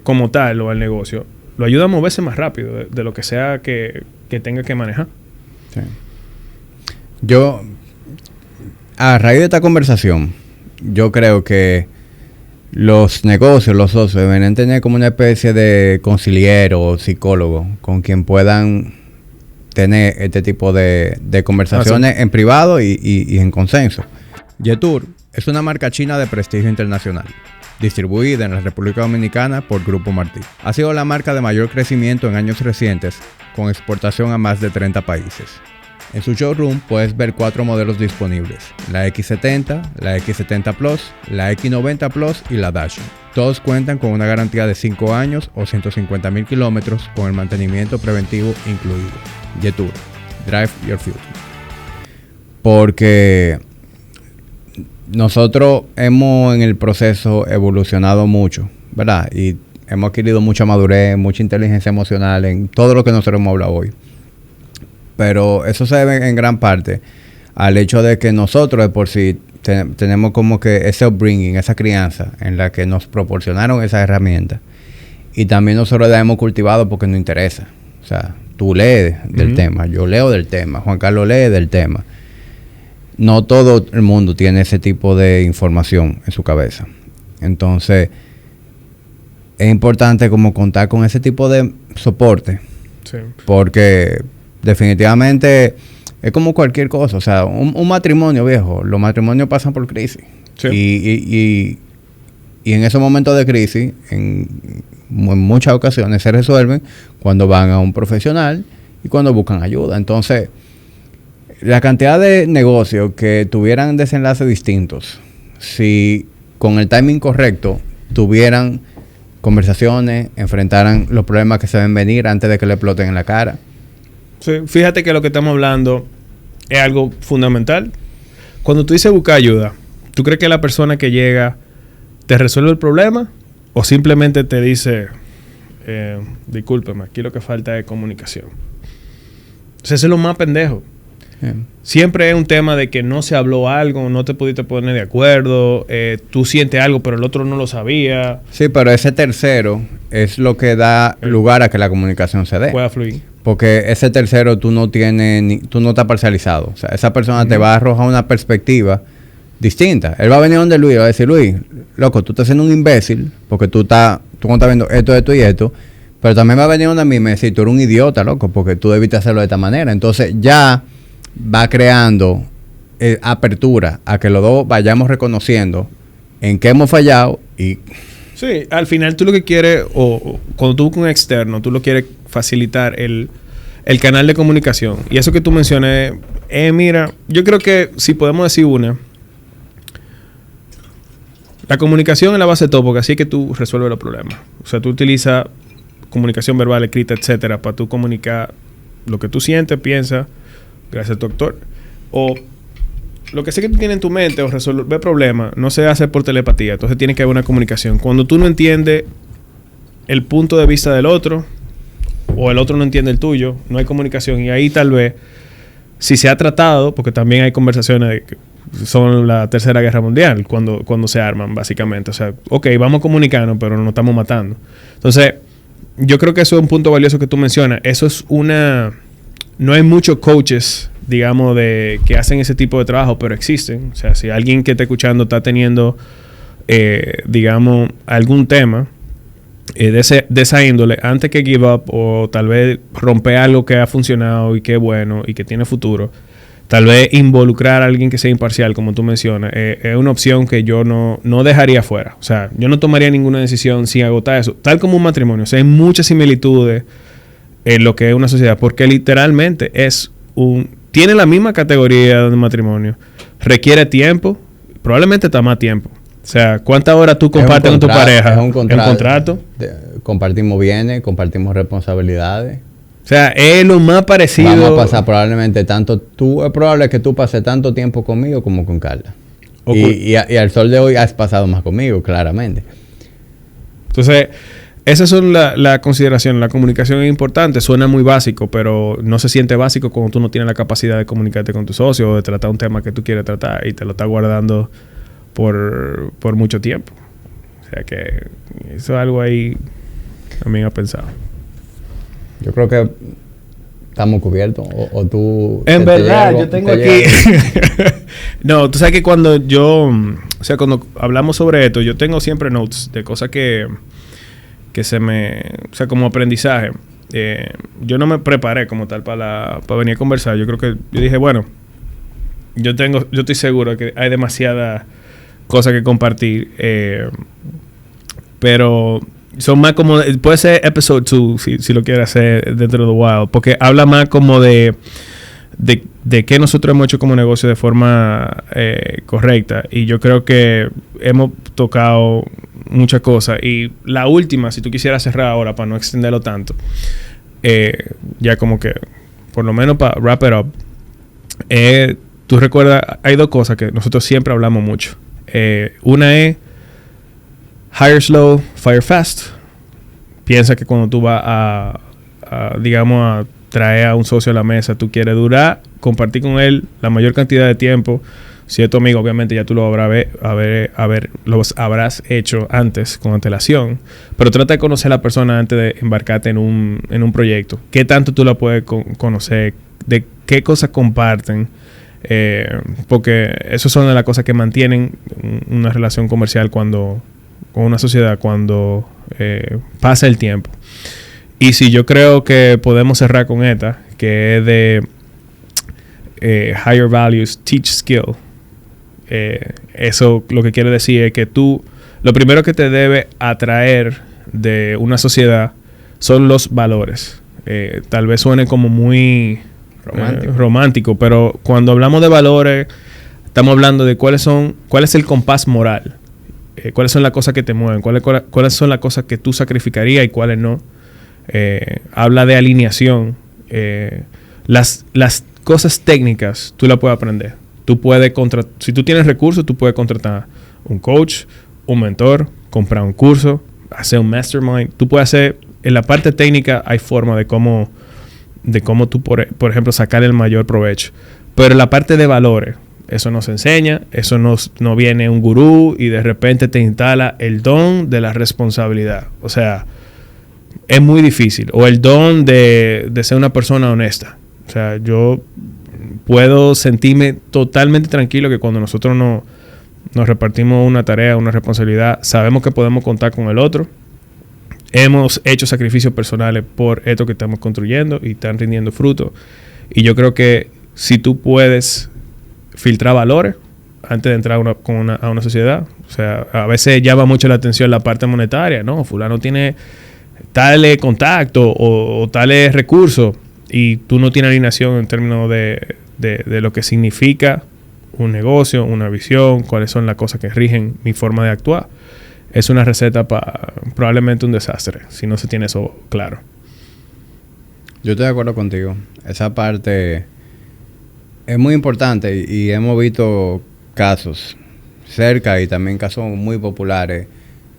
como tal o al negocio, lo ayuda a moverse más rápido de lo que sea que tenga que manejar. Sí. Yo... A raíz de esta conversación, yo creo que los negocios, los socios, deben tener como una especie de conciliero o psicólogo con quien puedan tener este tipo de conversaciones en privado y en consenso. Yetur es una marca china de prestigio internacional, distribuida en la República Dominicana por Grupo Martí. Ha sido la marca de mayor crecimiento en años recientes, con exportación a más de 30 países. En su showroom puedes ver 4 modelos disponibles: la X70, la X70 Plus, la X90 Plus y la Dash. Todos cuentan con una garantía de 5 años o 150,000 kilómetros con el mantenimiento preventivo incluido. Yetur, drive your future. Porque nosotros hemos en el proceso evolucionado mucho, ¿verdad? Y hemos adquirido mucha madurez, mucha inteligencia emocional en todo lo que nosotros hemos hablado hoy. Pero eso se debe en gran parte al hecho de que nosotros de por sí tenemos como que ese upbringing, esa crianza en la que nos proporcionaron esas herramientas. Y también nosotros la hemos cultivado porque nos interesa. O sea, tú lees del tema, yo leo del tema, Juan Carlos lee del tema. No todo el mundo tiene ese tipo de información en su cabeza. Entonces, es importante como contar con ese tipo de soporte. Sí. Porque definitivamente es como cualquier cosa. O sea, un matrimonio, viejo, los matrimonios pasan por crisis. Sí. Y en esos momentos de crisis, en muchas ocasiones se resuelven cuando van a un profesional y cuando buscan ayuda. Entonces, la cantidad de negocios que tuvieran desenlaces distintos, si con el timing correcto tuvieran conversaciones, enfrentaran los problemas que se ven venir antes de que le exploten en la cara. Sí, fíjate que lo que estamos hablando es algo fundamental. Cuando tú dices buscar ayuda, ¿tú crees que la persona que llega te resuelve el problema o simplemente te dice, discúlpeme, aquí lo que falta es comunicación? O sea, eso es lo más pendejo. Siempre es un tema de que no se habló algo, no te pudiste poner de acuerdo, tú sientes algo pero el otro no lo sabía. Sí, pero ese tercero es lo que da lugar a que la comunicación se dé. Pueda fluir. Porque ese tercero tú no estás parcializado. O sea, esa persona te va a arrojar una perspectiva distinta. Él va a venir donde Luis y va a decir, Luis, loco, tú estás siendo un imbécil porque tú no estás viendo esto y esto. Pero también va a venir donde a mí y me decir, tú eres un idiota, loco, porque tú debiste hacerlo de esta manera. Entonces ya va creando apertura a que los dos vayamos reconociendo en qué hemos fallado y... Sí, al final tú lo que quieres, o cuando tú buscas un externo, tú lo quieres facilitar el canal de comunicación. Y eso que tú mencionas, mira, yo creo que si podemos decir La comunicación es la base de todo, porque así es que tú resuelves los problemas. O sea, tú utilizas comunicación verbal, escrita, etcétera, para tú comunicar lo que tú sientes, piensas, gracias a tu actor. O lo que sé que tú tienes en tu mente o resolver problemas, no se hace por telepatía. Entonces tiene que haber una comunicación. Cuando tú no entiendes el punto de vista del otro, o el otro no entiende el tuyo, no hay comunicación. Y ahí tal vez, si se ha tratado, porque también hay conversaciones que son la Tercera Guerra Mundial, cuando se arman, básicamente. O sea, ok, vamos a comunicarnos, pero nos estamos matando. Entonces, yo creo que eso es un punto valioso que tú mencionas. Eso es no hay muchos coaches, digamos, que hacen ese tipo de trabajo, pero existen. O sea, si alguien que está escuchando está teniendo, digamos, algún tema de esa índole, antes que give up o tal vez romper algo que ha funcionado y que es bueno y que tiene futuro, tal vez involucrar a alguien que sea imparcial, como tú mencionas, es una opción que yo no dejaría fuera. O sea, yo no tomaría ninguna decisión sin agotar eso. Tal como un matrimonio. O sea, hay muchas similitudes en lo que es una sociedad, porque literalmente tiene la misma categoría de un matrimonio. Requiere tiempo, probablemente está más tiempo. O sea, ¿cuántas horas tú compartes con tu pareja? Es un contrato. Compartimos bienes, compartimos responsabilidades. O sea, es lo más parecido. Vamos a pasar probablemente es probable que tú pases tanto tiempo conmigo como con Carla. Y al sol de hoy has pasado más conmigo, claramente. Entonces, esas son la consideración. La comunicación es importante. Suena muy básico, pero no se siente básico cuando tú no tienes la capacidad de comunicarte con tu socio o de tratar un tema que tú quieres tratar y te lo estás guardando por mucho tiempo. O sea que eso es algo ahí también ha pensado. Yo creo que estamos cubiertos. O tú... En verdad, yo tengo aquí... No, tú sabes que cuando cuando hablamos sobre esto, yo tengo siempre notes de cosas que se me... O sea, como aprendizaje. Yo no me preparé como tal para venir a conversar. Yo creo que... Yo dije, bueno, yo estoy seguro que hay demasiadas cosas que compartir. Pero... son más como... Puede ser episode 2, si lo quieres hacer dentro de The Wild. Porque habla más como de qué nosotros hemos hecho como negocio de forma correcta. Y yo creo que hemos tocado muchas cosas. Y la última, si tú quisieras cerrar ahora para no extenderlo tanto, ya como que, por lo menos para wrap it up, tú recuerdas, hay dos cosas que nosotros siempre hablamos mucho. Una es hire slow, fire fast. Piensa que cuando tú vas a traer a un socio a la mesa, tú quieres durar, compartir con él la mayor cantidad de tiempo. Si es tu amigo, obviamente ya tú lo habrás hecho antes, con antelación. Pero trata de conocer a la persona antes de embarcarte en un proyecto. ¿Qué tanto tú la puedes conocer? ¿De qué cosas comparten? Porque eso son de las cosas que mantienen una relación comercial con una sociedad cuando pasa el tiempo. Y si yo creo que podemos cerrar con esta, que es de higher values, teach skill. Eso lo que quiere decir es que lo primero que te debe atraer de una sociedad son los valores. Tal vez suene como muy romántico, pero cuando hablamos de valores, estamos hablando de cuál es el compás moral. Cuáles son las cosas que te mueven, cuáles son las cosas que tú sacrificarías y cuáles no. Habla de alineación. Las cosas técnicas tú las puedes aprender. Si tú tienes recursos, tú puedes contratar un coach, un mentor, comprar un curso, hacer un mastermind. Tú puedes hacer, en la parte técnica hay forma de cómo tú, por ejemplo, sacar el mayor provecho. Pero en la parte de valores, eso no se enseña, eso no viene un gurú y de repente te instala el don de la responsabilidad. O sea, es muy difícil. O el don de ser una persona honesta. O sea, yo puedo sentirme totalmente tranquilo que cuando nosotros nos repartimos una tarea, una responsabilidad, sabemos que podemos contar con el otro. Hemos hecho sacrificios personales por esto que estamos construyendo y están rindiendo fruto. Y yo creo que si tú puedes filtrar valores antes de entrar a una sociedad. O sea, a veces llama mucho la atención la parte monetaria, ¿no? Fulano tiene tal contacto o tales recursos y tú no tienes alineación en términos de lo que significa un negocio, una visión, cuáles son las cosas que rigen mi forma de actuar, es una receta para probablemente un desastre, si no se tiene eso claro. Yo estoy de acuerdo contigo. Esa parte es muy importante y hemos visto casos cerca y también casos muy populares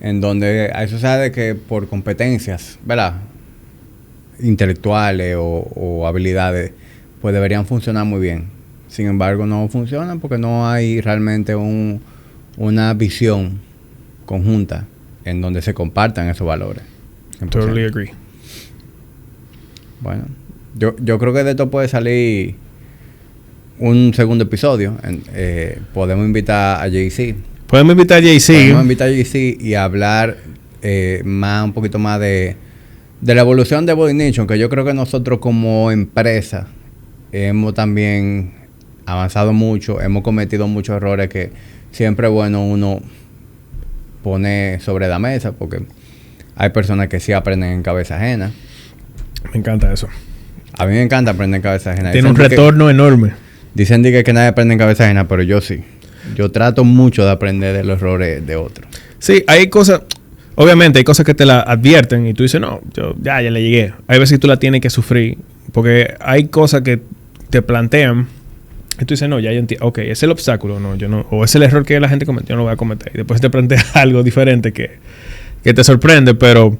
en donde hay sociedades que por competencias, ¿verdad?, intelectuales o habilidades, pues deberían funcionar muy bien. Sin embargo, no funcionan porque no hay realmente una visión conjunta en donde se compartan esos valores. 100%. Totally agree. Bueno, yo creo que de esto puede salir un segundo episodio. Podemos invitar a Jay-Z. Podemos invitar a Jay-Z y hablar un poquito más de la evolución de Body Nation, que yo creo que nosotros como empresa hemos también avanzado mucho, hemos cometido muchos errores que siempre es bueno uno poner sobre la mesa, porque hay personas que sí aprenden en cabeza ajena. Me encanta eso. A mí me encanta aprender en cabeza ajena. Tiene un retorno enorme. Dicen que nadie aprende en cabeza ajena, pero yo sí. Yo trato mucho de aprender de los errores de otros. Sí, hay cosas... Obviamente hay cosas que te la advierten y tú dices, no, yo ya le llegué. Hay veces que tú la tienes que sufrir. Porque hay cosas que te plantean y tú dices, no, ya yo entiendo. Ok, es el obstáculo, no, yo no. O es el error que la gente comete, yo no lo voy a cometer. Y después te plantea algo diferente que te sorprende, pero...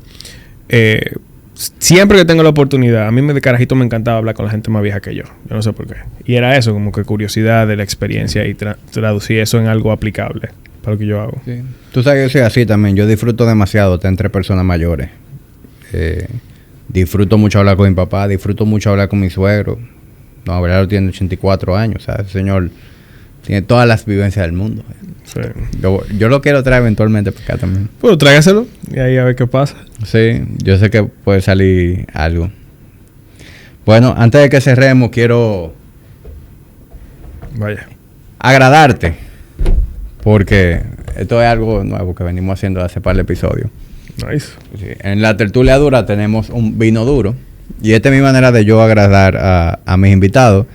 siempre que tengo la oportunidad, a mí de carajito me encantaba hablar con la gente más vieja que yo. Yo no sé por qué. Y era eso, como que curiosidad de la experiencia y traducir eso en algo aplicable para lo que yo hago. Sí. Tú sabes que yo soy así también. Yo disfruto demasiado estar entre personas mayores. Disfruto mucho hablar con mi papá. Disfruto mucho hablar con mi suegro. No, Abelardo tiene 84 años. O sea, ese señor tiene todas las vivencias del mundo. Sí. Yo lo quiero traer eventualmente para acá también. Pues tráigaselo y ahí a ver qué pasa. Sí, yo sé que puede salir algo. Bueno, antes de que cerremos, quiero agradarte, porque esto es algo nuevo que venimos haciendo hace par de episodios. Nice. Sí, en la tertulia dura tenemos un vino duro, y esta es mi manera de yo agradar a mis invitados.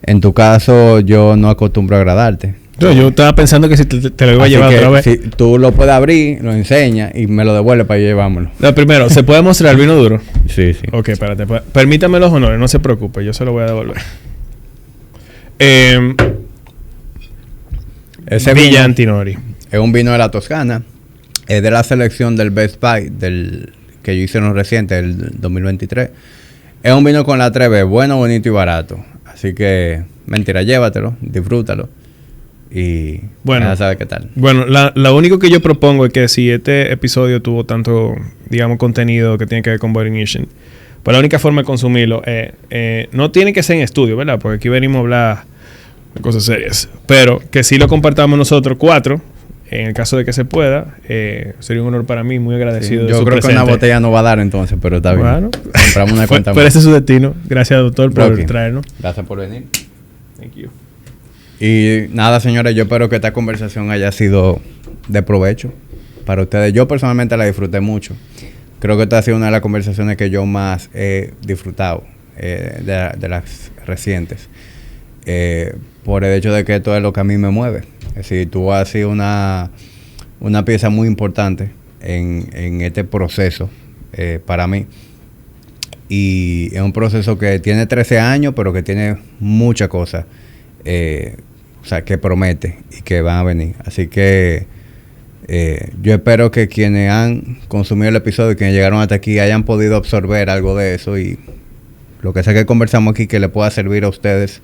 En tu caso, yo no acostumbro a agradarte. Yo estaba pensando que si te lo iba a llevar otra vez. Si tú lo puedes abrir, lo enseñas y me lo devuelves para llevármelo. No, primero, ¿se puede mostrar el vino duro? Sí, sí. Ok, espérate. Permítame los honores, no se preocupe, yo se lo voy a devolver. Ese Villa vino Antinori. es un vino de la Toscana. Es de la selección del Best Buy que yo hice en reciente, el 2023. Es un vino con la 3B, bueno, bonito y barato. Así que, mentira, llévatelo, disfrútalo. Y bueno, ya sabes qué tal. Bueno, lo único que yo propongo es que si este episodio tuvo tanto, digamos, contenido que tiene que ver con Body Nation, pues la única forma de consumirlo no tiene que ser en estudio, ¿verdad? Porque aquí venimos a hablar de cosas serias. Pero que si lo compartamos nosotros 4, en el caso de que se pueda, sería un honor para mí, muy agradecido. Sí, de yo su creo presente. que una botella no va a dar entonces, pero está bien. Bueno, compramos una cuenta pero ese es su destino. Gracias, doctor, por Rocky, traernos. Gracias por venir. Thank you. Y nada, señores, yo espero que esta conversación haya sido de provecho para ustedes. Yo personalmente la disfruté mucho. Creo que esta ha sido una de las conversaciones que yo más he disfrutado de las recientes. Por el hecho de que esto es lo que a mí me mueve. Es decir, tú has sido una pieza muy importante en este proceso para mí. Y es un proceso que tiene 13 años, pero que tiene muchas cosas. O sea, que promete y que van a venir. Así que yo espero que quienes han consumido el episodio y quienes llegaron hasta aquí hayan podido absorber algo de eso, y lo que sea que conversamos aquí que le pueda servir a ustedes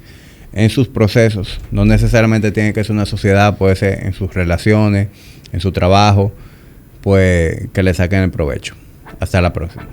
en sus procesos. No necesariamente tiene que ser una sociedad, puede ser en sus relaciones, en su trabajo, pues que le saquen el provecho. Hasta la próxima.